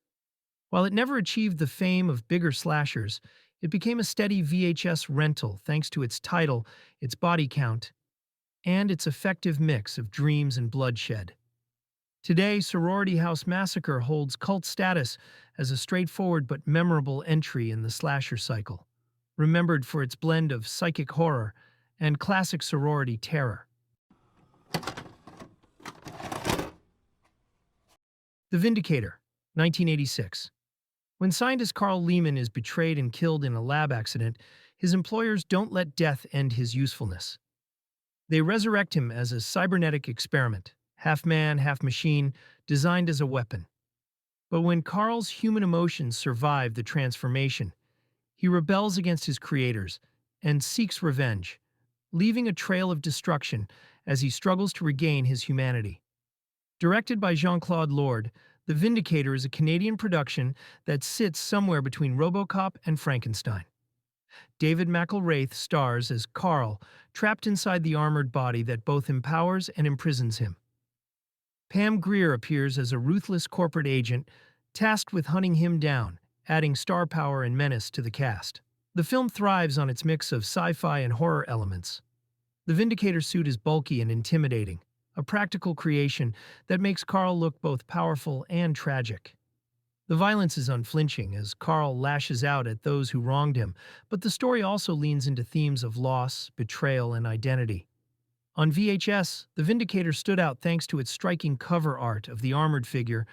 While it never achieved the fame of bigger slashers, it became a steady VHS rental thanks to its title, its body count, and its effective mix of dreams and bloodshed. Today, Sorority House Massacre holds cult status as a straightforward but memorable entry in the slasher cycle, remembered for its blend of psychic horror and classic sorority terror. The Vindicator, 1986. When scientist Carl Lehman is betrayed and killed in a lab accident, his employers don't let death end his usefulness. They resurrect him as a cybernetic experiment, half man, half machine, designed as a weapon. But when Carl's human emotions survive the transformation, he rebels against his creators and seeks revenge, leaving a trail of destruction as he struggles to regain his humanity. Directed by Jean-Claude Lord, The Vindicator is a Canadian production that sits somewhere between RoboCop and Frankenstein. David McElwraith stars as Carl, trapped inside the armored body that both empowers and imprisons him. Pam Grier appears as a ruthless corporate agent tasked with hunting him down, adding star power and menace to the cast. The film thrives on its mix of sci-fi and horror elements. The Vindicator suit is bulky and intimidating, a practical creation that makes Carl look both powerful and tragic. The violence is unflinching as Carl lashes out at those who wronged him, but the story also leans into themes of loss, betrayal, and identity. On VHS, The Vindicator stood out thanks to its striking cover art of the armored figure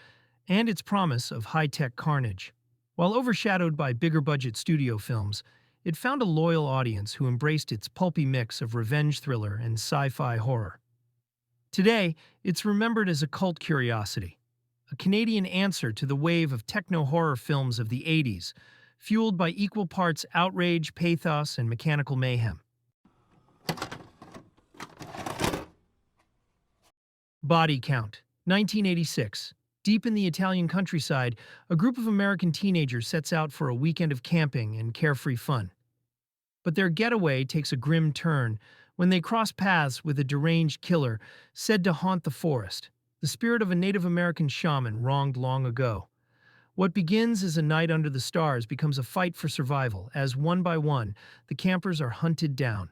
and its promise of high-tech carnage. While overshadowed by bigger-budget studio films, it found a loyal audience who embraced its pulpy mix of revenge thriller and sci-fi horror. Today, it's remembered as a cult curiosity, a Canadian answer to the wave of techno-horror films of the 80s, fueled by equal parts outrage, pathos, and mechanical mayhem. Body Count, 1986. Deep in the Italian countryside, a group of American teenagers sets out for a weekend of camping and carefree fun. But their getaway takes a grim turn when they cross paths with a deranged killer said to haunt the forest, the spirit of a Native American shaman wronged long ago. What begins as a night under the stars becomes a fight for survival as, one by one, the campers are hunted down.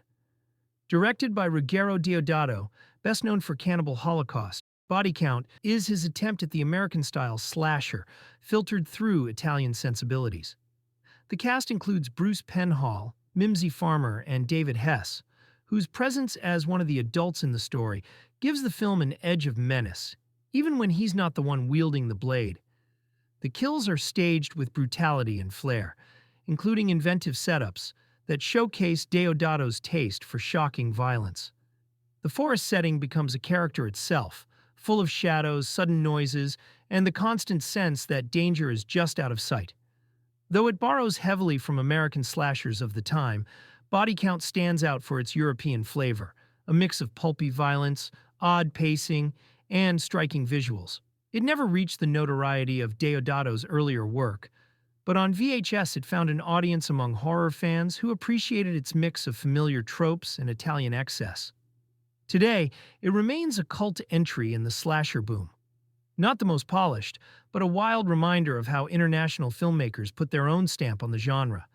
Directed by Ruggero Deodato, best known for Cannibal Holocaust, Body Count is his attempt at the American-style slasher, filtered through Italian sensibilities. The cast includes Bruce Penhall, Mimsy Farmer, and David Hess, whose presence as one of the adults in the story gives the film an edge of menace, even when he's not the one wielding the blade. The kills are staged with brutality and flair, including inventive setups that showcase Deodato's taste for shocking violence. The forest setting becomes a character itself, full of shadows, sudden noises, and the constant sense that danger is just out of sight. Though it borrows heavily from American slashers of the time, Body Count stands out for its European flavor, a mix of pulpy violence, odd pacing, and striking visuals. It never reached the notoriety of Deodato's earlier work, but on VHS it found an audience among horror fans who appreciated its mix of familiar tropes and Italian excess. Today, it remains a cult entry in the slasher boom. Not the most polished, but a wild reminder of how international filmmakers put their own stamp on the genre.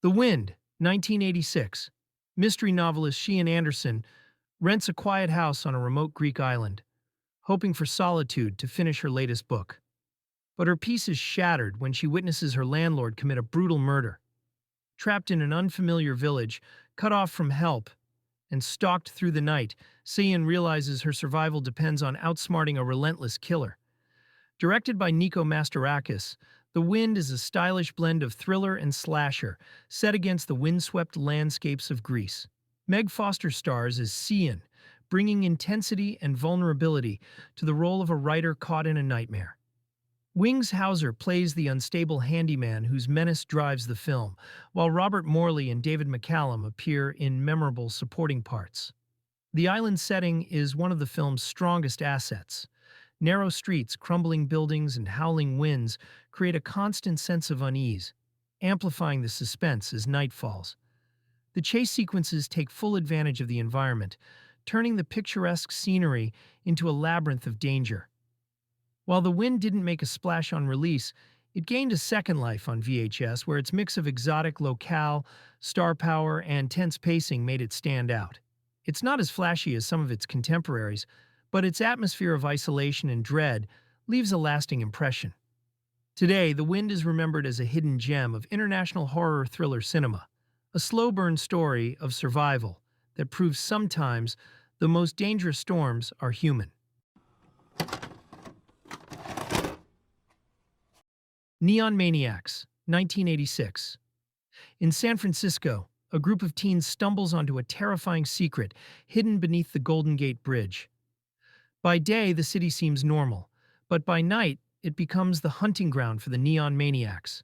The Wind, 1986. Mystery novelist Sheehan Anderson rents a quiet house on a remote Greek island, hoping for solitude to finish her latest book. But her peace is shattered when she witnesses her landlord commit a brutal murder. Trapped in an unfamiliar village, cut off from help, and stalked through the night, Sheehan realizes her survival depends on outsmarting a relentless killer. Directed by Nico Mastorakis, The Wind is a stylish blend of thriller and slasher, set against the windswept landscapes of Greece. Meg Foster stars as Sheehan, bringing intensity and vulnerability to the role of a writer caught in a nightmare. Wings Hauser plays the unstable handyman whose menace drives the film, while Robert Morley and David McCallum appear in memorable supporting parts. The island setting is one of the film's strongest assets. Narrow streets, crumbling buildings, and howling winds create a constant sense of unease, amplifying the suspense as night falls. The chase sequences take full advantage of the environment, turning the picturesque scenery into a labyrinth of danger. While The Wind didn't make a splash on release, it gained a second life on VHS where its mix of exotic locale, star power, and tense pacing made it stand out. It's not as flashy as some of its contemporaries, but its atmosphere of isolation and dread leaves a lasting impression. Today, The Wind is remembered as a hidden gem of international horror thriller cinema, a slow-burn story of survival that proves sometimes the most dangerous storms are human. Neon Maniacs, 1986. In San Francisco, a group of teens stumbles onto a terrifying secret hidden beneath the Golden Gate Bridge. By day, the city seems normal, but by night, it becomes the hunting ground for the Neon Maniacs.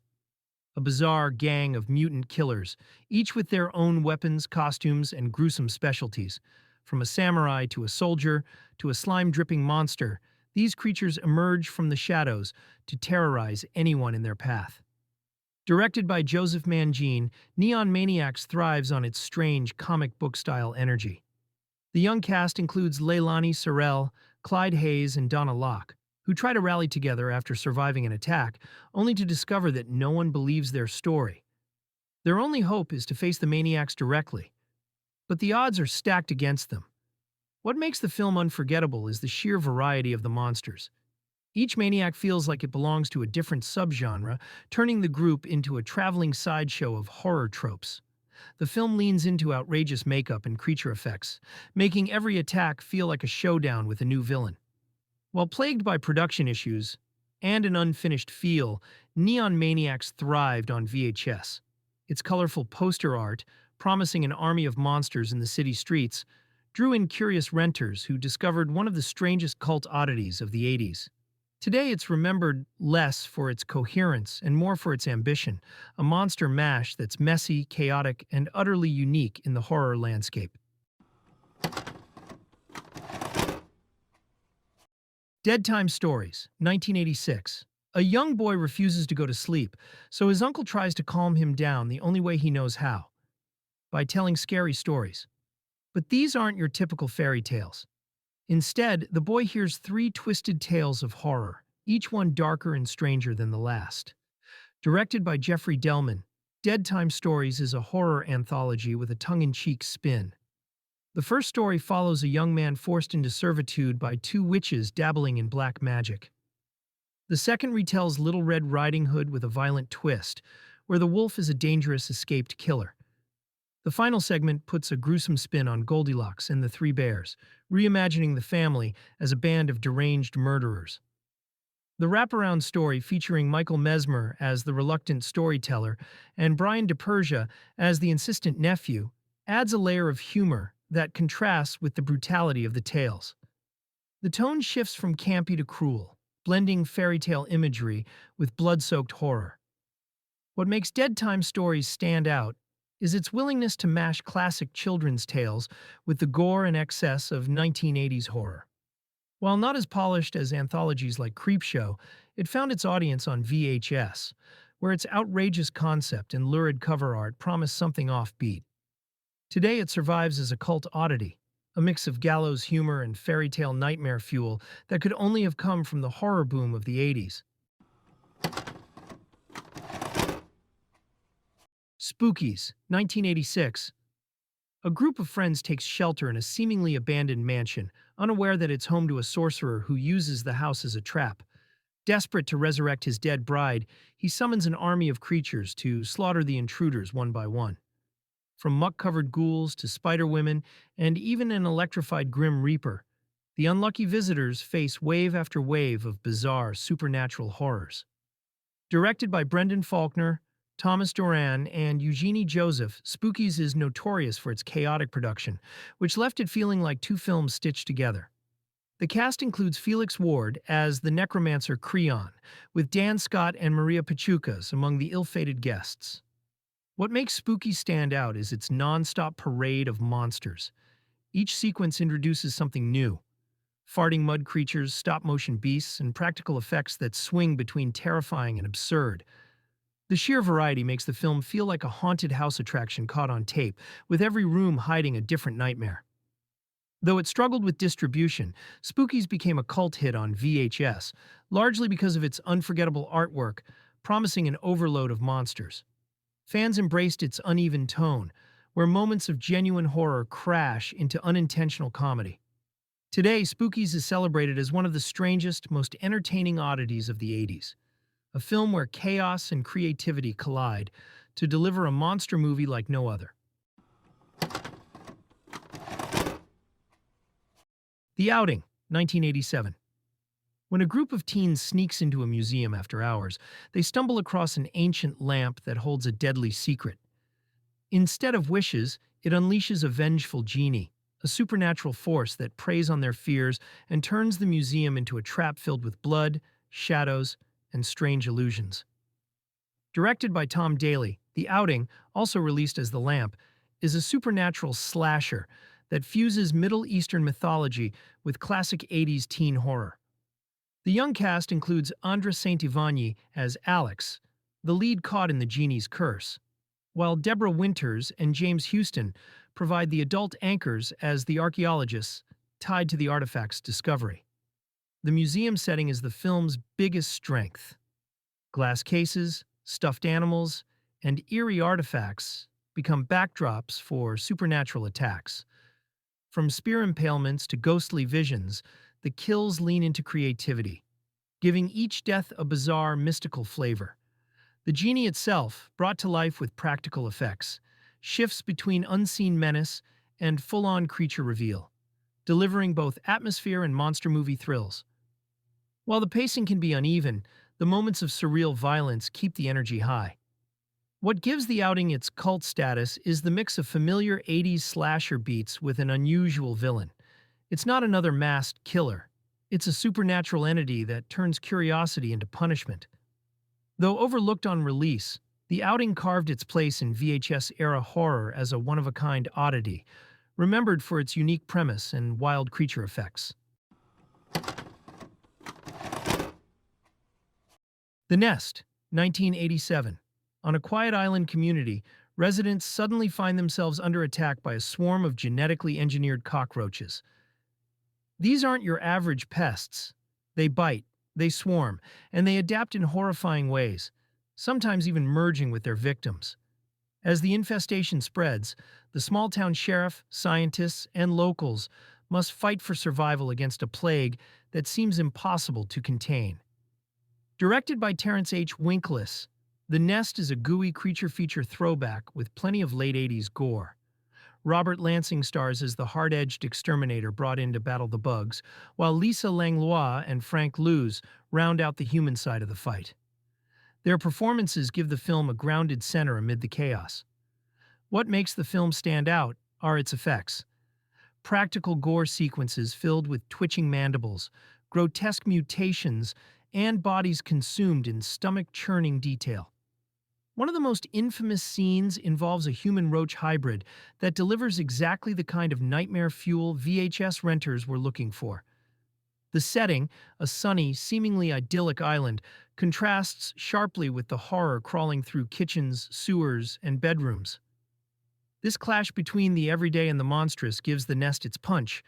A bizarre gang of mutant killers, each with their own weapons, costumes, and gruesome specialties. From a samurai to a soldier to a slime-dripping monster, these creatures emerge from the shadows to terrorize anyone in their path. Directed by Joseph Mangine, Neon Maniacs thrives on its strange comic book-style energy. The young cast includes Leilani Sorrell, Clyde Hayes, and Donna Locke, who try to rally together after surviving an attack, only to discover that no one believes their story. Their only hope is to face the maniacs directly, but the odds are stacked against them. What makes the film unforgettable is the sheer variety of the monsters. Each maniac feels like it belongs to a different subgenre, turning the group into a traveling sideshow of horror tropes. The film leans into outrageous makeup and creature effects, making every attack feel like a showdown with a new villain. While plagued by production issues and an unfinished feel, Neon Maniacs thrived on VHS. Its colorful poster art, promising an army of monsters in the city streets, drew in curious renters who discovered one of the strangest cult oddities of the 80s. Today it's remembered less for its coherence and more for its ambition, a monster mash that's messy, chaotic, and utterly unique in the horror landscape. Deadtime Stories, 1986. A young boy refuses to go to sleep, so his uncle tries to calm him down the only way he knows how, by telling scary stories. But these aren't your typical fairy tales. Instead, the boy hears three twisted tales of horror, each one darker and stranger than the last. Directed by Jeffrey Delman, Deadtime Stories is a horror anthology with a tongue-in-cheek spin. The first story follows a young man forced into servitude by two witches dabbling in black magic. The second retells Little Red Riding Hood with a violent twist, where the wolf is a dangerous escaped killer. The final segment puts a gruesome spin on Goldilocks and the Three Bears, reimagining the family as a band of deranged murderers. The wraparound story featuring Michael Mesmer as the reluctant storyteller and Brian DePersia as the insistent nephew adds a layer of humor that contrasts with the brutality of the tales. The tone shifts from campy to cruel, blending fairy tale imagery with blood-soaked horror. What makes Deadtime Stories stand out is its willingness to mash classic children's tales with the gore and excess of 1980s horror. While not as polished as anthologies like Creepshow, it found its audience on VHS, where its outrageous concept and lurid cover art promised something offbeat. Today it survives as a cult oddity, a mix of gallows humor and fairy tale nightmare fuel that could only have come from the horror boom of the 80s. Spookies, 1986. A group of friends takes shelter in a seemingly abandoned mansion, unaware that it's home to a sorcerer who uses the house as a trap. Desperate to resurrect his dead bride, he summons an army of creatures to slaughter the intruders one by one. From muck-covered ghouls to spider-women and even an electrified Grim Reaper, the unlucky visitors face wave after wave of bizarre supernatural horrors. Directed by Brendan Faulkner, Thomas Doran, and Eugenie Joseph, Spookies is notorious for its chaotic production, which left it feeling like two films stitched together. The cast includes Felix Ward as the necromancer Creon, with Dan Scott and Maria Pachucas among the ill-fated guests. What makes Spookies stand out is its non-stop parade of monsters. Each sequence introduces something new: farting mud creatures, stop-motion beasts, and practical effects that swing between terrifying and absurd. The sheer variety makes the film feel like a haunted house attraction caught on tape, with every room hiding a different nightmare. Though it struggled with distribution, Spookies became a cult hit on VHS, largely because of its unforgettable artwork, promising an overload of monsters. Fans embraced its uneven tone, where moments of genuine horror crash into unintentional comedy. Today, Spookies is celebrated as one of the strangest, most entertaining oddities of the 80s. A film where chaos and creativity collide to deliver a monster movie like no other. The Outing, 1987. When a group of teens sneaks into a museum after hours, they stumble across an ancient lamp that holds a deadly secret. Instead of wishes, it unleashes a vengeful genie, a supernatural force that preys on their fears and turns the museum into a trap filled with blood, shadows, and strange illusions. Directed by Tom Daly, The Outing, also released as The Lamp, is a supernatural slasher that fuses Middle Eastern mythology with classic 80s teen horror. The young cast includes Andra Saint-Ivany as Alex, the lead caught in the genie's curse, while Deborah Winters and James Houston provide the adult anchors as the archaeologists tied to the artifact's discovery. The museum setting is the film's biggest strength. Glass cases, stuffed animals, and eerie artifacts become backdrops for supernatural attacks. From spear impalements to ghostly visions, the kills lean into creativity, giving each death a bizarre, mystical flavor. The genie itself, brought to life with practical effects, shifts between unseen menace and full-on creature reveal, delivering both atmosphere and monster movie thrills. While the pacing can be uneven, the moments of surreal violence keep the energy high. What gives the outing its cult status is the mix of familiar 80s slasher beats with an unusual villain. It's not another masked killer. It's a supernatural entity that turns curiosity into punishment. Though overlooked on release, the outing carved its place in VHS-era horror as a one-of-a-kind oddity, remembered for its unique premise and wild creature effects. The Nest, 1987. On a quiet island community, residents suddenly find themselves under attack by a swarm of genetically engineered cockroaches. These aren't your average pests. They bite, they swarm, and they adapt in horrifying ways, sometimes even merging with their victims. As the infestation spreads, the small-town sheriff, scientists, and locals must fight for survival against a plague that seems impossible to contain. Directed by Terrence H. Winkless, The Nest is a gooey creature feature throwback with plenty of late 80s gore. Robert Lansing stars as the hard-edged exterminator brought in to battle the bugs, while Lisa Langlois and Frank Luz round out the human side of the fight. Their performances give the film a grounded center amid the chaos. What makes the film stand out are its effects. Practical gore sequences filled with twitching mandibles, grotesque mutations, and bodies consumed in stomach-churning detail. One of the most infamous scenes involves a human-roach hybrid that delivers exactly the kind of nightmare fuel VHS renters were looking for. The setting, a sunny, seemingly idyllic island, contrasts sharply with the horror crawling through kitchens, sewers, and bedrooms. This clash between the everyday and the monstrous gives The Nest its punch,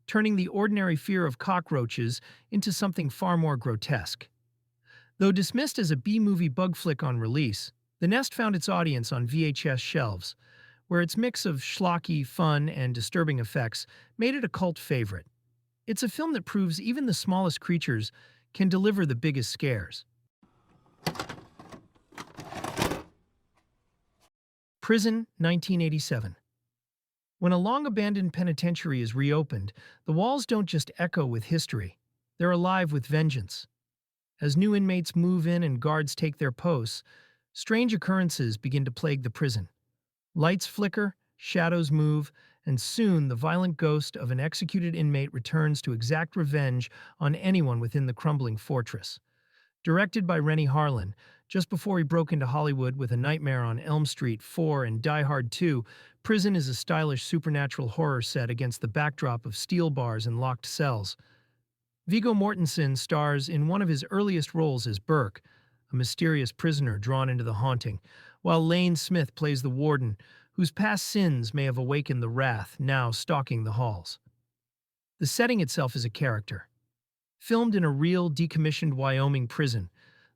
turning the ordinary fear of cockroaches into something far more grotesque. Though dismissed as a B-movie bug flick on release, The Nest found its audience on VHS shelves, where its mix of schlocky, fun, and disturbing effects made it a cult favorite. It's a film that proves even the smallest creatures can deliver the biggest scares. Prison, 1987. When a long-abandoned penitentiary is reopened, the walls don't just echo with history. They're alive with vengeance. As new inmates move in and guards take their posts, strange occurrences begin to plague the prison. Lights flicker, shadows move, and soon the violent ghost of an executed inmate returns to exact revenge on anyone within the crumbling fortress. Directed by Rennie Harlin, just before he broke into Hollywood with A Nightmare on Elm Street 4 and Die Hard 2, Prison is a stylish supernatural horror set against the backdrop of steel bars and locked cells. Viggo Mortensen stars in one of his earliest roles as Burke, a mysterious prisoner drawn into the haunting, while Lane Smith plays the warden, whose past sins may have awakened the wrath now stalking the halls. The setting itself is a character. Filmed in a real, decommissioned Wyoming prison,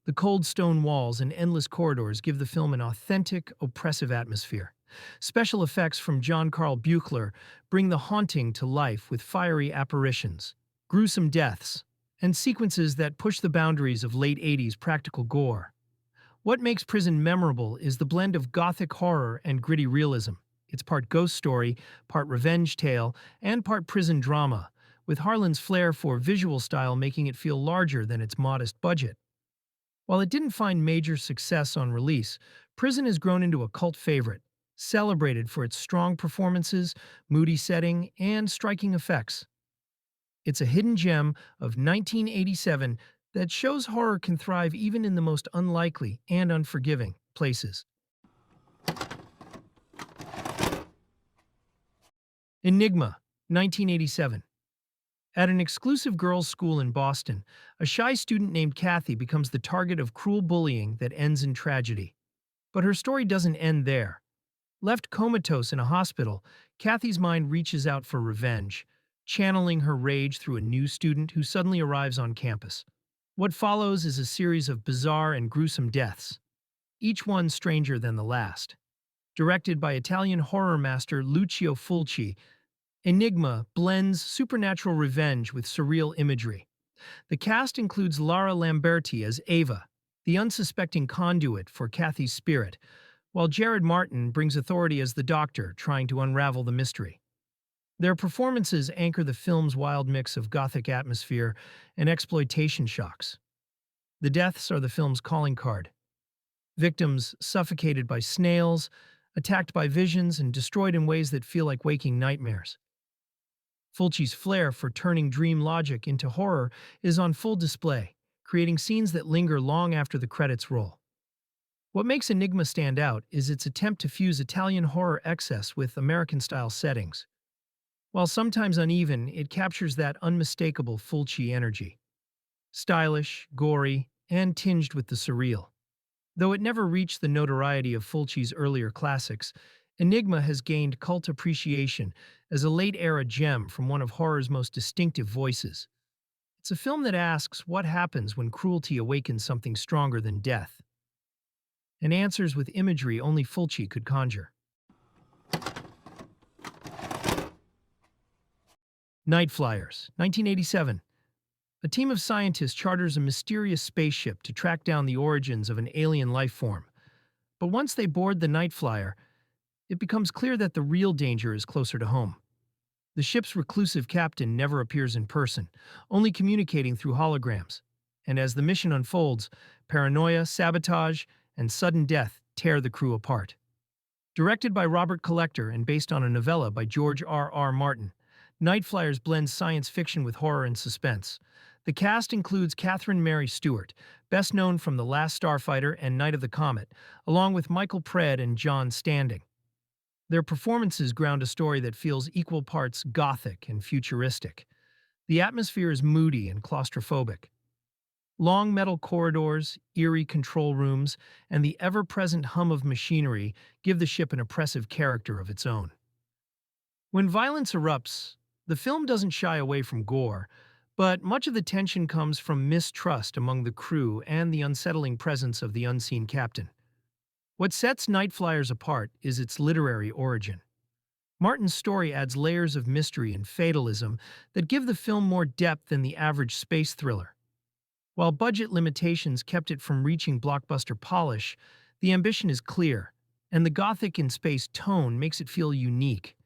the cold stone walls and endless corridors give the film an authentic, oppressive atmosphere. Special effects from John Carl Buechler bring the haunting to life with fiery apparitions, gruesome deaths, and sequences that push the boundaries of late 80s practical gore. What makes Prison memorable is the blend of gothic horror and gritty realism. It's part ghost story, part revenge tale, and part prison drama, with Harlan's flair for visual style making it feel larger than its modest budget. While it didn't find major success on release, Prison has grown into a cult favorite, celebrated for its strong performances, moody setting, and striking effects. It's a hidden gem of 1987 that shows horror can thrive even in the most unlikely and unforgiving places. Aenigma, 1987. At an exclusive girls' school in Boston, a shy student named Kathy becomes the target of cruel bullying that ends in tragedy. But her story doesn't end there. Left comatose in a hospital, Kathy's mind reaches out for revenge, channeling her rage through a new student who suddenly arrives on campus. What follows is a series of bizarre and gruesome deaths, each one stranger than the last. Directed by Italian horror master Lucio Fulci, Aenigma blends supernatural revenge with surreal imagery. The cast includes Lara Lamberti as Ava, the unsuspecting conduit for Kathy's spirit, while Jared Martin brings authority as the Doctor, trying to unravel the mystery. Their performances anchor the film's wild mix of gothic atmosphere and exploitation shocks. The deaths are the film's calling card. Victims suffocated by snails, attacked by visions, and destroyed in ways that feel like waking nightmares. Fulci's flair for turning dream logic into horror is on full display, creating scenes that linger long after the credits roll. What makes Enigma stand out is its attempt to fuse Italian horror excess with American-style settings. While sometimes uneven, it captures that unmistakable Fulci energy. Stylish, gory, and tinged with the surreal. Though it never reached the notoriety of Fulci's earlier classics, Enigma has gained cult appreciation as a late-era gem from one of horror's most distinctive voices. It's a film that asks what happens when cruelty awakens something stronger than death, and answers with imagery only Fulci could conjure. Nightflyers, 1987. A team of scientists charters a mysterious spaceship to track down the origins of an alien life form. But once they board the Nightflyer, it becomes clear that the real danger is closer to home. The ship's reclusive captain never appears in person, only communicating through holograms. And as the mission unfolds, paranoia, sabotage, and sudden death tear the crew apart. Directed by Robert Collector and based on a novella by George R.R. Martin, Nightflyers blends science fiction with horror and suspense. The cast includes Catherine Mary Stewart, best known from The Last Starfighter and Night of the Comet, along with Michael Pred and John Standing. Their performances ground a story that feels equal parts gothic and futuristic. The atmosphere is moody and claustrophobic. Long metal corridors, eerie control rooms, and the ever-present hum of machinery give the ship an oppressive character of its own. When violence erupts, the film doesn't shy away from gore, but much of the tension comes from mistrust among the crew and the unsettling presence of the unseen captain. What sets Nightflyers apart is its literary origin. Martin's story adds layers of mystery and fatalism that give the film more depth than the average space thriller. While budget limitations kept it from reaching blockbuster polish, the ambition is clear, and the gothic in space tone makes it feel unique.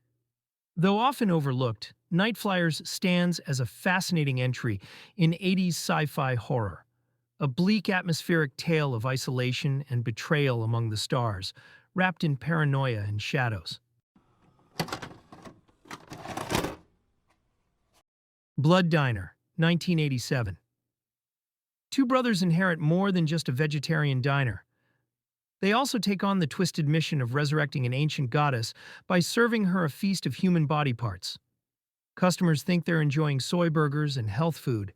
Though often overlooked, Nightflyers stands as a fascinating entry in 80s sci-fi horror. A bleak atmospheric tale of isolation and betrayal among the stars, wrapped in paranoia and shadows. Blood Diner, 1987. Two brothers inherit more than just a vegetarian diner. They also take on the twisted mission of resurrecting an ancient goddess by serving her a feast of human body parts. Customers think they're enjoying soy burgers and health food,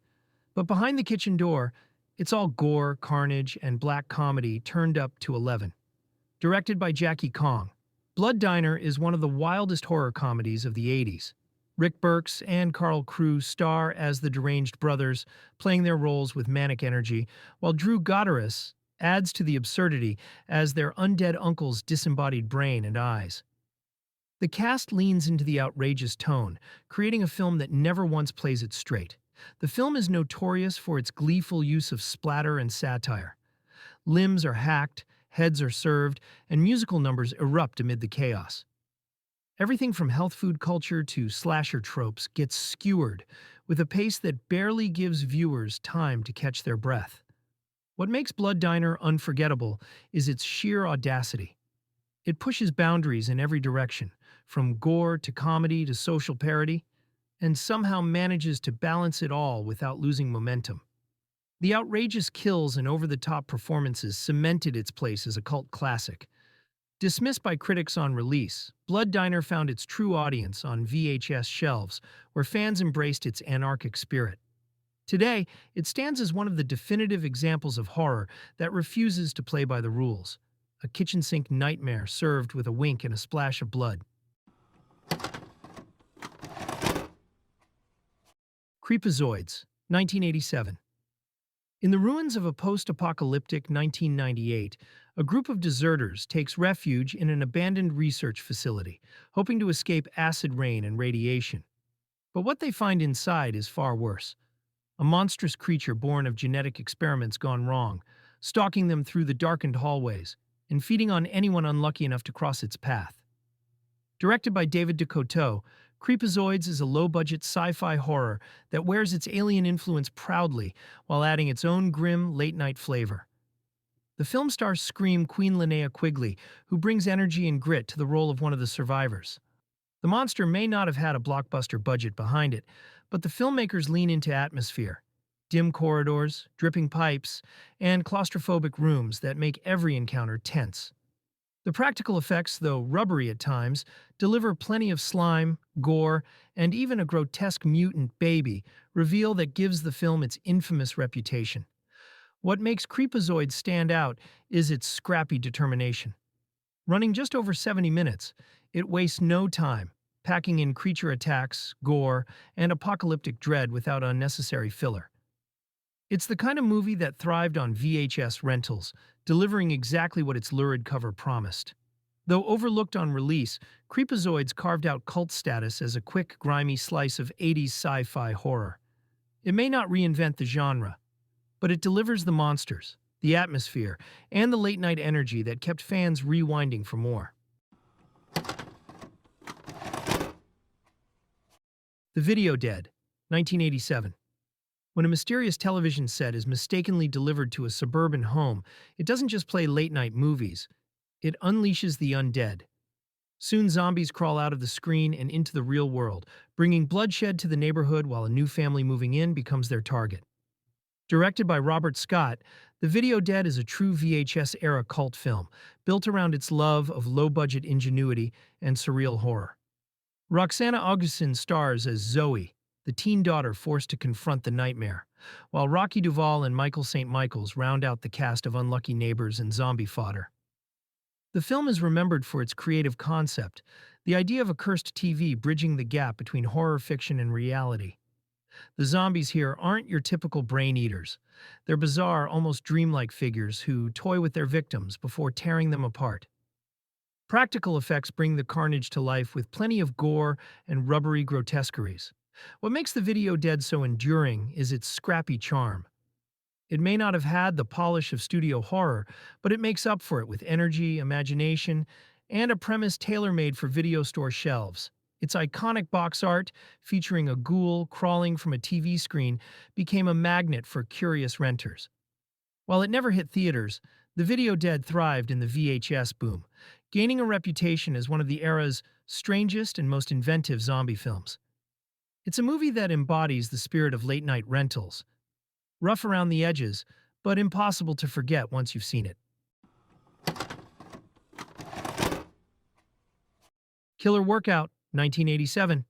but behind the kitchen door, it's all gore, carnage, and black comedy turned up to 11. Directed by Jackie Kong, Blood Diner is one of the wildest horror comedies of the 80s. Rick Burks and Carl Crews star as the deranged brothers, playing their roles with manic energy, while Drew Goddard adds to the absurdity as their undead uncle's disembodied brain and eyes. The cast leans into the outrageous tone, creating a film that never once plays it straight. The film is notorious for its gleeful use of splatter and satire. Limbs are hacked, heads are served, and musical numbers erupt amid the chaos. Everything from health food culture to slasher tropes gets skewered with a pace that barely gives viewers time to catch their breath. What makes Blood Diner unforgettable is its sheer audacity. It pushes boundaries in every direction, from gore to comedy to social parody, and somehow manages to balance it all without losing momentum. The outrageous kills and over-the-top performances cemented its place as a cult classic. Dismissed by critics on release, Blood Diner found its true audience on VHS shelves, where fans embraced its anarchic spirit. Today, it stands as one of the definitive examples of horror that refuses to play by the rules. A kitchen sink nightmare served with a wink and a splash of blood. Creepozoids, 1987. In the ruins of a post-apocalyptic 1998, a group of deserters takes refuge in an abandoned research facility, hoping to escape acid rain and radiation. But what they find inside is far worse. A monstrous creature born of genetic experiments gone wrong, stalking them through the darkened hallways and feeding on anyone unlucky enough to cross its path. Directed by David DeCoteau, Creepozoids is a low-budget sci-fi horror that wears its alien influence proudly while adding its own grim, late-night flavor. The film stars Scream Queen Linnea Quigley, who brings energy and grit to the role of one of the survivors. The monster may not have had a blockbuster budget behind it, but the filmmakers lean into atmosphere. Dim corridors, dripping pipes, and claustrophobic rooms that make every encounter tense. The practical effects, though rubbery at times, deliver plenty of slime, gore, and even a grotesque mutant baby reveal that gives the film its infamous reputation. What makes Creepozoids stand out is its scrappy determination. Running just over 70 minutes, it wastes no time, packing in creature attacks, gore, and apocalyptic dread without unnecessary filler. It's the kind of movie that thrived on VHS rentals, delivering exactly what its lurid cover promised. Though overlooked on release, Creepozoids carved out cult status as a quick, grimy slice of 80s sci-fi horror. It may not reinvent the genre, but it delivers the monsters, the atmosphere, and the late-night energy that kept fans rewinding for more. The Video Dead, 1987. When a mysterious television set is mistakenly delivered to a suburban home, it doesn't just play late-night movies, it unleashes the undead. Soon zombies crawl out of the screen and into the real world, bringing bloodshed to the neighborhood while a new family moving in becomes their target. Directed by Robert Scott, The Video Dead is a true VHS-era cult film, built around its love of low-budget ingenuity and surreal horror. Roxana Augustin stars as Zoe, the teen daughter forced to confront the nightmare, while Rocky Duvall and Michael St. Michaels round out the cast of unlucky neighbors and zombie fodder. The film is remembered for its creative concept, the idea of a cursed TV bridging the gap between horror fiction and reality. The zombies here aren't your typical brain eaters. They're bizarre, almost dreamlike figures who toy with their victims before tearing them apart. Practical effects bring the carnage to life with plenty of gore and rubbery grotesqueries. What makes The Video Dead so enduring is its scrappy charm. It may not have had the polish of studio horror, but it makes up for it with energy, imagination, and a premise tailor-made for video store shelves. Its iconic box art, featuring a ghoul crawling from a TV screen, became a magnet for curious renters. While it never hit theaters, The Video Dead thrived in the VHS boom, gaining a reputation as one of the era's strangest and most inventive zombie films. It's a movie that embodies the spirit of late-night rentals. Rough around the edges, but impossible to forget once you've seen it. Killer Workout, 1987.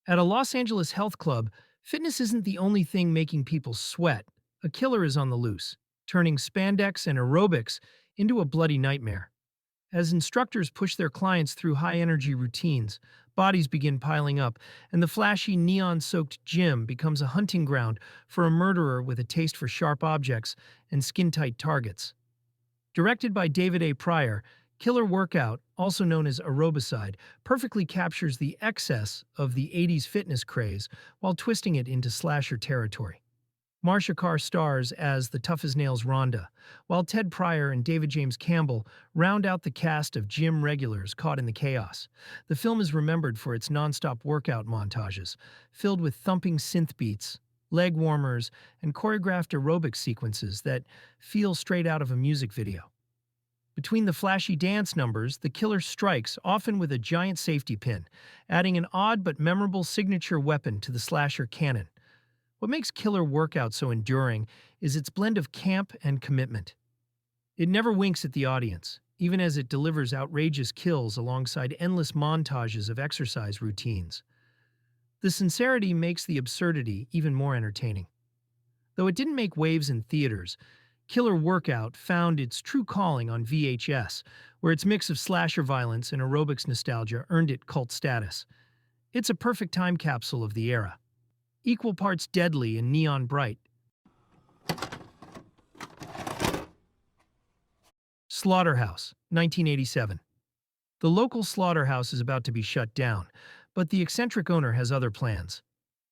At a Los Angeles health club, fitness isn't the only thing making people sweat. A killer is on the loose, turning spandex and aerobics into a bloody nightmare. As instructors push their clients through high-energy routines, bodies begin piling up, and the flashy, neon-soaked gym becomes a hunting ground for a murderer with a taste for sharp objects and skin-tight targets. Directed by David A. Pryor, Killer Workout, also known as Aerobicide, perfectly captures the excess of the 80s fitness craze while twisting it into slasher territory. Marcia Carr stars as the tough-as-nails Rhonda, while Ted Pryor and David James Campbell round out the cast of gym regulars caught in the chaos. The film is remembered for its non-stop workout montages, filled with thumping synth beats, leg warmers, and choreographed aerobic sequences that feel straight out of a music video. Between the flashy dance numbers, the killer strikes, often with a giant safety pin, adding an odd but memorable signature weapon to the slasher canon. What makes Killer Workout so enduring is its blend of camp and commitment. It never winks at the audience, even as it delivers outrageous kills alongside endless montages of exercise routines. The sincerity makes the absurdity even more entertaining. Though it didn't make waves in theaters, Killer Workout found its true calling on VHS, where its mix of slasher violence and aerobics nostalgia earned it cult status. It's a perfect time capsule of the era. equal parts deadly and neon bright. Slaughterhouse, 1987. The local slaughterhouse is about to be shut down, but the eccentric owner has other plans.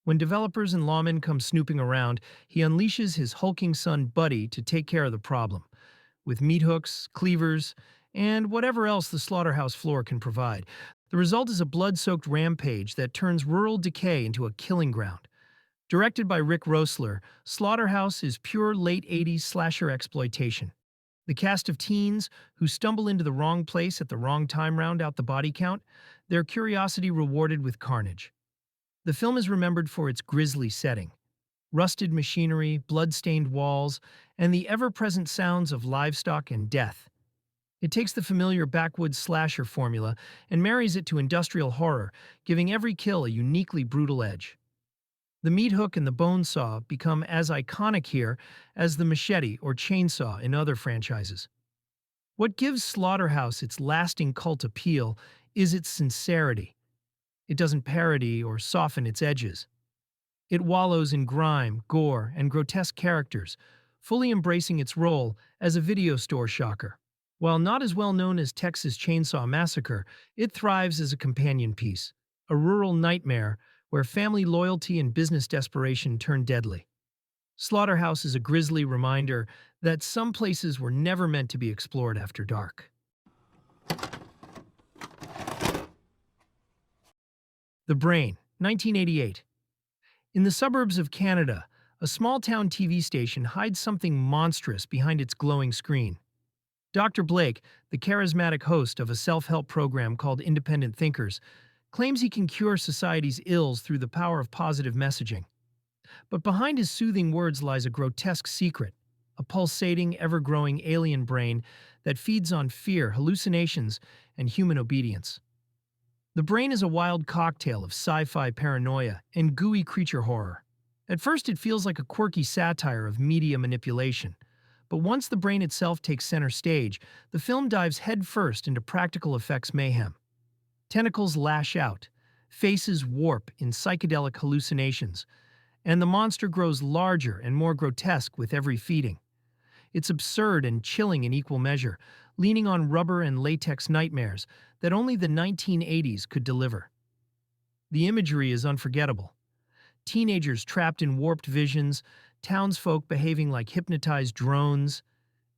When developers and lawmen come snooping around, he unleashes his hulking son Buddy to take care of the problem, with meat hooks, cleavers, and whatever else the slaughterhouse floor can provide. The result is a blood-soaked rampage that turns rural decay into a killing ground. Directed by Rick Roessler, Slaughterhouse is pure late 80s slasher exploitation. The cast of teens who stumble into the wrong place at the wrong time round out the body count, their curiosity rewarded with carnage. The film is remembered for its grisly setting. Rusted machinery, blood-stained walls, and the ever-present sounds of livestock and death. It takes the familiar backwoods slasher formula and marries it to industrial horror, giving every kill a uniquely brutal edge. The meat hook and the bone saw become as iconic here as the machete or chainsaw in other franchises. What gives Slaughterhouse its lasting cult appeal is its sincerity. It doesn't parody or soften its edges. It wallows in grime, gore, and grotesque characters, fully embracing its role as a video store shocker. While not as well known as Texas Chainsaw Massacre, it thrives as a companion piece, a rural nightmare where family loyalty and business desperation turn deadly. Slaughterhouse is a grisly reminder that some places were never meant to be explored after dark. The Brain, 1988. In the suburbs of Canada, a small-town TV station hides something monstrous behind its glowing screen. Dr. Blake, the charismatic host of a self-help program called Independent Thinkers, claims he can cure society's ills through the power of positive messaging. But behind his soothing words lies a grotesque secret, a pulsating, ever-growing alien brain that feeds on fear, hallucinations, and human obedience. The Brain is a wild cocktail of sci-fi paranoia and gooey creature horror. At first it feels like a quirky satire of media manipulation, but once the brain itself takes center stage, the film dives headfirst into practical effects mayhem. Tentacles lash out, faces warp in psychedelic hallucinations, and the monster grows larger and more grotesque with every feeding. It's absurd and chilling in equal measure, leaning on rubber and latex nightmares that only the 1980s could deliver. The imagery is unforgettable. Teenagers trapped in warped visions, townsfolk behaving like hypnotized drones,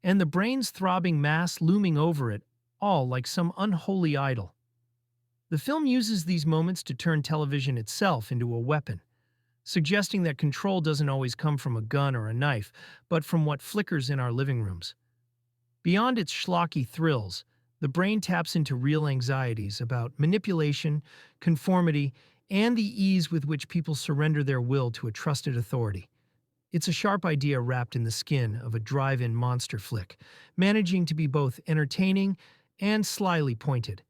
and the brain's throbbing mass looming over it, all like some unholy idol. The film uses these moments to turn television itself into a weapon, suggesting that control doesn't always come from a gun or a knife, but from what flickers in our living rooms. Beyond its schlocky thrills, the Brain taps into real anxieties about manipulation, conformity, and the ease with which people surrender their will to a trusted authority. It's a sharp idea wrapped in the skin of a drive-in monster flick, managing to be both entertaining and slyly pointed.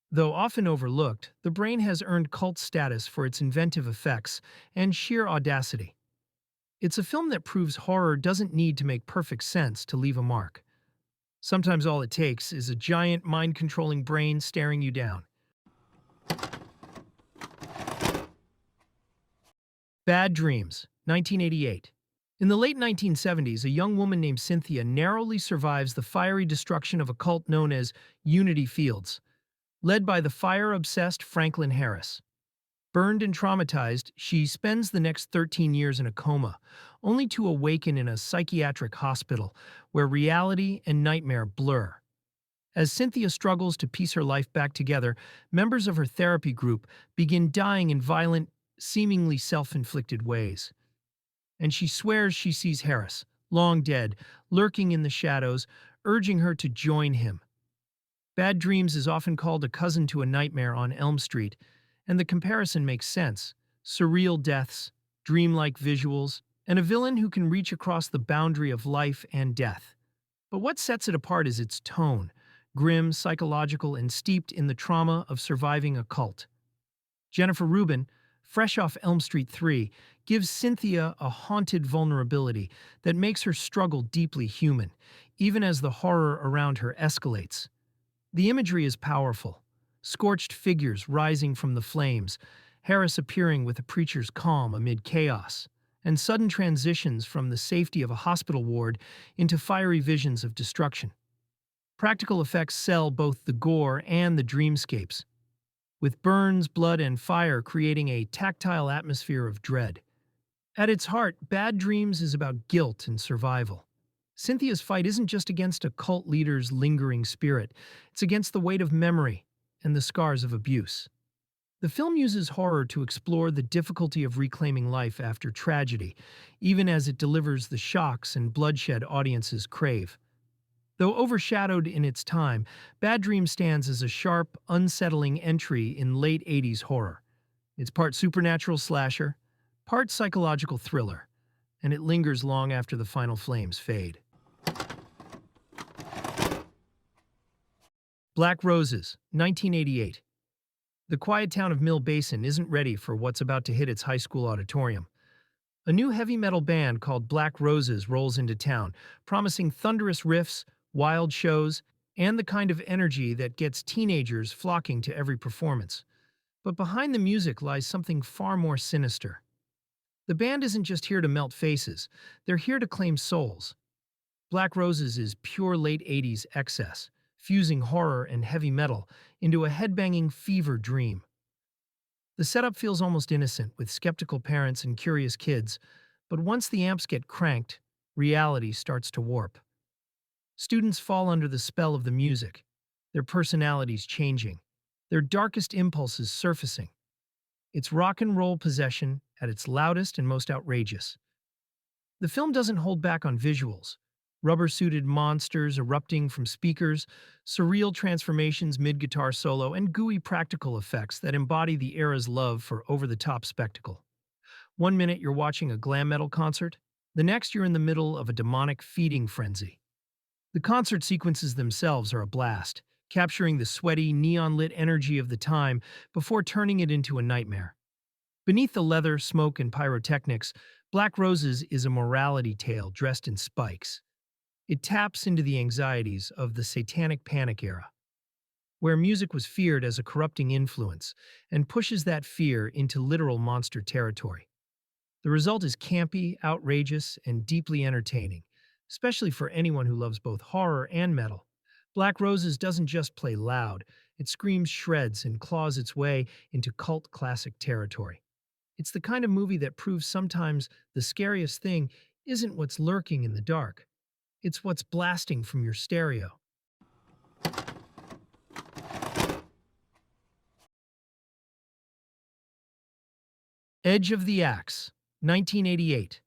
Though often overlooked, The Brain has earned cult status for its inventive effects and sheer audacity. It's a film that proves horror doesn't need to make perfect sense to leave a mark. Sometimes all it takes is a giant, mind-controlling brain staring you down. Bad Dreams, 1988. In the late 1970s, a young woman named Cynthia narrowly survives the fiery destruction of a cult known as Unity Fields, led by the fire-obsessed Franklin Harris. Burned and traumatized, she spends the next 13 years in a coma, only to awaken in a psychiatric hospital where reality and nightmare blur. As Cynthia struggles to piece her life back together, members of her therapy group begin dying in violent, seemingly self-inflicted ways. And she swears she sees Harris, long dead, lurking in the shadows, urging her to join him. Bad Dreams is often called a cousin to a Nightmare on Elm Street, and the comparison makes sense. Surreal deaths, dreamlike visuals, and a villain who can reach across the boundary of life and death. But what sets it apart is its tone, grim, psychological, and steeped in the trauma of surviving a cult. Jennifer Rubin, fresh off Elm Street 3, gives Cynthia a haunted vulnerability that makes her struggle deeply human, even as the horror around her escalates. The imagery is powerful. Scorched figures rising from the flames, Harris appearing with a preacher's calm amid chaos, and sudden transitions from the safety of a hospital ward into fiery visions of destruction. Practical effects sell both the gore and the dreamscapes, with burns, blood, and fire creating a tactile atmosphere of dread. At its heart, Bad Dreams is about guilt and survival. Cynthia's fight isn't just against a cult leader's lingering spirit, it's against the weight of memory and the scars of abuse. The film uses horror to explore the difficulty of reclaiming life after tragedy, even as it delivers the shocks and bloodshed audiences crave. Though overshadowed in its time, Bad Dreams stands as a sharp, unsettling entry in late 80s horror. It's part supernatural slasher, part psychological thriller, and it lingers long after the final flames fade. Black Roses, 1988. The quiet town of Mill Basin isn't ready for what's about to hit its high school auditorium. A new heavy metal band called Black Roses rolls into town, promising thunderous riffs, wild shows, and the kind of energy that gets teenagers flocking to every performance. But behind the music lies something far more sinister. The band isn't just here to melt faces, they're here to claim souls. Black Roses is pure late 80s excess, fusing horror and heavy metal into a headbanging fever dream. The setup feels almost innocent, with skeptical parents and curious kids, but once the amps get cranked, reality starts to warp. Students fall under the spell of the music, their personalities changing, their darkest impulses surfacing. It's rock and roll possession at its loudest and most outrageous. The film doesn't hold back on visuals. Rubber-suited monsters erupting from speakers, surreal transformations mid-guitar solo, and gooey practical effects that embody the era's love for over-the-top spectacle. One minute you're watching a glam metal concert, the next you're in the middle of a demonic feeding frenzy. The concert sequences themselves are a blast, capturing the sweaty, neon-lit energy of the time before turning it into a nightmare. Beneath the leather, smoke, and pyrotechnics, Black Roses is a morality tale dressed in spikes. It taps into the anxieties of the Satanic Panic era, where music was feared as a corrupting influence, and pushes that fear into literal monster territory. The result is campy, outrageous, and deeply entertaining, especially for anyone who loves both horror and metal. Black Roses doesn't just play loud, it screams shreds and claws its way into cult classic territory. It's the kind of movie that proves sometimes the scariest thing isn't what's lurking in the dark. It's what's blasting from your stereo. Edge of the Axe, 1988.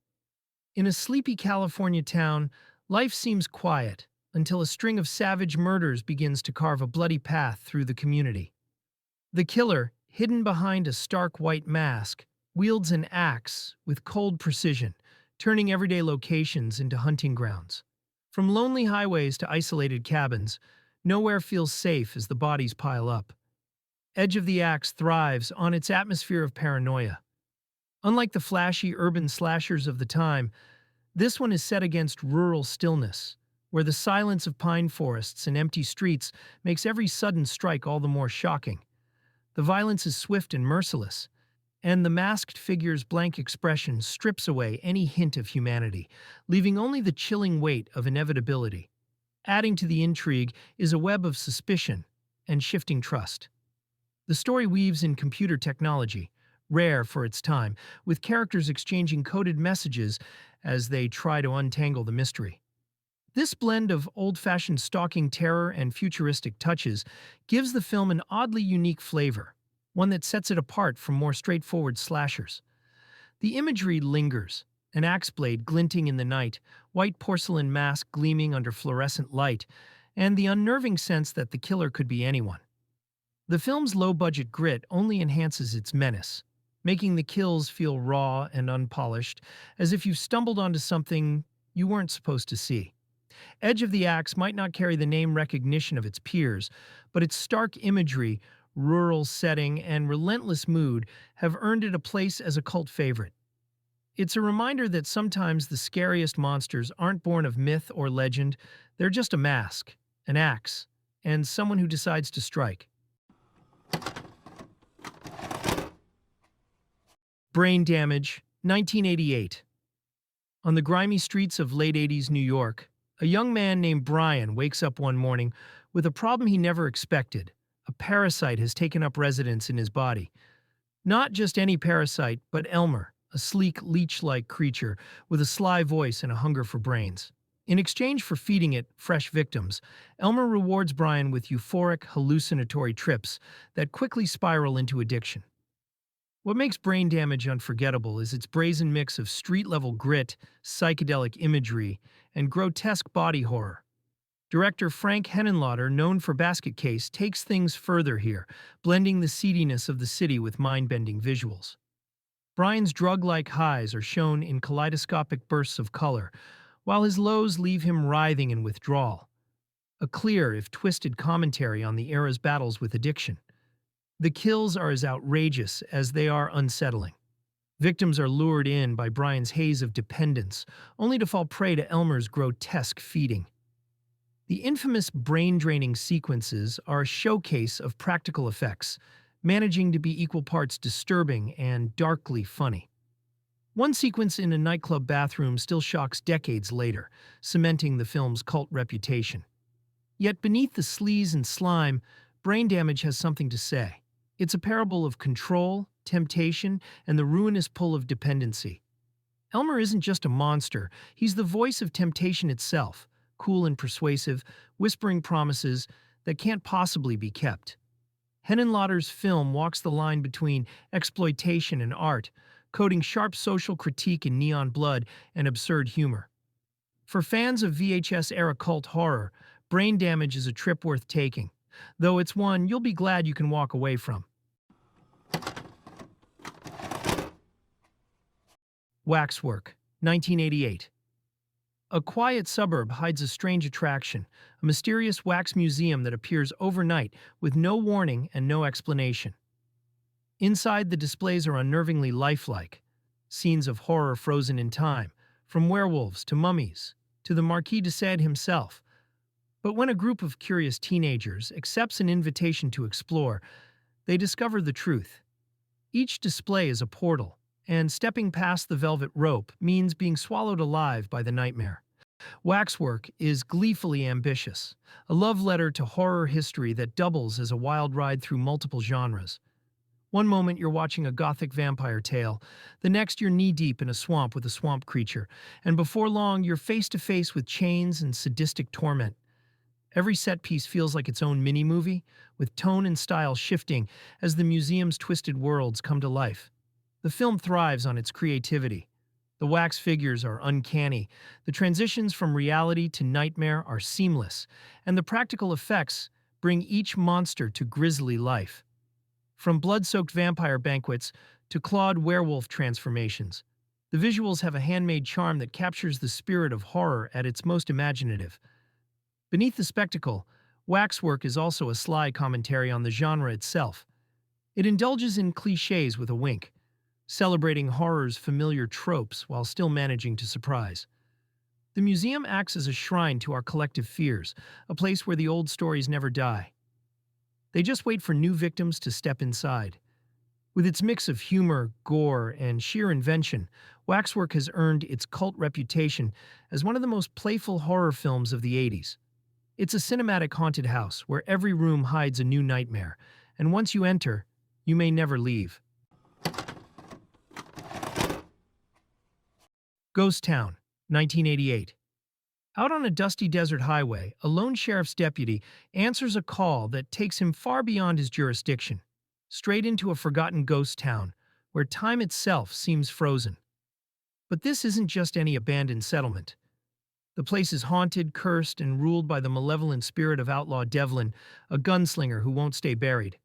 In a sleepy California town, life seems quiet until a string of savage murders begins to carve a bloody path through the community. The killer, hidden behind a stark white mask, wields an axe with cold precision, turning everyday locations into hunting grounds. From lonely highways to isolated cabins, nowhere feels safe as the bodies pile up. Edge of the Axe thrives on its atmosphere of paranoia. Unlike the flashy urban slashers of the time, this one is set against rural stillness, where the silence of pine forests and empty streets makes every sudden strike all the more shocking. The violence is swift and merciless, and the masked figure's blank expression strips away any hint of humanity, leaving only the chilling weight of inevitability. Adding to the intrigue is a web of suspicion and shifting trust. The story weaves in computer technology, rare for its time, with characters exchanging coded messages as they try to untangle the mystery. This blend of old-fashioned stalking terror and futuristic touches gives the film an oddly unique flavor, one that sets it apart from more straightforward slashers. The imagery lingers, an axe blade glinting in the night, white porcelain mask gleaming under fluorescent light, and the unnerving sense that the killer could be anyone. The film's low-budget grit only enhances its menace, making the kills feel raw and unpolished, as if you stumbled onto something you weren't supposed to see. Edge of the Axe might not carry the name recognition of its peers, but its stark imagery, rural setting, and relentless mood have earned it a place as a cult favorite. It's a reminder that sometimes the scariest monsters aren't born of myth or legend, they're just a mask, an axe, and someone who decides to strike. Brain Damage, 1988. On the grimy streets of late 80s New York, a young man named Brian wakes up one morning with a problem he never expected. A parasite has taken up residence in his body. Not just any parasite, but Elmer, a sleek, leech-like creature with a sly voice and a hunger for brains. In exchange for feeding it fresh victims, Elmer rewards Brian with euphoric, hallucinatory trips that quickly spiral into addiction. What makes Brain Damage unforgettable is its brazen mix of street-level grit, psychedelic imagery, and grotesque body horror. Director Frank Henenlotter, known for Basket Case, takes things further here, blending the seediness of the city with mind-bending visuals. Brian's drug-like highs are shown in kaleidoscopic bursts of color, while his lows leave him writhing in withdrawal. A clear, if twisted, commentary on the era's battles with addiction. The kills are as outrageous as they are unsettling. Victims are lured in by Brian's haze of dependence, only to fall prey to Elmer's grotesque feeding. The infamous brain-draining sequences are a showcase of practical effects, managing to be equal parts disturbing and darkly funny. One sequence in a nightclub bathroom still shocks decades later, cementing the film's cult reputation. Yet beneath the sleaze and slime, Brain Damage has something to say. It's a parable of control, temptation, and the ruinous pull of dependency. Elmer isn't just a monster, he's the voice of temptation itself, cool and persuasive, whispering promises that can't possibly be kept. Henenlotter's film walks the line between exploitation and art, coding sharp social critique in neon blood and absurd humor. For fans of VHS-era cult horror, Brain Damage is a trip worth taking, though it's one you'll be glad you can walk away from. Waxwork, 1988. A quiet suburb hides a strange attraction, a mysterious wax museum that appears overnight with no warning and no explanation. Inside, the displays are unnervingly lifelike, scenes of horror frozen in time, from werewolves to mummies to the Marquis de Sade himself. But when a group of curious teenagers accepts an invitation to explore, they discover the truth. Each display is a portal, and stepping past the velvet rope means being swallowed alive by the nightmare. Waxwork is gleefully ambitious, a love letter to horror history that doubles as a wild ride through multiple genres. One moment you're watching a gothic vampire tale, the next you're knee-deep in a swamp with a swamp creature, and before long you're face-to-face with chains and sadistic torment. Every set piece feels like its own mini-movie, with tone and style shifting as the museum's twisted worlds come to life. The film thrives on its creativity. The wax figures are uncanny, the transitions from reality to nightmare are seamless, and the practical effects bring each monster to grisly life. From blood-soaked vampire banquets to clawed werewolf transformations, the visuals have a handmade charm that captures the spirit of horror at its most imaginative. Beneath the spectacle, Waxwork is also a sly commentary on the genre itself. It indulges in clichés with a wink, celebrating horror's familiar tropes while still managing to surprise. The museum acts as a shrine to our collective fears, a place where the old stories never die. They just wait for new victims to step inside. With its mix of humor, gore, and sheer invention, Waxwork has earned its cult reputation as one of the most playful horror films of the 80s. It's a cinematic haunted house where every room hides a new nightmare, and once you enter, you may never leave. Ghost Town, 1988. Out on a dusty desert highway, a lone sheriff's deputy answers a call that takes him far beyond his jurisdiction, straight into a forgotten ghost town, where time itself seems frozen. But this isn't just any abandoned settlement. The place is haunted, cursed, and ruled by the malevolent spirit of outlaw Devlin, a gunslinger who won't stay buried.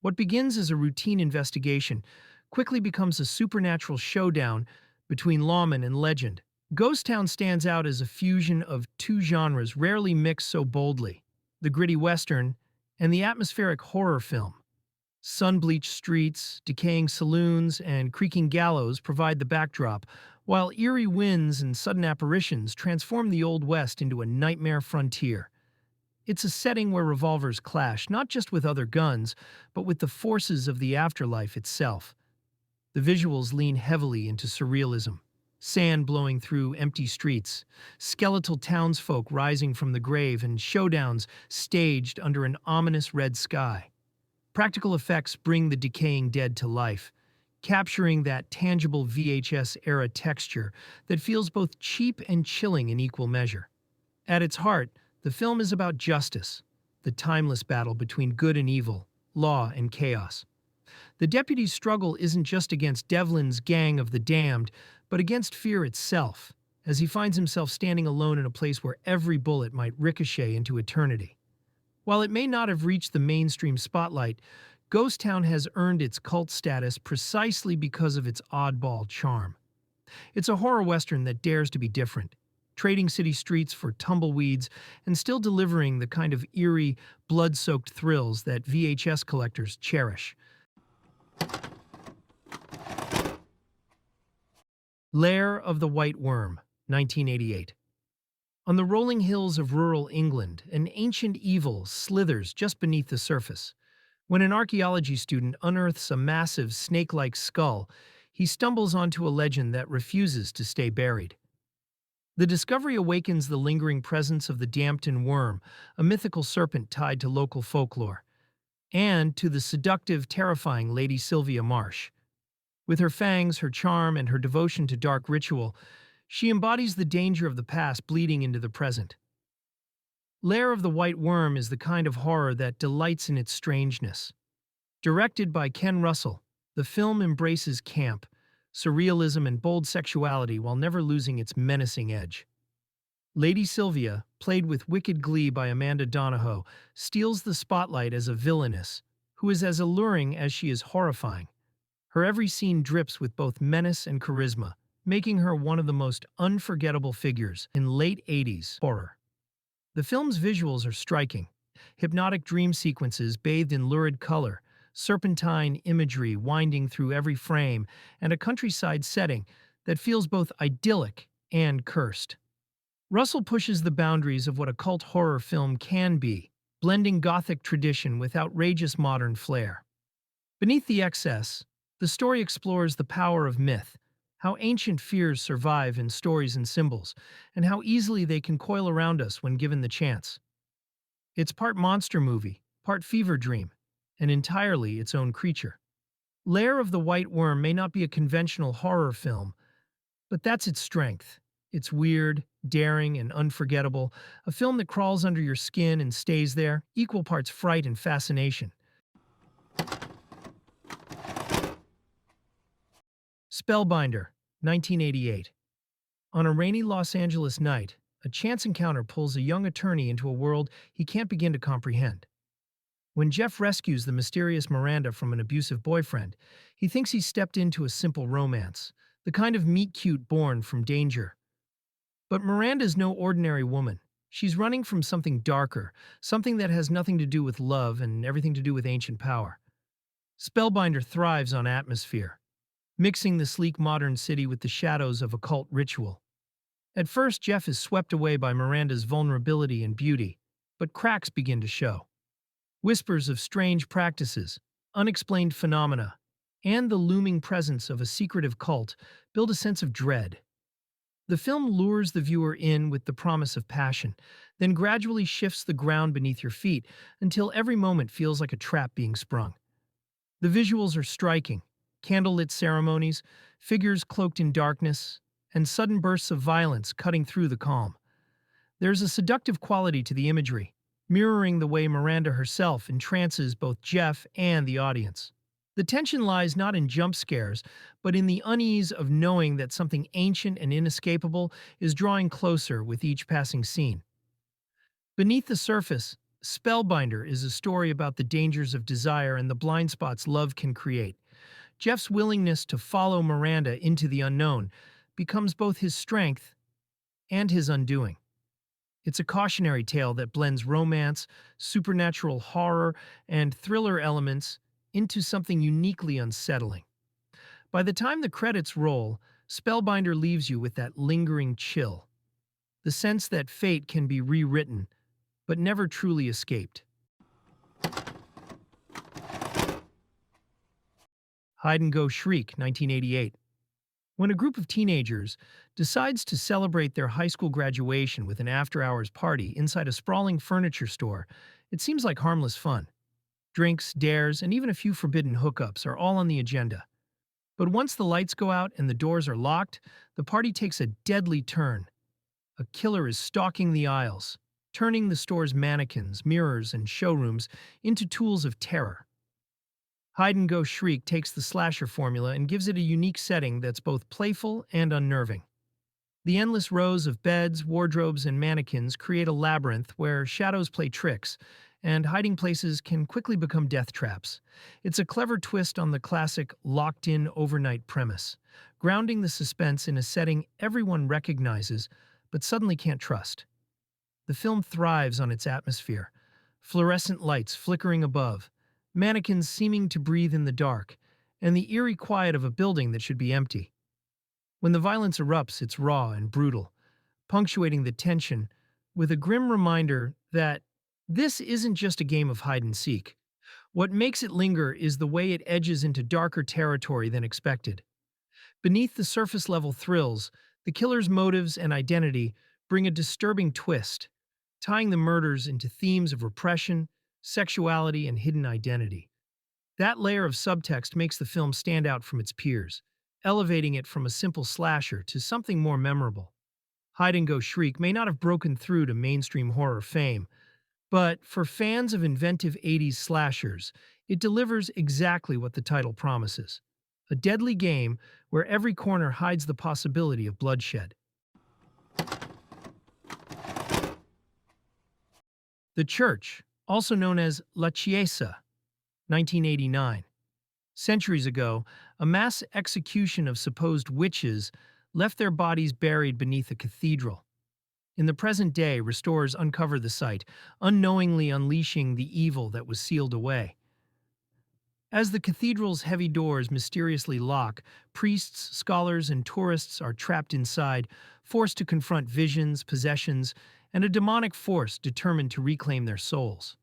What begins as a routine investigation quickly becomes a supernatural showdown between lawman and legend. Ghost Town stands out as a fusion of two genres rarely mixed so boldly: the gritty western and the atmospheric horror film. Sun-bleached streets, decaying saloons, and creaking gallows provide the backdrop, while eerie winds and sudden apparitions transform the Old West into a nightmare frontier. It's a setting where revolvers clash not just with other guns, but with the forces of the afterlife itself. The visuals lean heavily into surrealism. Sand blowing through empty streets, skeletal townsfolk rising from the grave, and showdowns staged under an ominous red sky. Practical effects bring the decaying dead to life, capturing that tangible VHS-era texture that feels both cheap and chilling in equal measure. At its heart, the film is about justice, the timeless battle between good and evil, law and chaos. The deputy's struggle isn't just against Devlin's gang of the damned, but against fear itself, as he finds himself standing alone in a place where every bullet might ricochet into eternity. While it may not have reached the mainstream spotlight, Ghost Town has earned its cult status precisely because of its oddball charm. It's a horror western that dares to be different, trading city streets for tumbleweeds and still delivering the kind of eerie, blood-soaked thrills that VHS collectors cherish. Lair of the White Worm, 1988. On the rolling hills of rural England, an ancient evil slithers just beneath the surface. When an archaeology student unearths a massive snake-like skull, he stumbles onto a legend that refuses to stay buried. The discovery awakens the lingering presence of the Dampton Worm, a mythical serpent tied to local folklore, and to the seductive, terrifying Lady Sylvia Marsh. With her fangs, her charm, and her devotion to dark ritual, she embodies the danger of the past bleeding into the present. Lair of the White Worm is the kind of horror that delights in its strangeness. Directed by Ken Russell, the film embraces camp, surrealism, and bold sexuality while never losing its menacing edge. Lady Sylvia, played with wicked glee by Amanda Donohoe, steals the spotlight as a villainess who is as alluring as she is horrifying. Her every scene drips with both menace and charisma, making her one of the most unforgettable figures in late 80s horror. The film's visuals are striking. Hypnotic dream sequences bathed in lurid color, serpentine imagery winding through every frame, and a countryside setting that feels both idyllic and cursed. Russell pushes the boundaries of what a cult horror film can be, blending gothic tradition with outrageous modern flair. Beneath the excess, the story explores the power of myth, how ancient fears survive in stories and symbols, and how easily they can coil around us when given the chance. It's part monster movie, part fever dream, and entirely its own creature. Lair of the White Worm may not be a conventional horror film, but that's its strength. It's weird, daring, and unforgettable, a film that crawls under your skin and stays there, equal parts fright and fascination. Spellbinder, 1988. On a rainy Los Angeles night, a chance encounter pulls a young attorney into a world he can't begin to comprehend. When Jeff rescues the mysterious Miranda from an abusive boyfriend, he thinks he's stepped into a simple romance, the kind of meet-cute born from danger. But Miranda's no ordinary woman. She's running from something darker, something that has nothing to do with love and everything to do with ancient power. Spellbinder thrives on atmosphere, mixing the sleek modern city with the shadows of occult ritual. At first, Jeff is swept away by Miranda's vulnerability and beauty, but cracks begin to show. Whispers of strange practices, unexplained phenomena, and the looming presence of a secretive cult build a sense of dread. The film lures the viewer in with the promise of passion, then gradually shifts the ground beneath your feet until every moment feels like a trap being sprung. The visuals are striking: candlelit ceremonies, figures cloaked in darkness, and sudden bursts of violence cutting through the calm. There's a seductive quality to the imagery, mirroring the way Miranda herself entrances both Jeff and the audience. The tension lies not in jump scares, but in the unease of knowing that something ancient and inescapable is drawing closer with each passing scene. Beneath the surface, Spellbinder is a story about the dangers of desire and the blind spots love can create. Jeff's willingness to follow Miranda into the unknown becomes both his strength and his undoing. It's a cautionary tale that blends romance, supernatural horror, and thriller elements into something uniquely unsettling. By the time the credits roll, Spellbinder leaves you with that lingering chill, the sense that fate can be rewritten, but never truly escaped. Hide and Go Shriek, 1988. When a group of teenagers decides to celebrate their high school graduation with an after-hours party inside a sprawling furniture store, it seems like harmless fun. Drinks, dares, and even a few forbidden hookups are all on the agenda. But once the lights go out and the doors are locked, the party takes a deadly turn. A killer is stalking the aisles, turning the store's mannequins, mirrors, and showrooms into tools of terror. Hide and Go Shriek takes the slasher formula and gives it a unique setting that's both playful and unnerving. The endless rows of beds, wardrobes, and mannequins create a labyrinth where shadows play tricks, and hiding places can quickly become death traps. It's a clever twist on the classic locked-in overnight premise, grounding the suspense in a setting everyone recognizes but suddenly can't trust. The film thrives on its atmosphere, fluorescent lights flickering above, mannequins seeming to breathe in the dark, and the eerie quiet of a building that should be empty. When the violence erupts, it's raw and brutal, punctuating the tension with a grim reminder that this isn't just a game of hide and seek. What makes it linger is the way it edges into darker territory than expected. Beneath the surface-level thrills, the killer's motives and identity bring a disturbing twist, tying the murders into themes of repression, sexuality, and hidden identity. That layer of subtext makes the film stand out from its peers, elevating it from a simple slasher to something more memorable. Hide and Go Shriek may not have broken through to mainstream horror fame, but for fans of inventive 80s slashers, it delivers exactly what the title promises: a deadly game where every corner hides the possibility of bloodshed. The Church, also known as La Chiesa, 1989. Centuries ago, a mass execution of supposed witches left their bodies buried beneath a cathedral. In the present day, restorers uncover the site, unknowingly unleashing the evil that was sealed away. As the cathedral's heavy doors mysteriously lock, priests, scholars, and tourists are trapped inside, forced to confront visions, possessions, and a demonic force determined to reclaim their souls.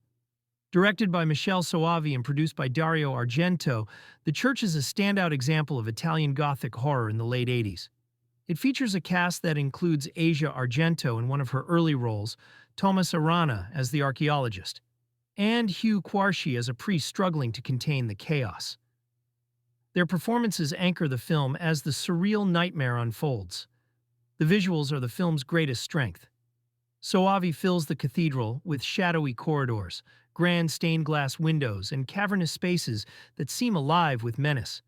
Directed by Michele Soavi and produced by Dario Argento, The Church is a standout example of Italian Gothic horror in the late 80s. It features a cast that includes Asia Argento in one of her early roles, Thomas Arana as the archaeologist, and Hugh Quarshie as a priest struggling to contain the chaos. Their performances anchor the film as the surreal nightmare unfolds. The visuals are the film's greatest strength. Soavi fills the cathedral with shadowy corridors, grand stained glass windows, and cavernous spaces that seem alive with menace.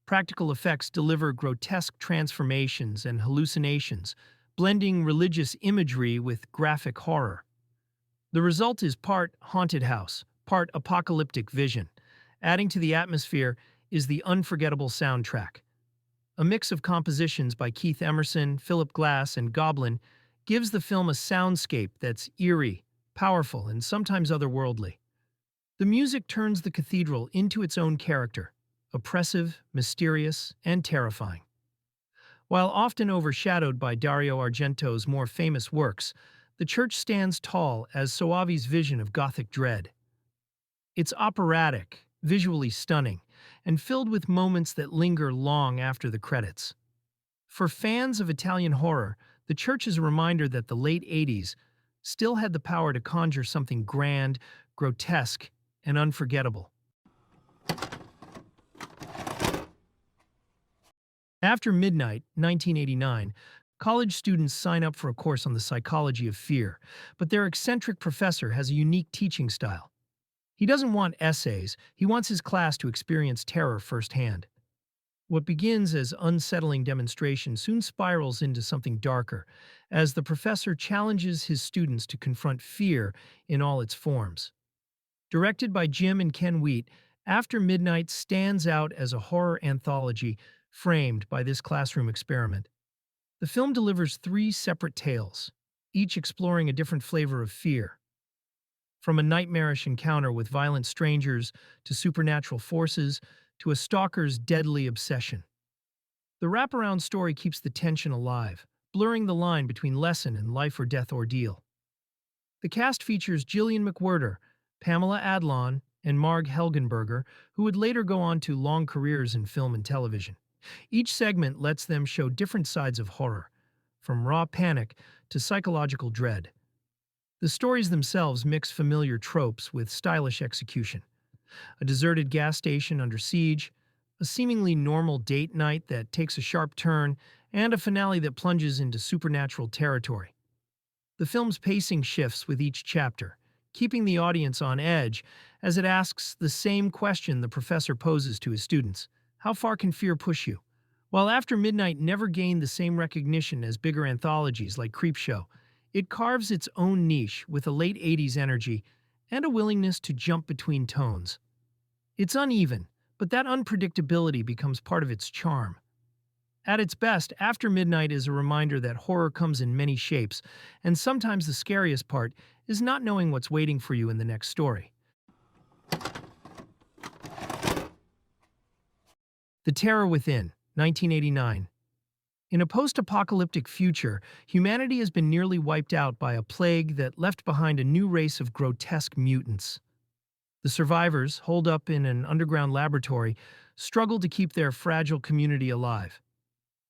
Practical effects deliver grotesque transformations and hallucinations, blending religious imagery with graphic horror. The result is part haunted house, part apocalyptic vision. Adding to the atmosphere is the unforgettable soundtrack. A mix of compositions by Keith Emerson, Philip Glass, and Goblin gives the film a soundscape that's eerie, powerful, and sometimes otherworldly. The music turns the cathedral into its own character, oppressive, mysterious, and terrifying. While often overshadowed by Dario Argento's more famous works, The Church stands tall as Soavi's vision of Gothic dread. It's operatic, visually stunning, and filled with moments that linger long after the credits. For fans of Italian horror, The Church is a reminder that the late 80s still had the power to conjure something grand, grotesque, and unforgettable. After Midnight, 1989, college students sign up for a course on the psychology of fear, but their eccentric professor has a unique teaching style. He doesn't want essays, he wants his class to experience terror firsthand. What begins as unsettling demonstration soon spirals into something darker, as the professor challenges his students to confront fear in all its forms. Directed by Jim and Ken Wheat, After Midnight stands out as a horror anthology framed by this classroom experiment. The film delivers 3 separate tales, each exploring a different flavor of fear. From a nightmarish encounter with violent strangers to supernatural forces to a stalker's deadly obsession. The wraparound story keeps the tension alive, blurring the line between lesson and life-or-death ordeal. The cast features Gillian McWhirter, Pamela Adlon, and Marg Helgenberger, who would later go on to long careers in film and television. Each segment lets them show different sides of horror, from raw panic to psychological dread. The stories themselves mix familiar tropes with stylish execution. A deserted gas station under siege, a seemingly normal date night that takes a sharp turn, and a finale that plunges into supernatural territory. The film's pacing shifts with each chapter, keeping the audience on edge as it asks the same question the professor poses to his students: how far can fear push you? While After Midnight never gained the same recognition as bigger anthologies like Creepshow, it carves its own niche with a late 80s energy and a willingness to jump between tones. It's uneven, but that unpredictability becomes part of its charm. At its best, After Midnight is a reminder that horror comes in many shapes, and sometimes the scariest part is not knowing what's waiting for you in the next story. The Terror Within, 1989. In a post-apocalyptic future, humanity has been nearly wiped out by a plague that left behind a new race of grotesque mutants. The survivors, holed up in an underground laboratory, struggle to keep their fragile community alive.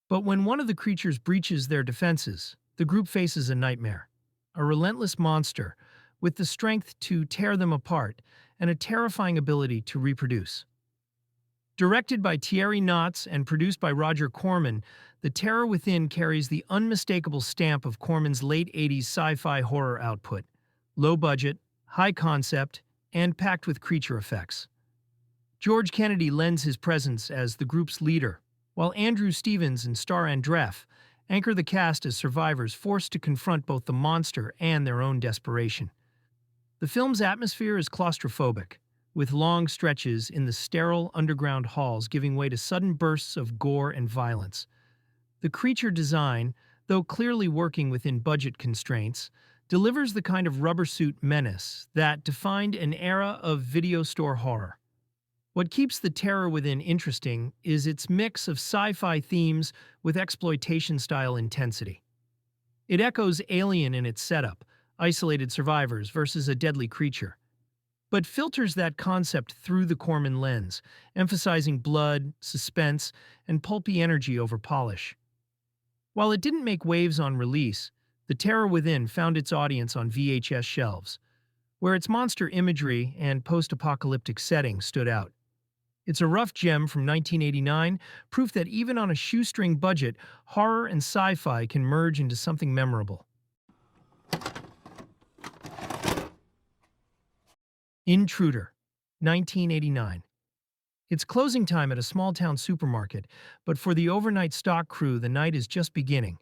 But when one of the creatures breaches their defenses, the group faces a nightmare, a relentless monster with the strength to tear them apart and a terrifying ability to reproduce. Directed by Thierry Knotts and produced by Roger Corman, The Terror Within carries the unmistakable stamp of Corman's late 80s sci-fi horror output: low budget, high concept, and packed with creature effects. George Kennedy lends his presence as the group's leader, while Andrew Stevens and Star Andref anchor the cast as survivors forced to confront both the monster and their own desperation. The film's atmosphere is claustrophobic, with long stretches in the sterile underground halls giving way to sudden bursts of gore and violence. The creature design, though clearly working within budget constraints, delivers the kind of rubber suit menace that defined an era of video store horror. What keeps The Terror Within interesting is its mix of sci-fi themes with exploitation-style intensity. It echoes Alien in its setup, isolated survivors versus a deadly creature, but filters that concept through the Corman lens, emphasizing blood, suspense, and pulpy energy over polish. While it didn't make waves on release, The Terror Within found its audience on VHS shelves, where its monster imagery and post-apocalyptic setting stood out. It's a rough gem from 1989, proof that even on a shoestring budget, horror and sci-fi can merge into something memorable. Intruder, 1989. It's closing time at a small-town supermarket, but for the overnight stock crew, the night is just beginning,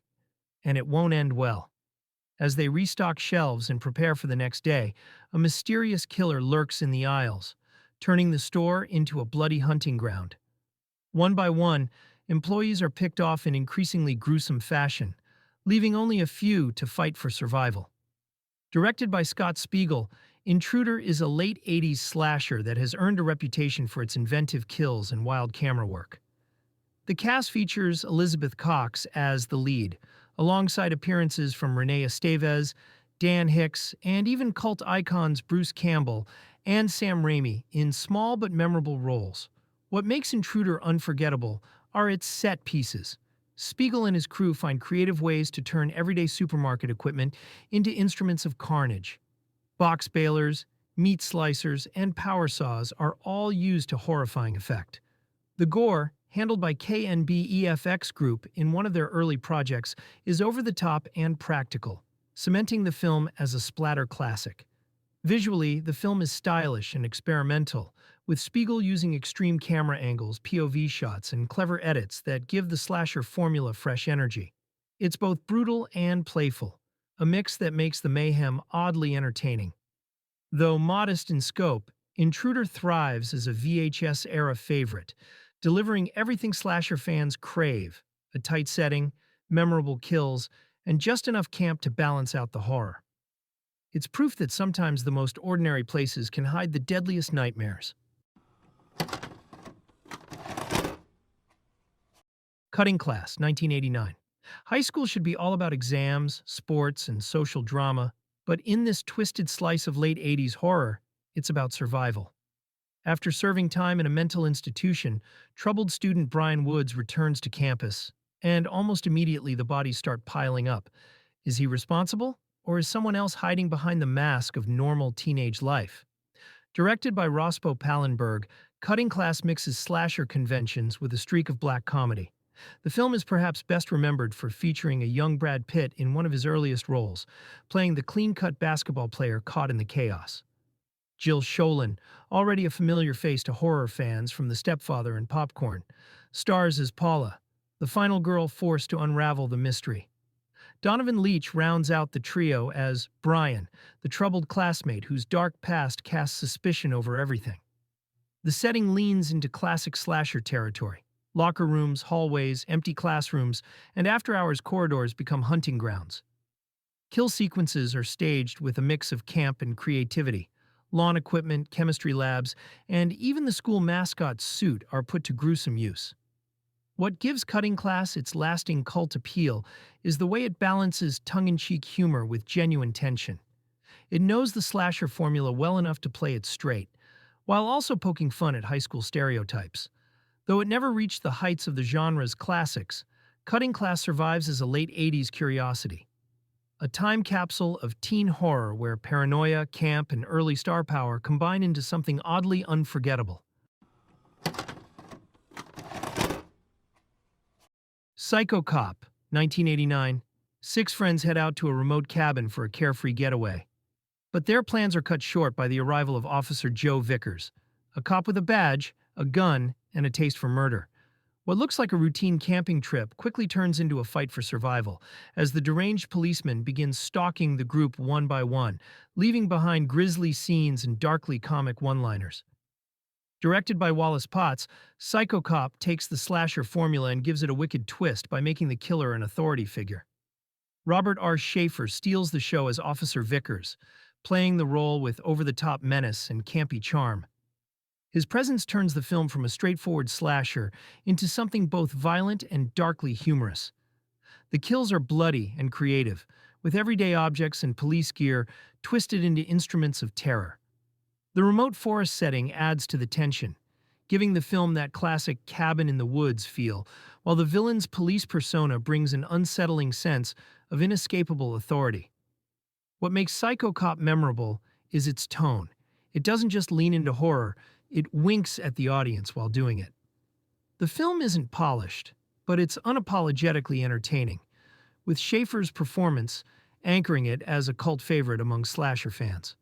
and it won't end well. As they restock shelves and prepare for the next day, a mysterious killer lurks in the aisles, turning the store into a bloody hunting ground. One by one, employees are picked off in increasingly gruesome fashion, leaving only a few to fight for survival. Directed by Scott Spiegel, Intruder is a late 80s slasher that has earned a reputation for its inventive kills and wild camera work. The cast features Elizabeth Cox as the lead, alongside appearances from Renee Estevez, Dan Hicks, and even cult icons Bruce Campbell and Sam Raimi in small but memorable roles. What makes Intruder unforgettable are its set pieces. Spiegel and his crew find creative ways to turn everyday supermarket equipment into instruments of carnage. Box balers, meat slicers, and power saws are all used to horrifying effect. The gore, handled by KNB-EFX Group in one of their early projects, is over-the-top and practical, cementing the film as a splatter classic. Visually, the film is stylish and experimental, with Spiegel using extreme camera angles, POV shots, and clever edits that give the slasher formula fresh energy. It's both brutal and playful, a mix that makes the mayhem oddly entertaining. Though modest in scope, Intruder thrives as a VHS-era favorite, delivering everything slasher fans crave: a tight setting, memorable kills, and just enough camp to balance out the horror. It's proof that sometimes the most ordinary places can hide the deadliest nightmares. Cutting Class, 1989. High school should be all about exams, sports, and social drama, but in this twisted slice of late 80s horror, it's about survival. After serving time in a mental institution, troubled student Brian Woods returns to campus, and almost immediately the bodies start piling up. Is he responsible, or is someone else hiding behind the mask of normal teenage life? Directed by Rospo Pallenberg, Cutting Class mixes slasher conventions with a streak of black comedy. The film is perhaps best remembered for featuring a young Brad Pitt in one of his earliest roles, playing the clean-cut basketball player caught in the chaos. Jill Schoelen, already a familiar face to horror fans from The Stepfather and Popcorn, stars as Paula, the final girl forced to unravel the mystery. Donovan Leitch rounds out the trio as Brian, the troubled classmate whose dark past casts suspicion over everything. The setting leans into classic slasher territory. Locker rooms, hallways, empty classrooms, and after-hours corridors become hunting grounds. Kill sequences are staged with a mix of camp and creativity. Lawn equipment, chemistry labs, and even the school mascot's suit are put to gruesome use. What gives Cutting Class its lasting cult appeal is the way it balances tongue-in-cheek humor with genuine tension. It knows the slasher formula well enough to play it straight, while also poking fun at high school stereotypes. Though it never reached the heights of the genre's classics, Cutting Class survives as a late 80s curiosity. A time capsule of teen horror where paranoia, camp, and early star power combine into something oddly unforgettable. Psycho Cop, 1989. Six friends head out to a remote cabin for a carefree getaway. But their plans are cut short by the arrival of Officer Joe Vickers, a cop with a badge, a gun, and a taste for murder. What looks like a routine camping trip quickly turns into a fight for survival, as the deranged policeman begins stalking the group one by one, leaving behind grisly scenes and darkly comic one-liners. Directed by Wallace Potts, Psycho Cop takes the slasher formula and gives it a wicked twist by making the killer an authority figure. Robert R. Schaefer steals the show as Officer Vickers, playing the role with over-the-top menace and campy charm. His presence turns the film from a straightforward slasher into something both violent and darkly humorous. The kills are bloody and creative, with everyday objects and police gear twisted into instruments of terror. The remote forest setting adds to the tension, giving the film that classic cabin-in-the-woods feel, while the villain's police persona brings an unsettling sense of inescapable authority. What makes Psycho Cop memorable is its tone. It doesn't just lean into horror, it winks at the audience while doing it. The film isn't polished, but it's unapologetically entertaining, with Schaefer's performance anchoring it as a cult favorite among slasher fans.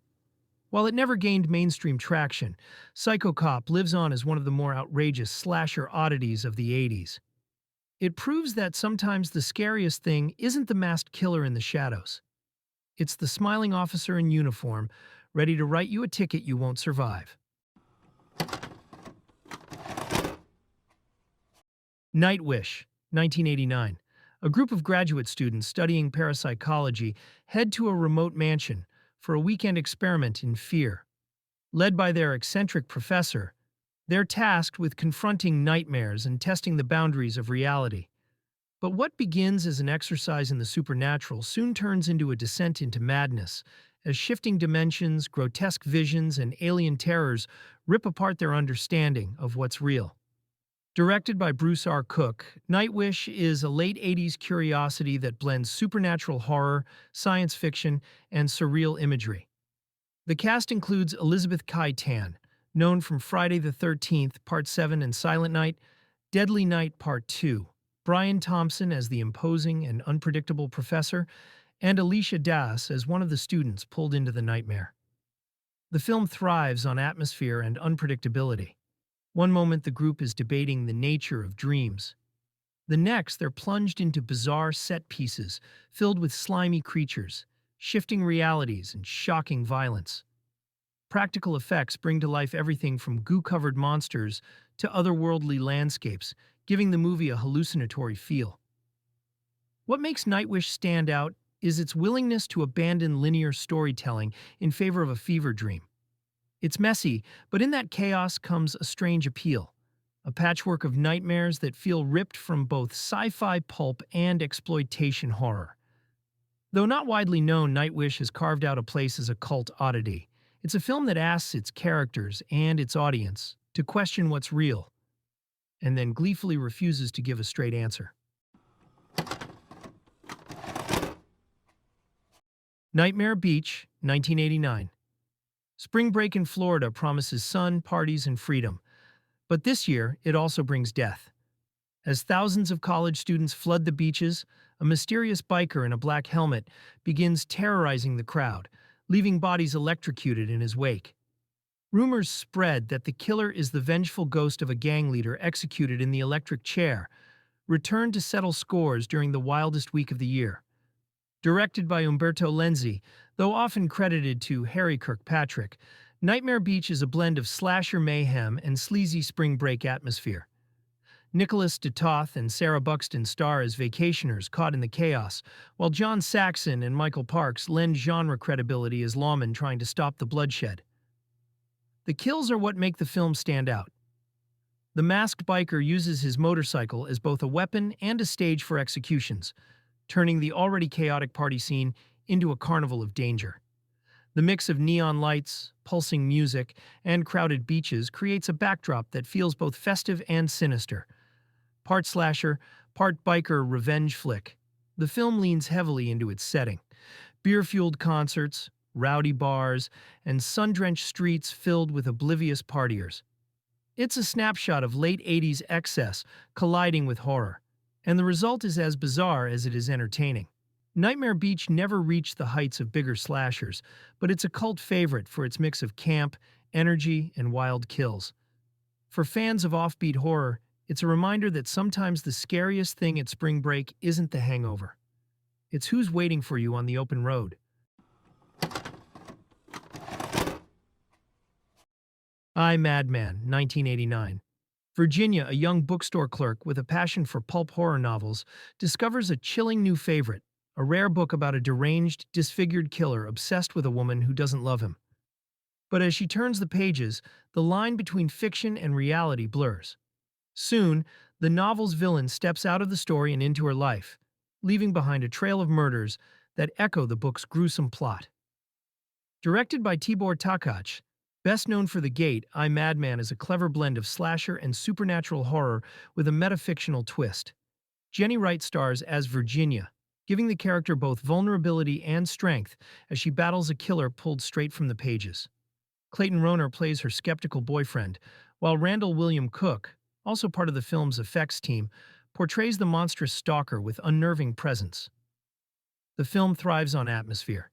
While it never gained mainstream traction, Psycho Cop lives on as one of the more outrageous slasher oddities of the 80s. It proves that sometimes the scariest thing isn't the masked killer in the shadows. It's the smiling officer in uniform, ready to write you a ticket you won't survive. Nightwish, 1989. A group of graduate students studying parapsychology head to a remote mansion for a weekend experiment in fear. Led by their eccentric professor, they're tasked with confronting nightmares and testing the boundaries of reality. But what begins as an exercise in the supernatural soon turns into a descent into madness, as shifting dimensions, grotesque visions, and alien terrors rip apart their understanding of what's real. Directed by Bruce R. Cook, Nightwish is a late 80s curiosity that blends supernatural horror, science fiction, and surreal imagery. The cast includes Elizabeth Kaitan, known from Friday the 13th, Part 7 and Silent Night, Deadly Night Part 2, Brian Thompson as the imposing and unpredictable professor, and Alicia Das as one of the students pulled into the nightmare. The film thrives on atmosphere and unpredictability. One moment the group is debating the nature of dreams. The next, they're plunged into bizarre set pieces filled with slimy creatures, shifting realities, and shocking violence. Practical effects bring to life everything from goo-covered monsters to otherworldly landscapes, giving the movie a hallucinatory feel. What makes Nightwish stand out is its willingness to abandon linear storytelling in favor of a fever dream. It's messy, but in that chaos comes a strange appeal, a patchwork of nightmares that feel ripped from both sci-fi pulp and exploitation horror. Though not widely known, Nightwish has carved out a place as a cult oddity, It's a film that asks its characters and its audience to question what's real, and then gleefully refuses to give a straight answer. Nightmare Beach, 1989. Spring break in Florida promises sun, parties, and freedom. But this year, it also brings death. As thousands of college students flood the beaches, a mysterious biker in a black helmet begins terrorizing the crowd, leaving bodies electrocuted in his wake. Rumors spread that the killer is the vengeful ghost of a gang leader executed in the electric chair, returned to settle scores during the wildest week of the year. Directed by Umberto Lenzi, though often credited to Harry Kirkpatrick, Nightmare Beach is a blend of slasher mayhem and sleazy spring break atmosphere. Nicholas DeToth and Sarah Buxton star as vacationers caught in the chaos, while John Saxon and Michael Parks lend genre credibility as lawmen trying to stop the bloodshed. The kills are what make the film stand out. The masked biker uses his motorcycle as both a weapon and a stage for executions, turning the already chaotic party scene into a carnival of danger. The mix of neon lights, pulsing music, and crowded beaches creates a backdrop that feels both festive and sinister. Part slasher, part biker revenge flick, the film leans heavily into its setting. Beer-fueled concerts, rowdy bars, and sun-drenched streets filled with oblivious partiers. It's a snapshot of late 80s excess colliding with horror, and the result is as bizarre as it is entertaining. Nightmare Beach never reached the heights of bigger slashers, but it's a cult favorite for its mix of camp, energy, and wild kills. For fans of offbeat horror, it's a reminder that sometimes the scariest thing at spring break isn't the hangover. It's who's waiting for you on the open road. I, Madman, 1989. Virginia, a young bookstore clerk with a passion for pulp horror novels, discovers a chilling new favorite, a rare book about a deranged, disfigured killer obsessed with a woman who doesn't love him. But as she turns the pages, the line between fiction and reality blurs. Soon, the novel's villain steps out of the story and into her life, leaving behind a trail of murders that echo the book's gruesome plot. Directed by Tibor Takacs, best known for The Gate, I, Madman is a clever blend of slasher and supernatural horror with a metafictional twist. Jenny Wright stars as Virginia, giving the character both vulnerability and strength as she battles a killer pulled straight from the pages. Clayton Rohner plays her skeptical boyfriend, while Randall William Cook, also part of the film's effects team, portrays the monstrous stalker with unnerving presence. The film thrives on atmosphere.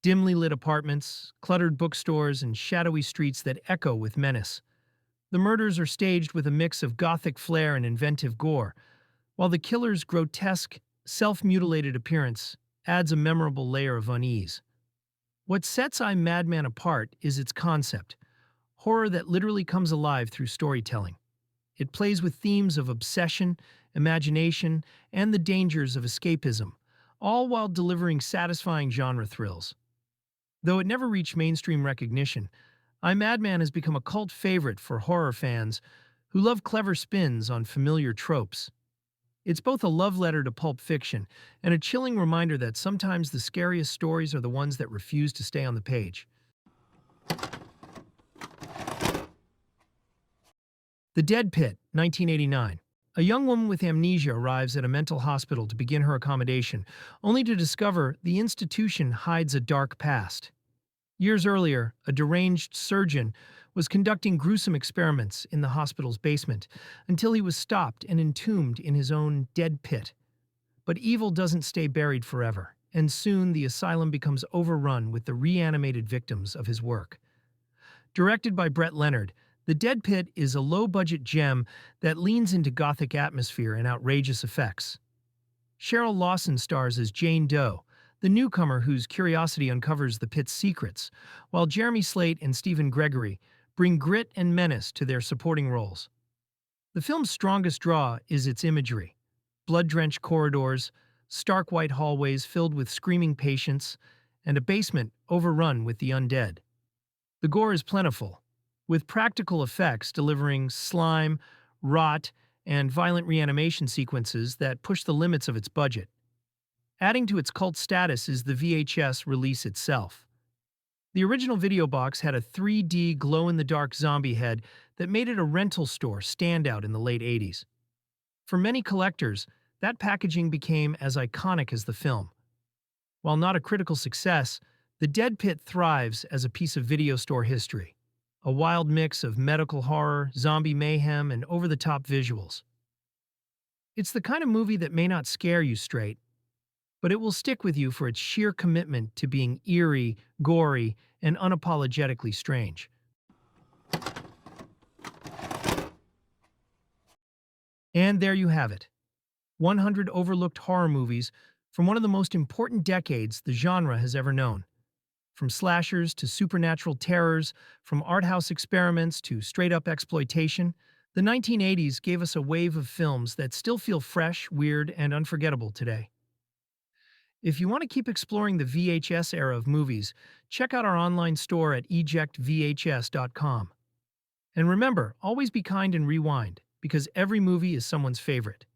Dimly lit apartments, cluttered bookstores, and shadowy streets that echo with menace. The murders are staged with a mix of gothic flair and inventive gore, while the killer's grotesque, self-mutilated appearance adds a memorable layer of unease. What sets I, Madman apart is its concept, horror that literally comes alive through storytelling. It plays with themes of obsession, imagination, and the dangers of escapism, all while delivering satisfying genre thrills. Though it never reached mainstream recognition, I, Madman has become a cult favorite for horror fans who love clever spins on familiar tropes. It's both a love letter to pulp fiction and a chilling reminder that sometimes the scariest stories are the ones that refuse to stay on the page. The Dead Pit, 1989. A young woman with amnesia arrives at a mental hospital to begin her accommodation, only to discover the institution hides a dark past. Years earlier, a deranged surgeon was conducting gruesome experiments in the hospital's basement until he was stopped and entombed in his own dead pit. But evil doesn't stay buried forever, and soon the asylum becomes overrun with the reanimated victims of his work. Directed by Brett Leonard, The Dead Pit is a low-budget gem that leans into gothic atmosphere and outrageous effects. Cheryl Lawson stars as Jane Doe, the newcomer whose curiosity uncovers the pit's secrets, while Jeremy Slate and Stephen Gregory bring grit and menace to their supporting roles. The film's strongest draw is its imagery. Blood-drenched corridors, stark white hallways filled with screaming patients, and a basement overrun with the undead. The gore is plentiful, with practical effects delivering slime, rot, and violent reanimation sequences that push the limits of its budget. Adding to its cult status is the VHS release itself. The original video box had a 3D glow-in-the-dark zombie head that made it a rental store standout in the late 80s. For many collectors, that packaging became as iconic as the film. While not a critical success, The Dead Pit thrives as a piece of video store history, a wild mix of medical horror, zombie mayhem, and over-the-top visuals. It's the kind of movie that may not scare you straight, but it will stick with you for its sheer commitment to being eerie, gory, and unapologetically strange. And there you have it. 100 overlooked horror movies from one of the most important decades the genre has ever known. From slashers to supernatural terrors, from art house experiments to straight-up exploitation, the 1980s gave us a wave of films that still feel fresh, weird, and unforgettable today. If you want to keep exploring the VHS era of movies, check out our online store at ejectvhs.com. And remember, always be kind and rewind, because every movie is someone's favorite.